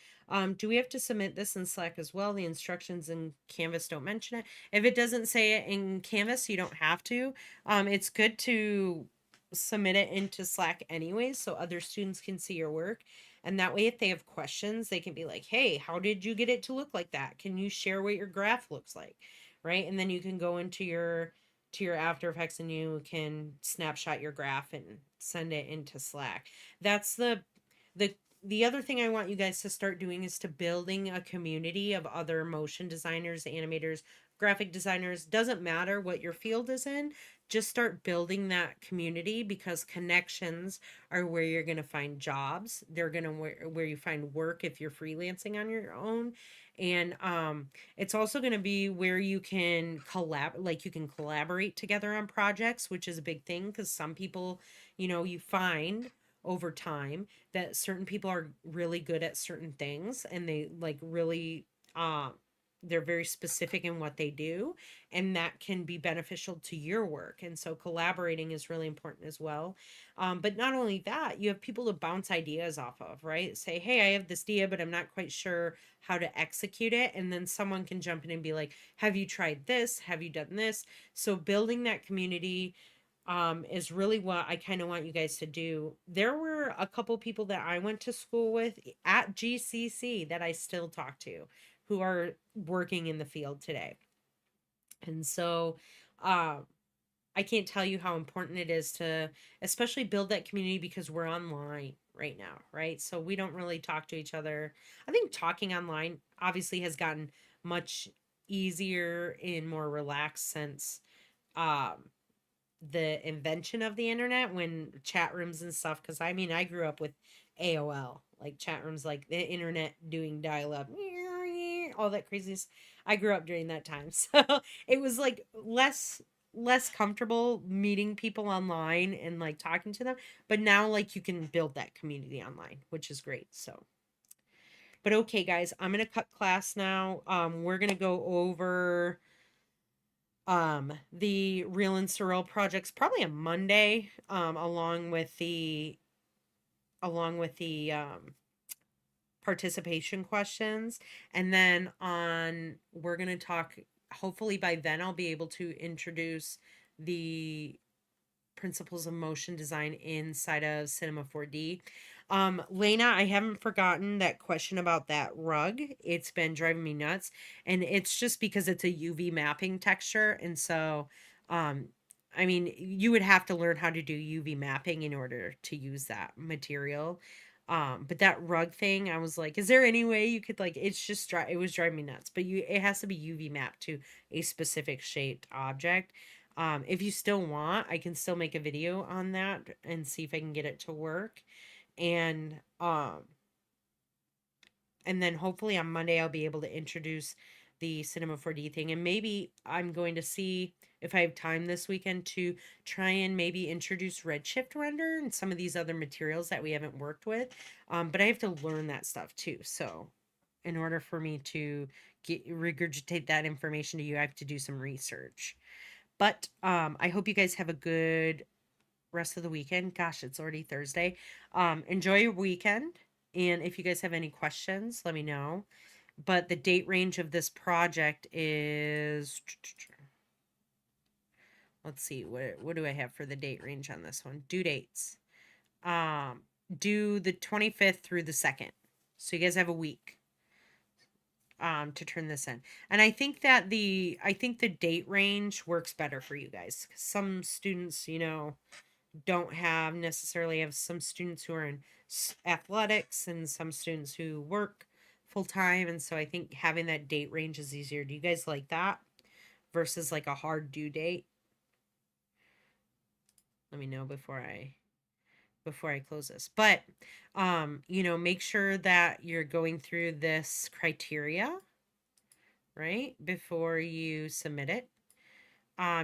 Do we have to submit this in Slack as well? The instructions in Canvas don't mention it. If it doesn't say it in Canvas, you don't have to. It's good to submit it into Slack anyways, so other students can see your work. And that way, if they have questions, they can be like, hey, how did you get it to look like that? Can you share what your graph looks like? Right? And then you can go into your After Effects and you can snapshot your graph and send it into Slack. That's the other thing I want you guys to start doing is to building a community of other motion designers, animators, graphic designers. Doesn't matter what your field is in, just start building that community, because connections are where you're going to find jobs. They're going to where you find work if you're freelancing on your own. And it's also going to be where you can you can collaborate together on projects, which is a big thing, because some people, you find over time that certain people are really good at certain things, and they really they're very specific in what they do, and that can be beneficial to your work. And so collaborating is really important as well. But not only that, you have people to bounce ideas off of, right? Say, hey, I have this idea, but I'm not quite sure how to execute it. And then someone can jump in and be like, have you tried this? Have you done this? So building that community is really what I kind of want you guys to do. There were a couple people that I went to school with at GCC that I still talk to, who are working in the field today. And so I can't tell you how important it is to especially build that community, because we're online right now, right? So we don't really talk to each other. I think talking online obviously has gotten much easier and more relaxed since the invention of the internet, when chat rooms and stuff, because I mean I grew up with AOL, like chat rooms, like the internet doing dial-up, all that craziness. I grew up during that time, so it was like less comfortable meeting people online and like talking to them, but now like you can build that community online, which is great. So but okay guys, I'm gonna cut class now. We're gonna go over the Real and Surreal projects probably on Monday, along with the participation questions. And then we're going to talk, hopefully by then I'll be able to introduce the principles of motion design inside of Cinema 4D. Lena, I haven't forgotten that question about that rug. It's been driving me nuts, and it's just because it's a UV mapping texture. And so, I mean, you would have to learn how to do UV mapping in order to use that material. But that rug thing, I was like, is there any way you could it's just it was driving me nuts, but it has to be UV mapped to a specific shaped object. If you still want, I can still make a video on that and see if I can get it to work. And then hopefully on Monday I'll be able to introduce the Cinema 4D thing, and maybe I'm going to see if I have time this weekend to try and maybe introduce Redshift render and some of these other materials that we haven't worked with. But I have to learn that stuff too. So in order for me to regurgitate that information to you, I have to do some research. But I hope you guys have a good rest of the weekend. Gosh, it's already Thursday. Enjoy your weekend. And if you guys have any questions, let me know. But the date range of this project is, let's see, what do I have for the date range on this one? Due dates. Due the 25th through the 2nd. So you guys have a week to turn this in. And I think that the date range works better for you guys. Some students, don't necessarily have some students who are in athletics and some students who work full time, and so I think having that date range is easier. Do you guys like that versus like a hard due date? Let me know before I close this. But make sure that you're going through this criteria, right, before you submit it.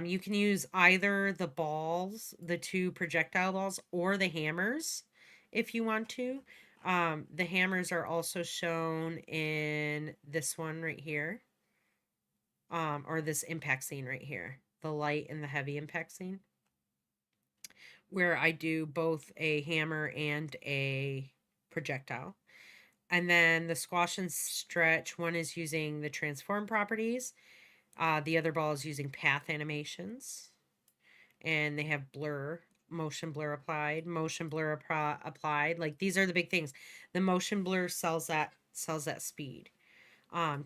You can use either the balls, the 2 projectile balls, or the hammers if you want to. The hammers are also shown in this one right here, or this impact scene right here, the light and the heavy impact scene, where I do both a hammer and a projectile. And then the squash and stretch, one is using the transform properties. The other ball is using path animations, and they have motion blur applied. Like, these are the big things. The motion blur sells that speed.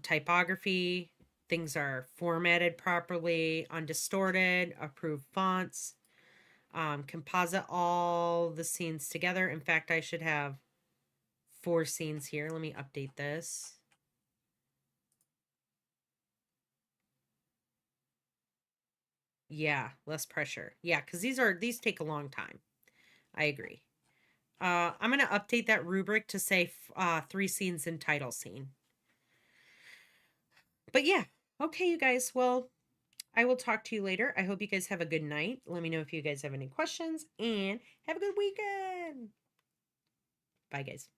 Typography, things are formatted properly, undistorted, approved fonts. Composite all the scenes together. In fact, I should have 4 scenes here. Let me update this. Yeah, less pressure. Yeah, because these take a long time. I agree. I'm going to update that rubric to say 3 scenes in title scene. But yeah, okay, you guys. Well, I will talk to you later. I hope you guys have a good night. Let me know if you guys have any questions, and have a good weekend. Bye, guys.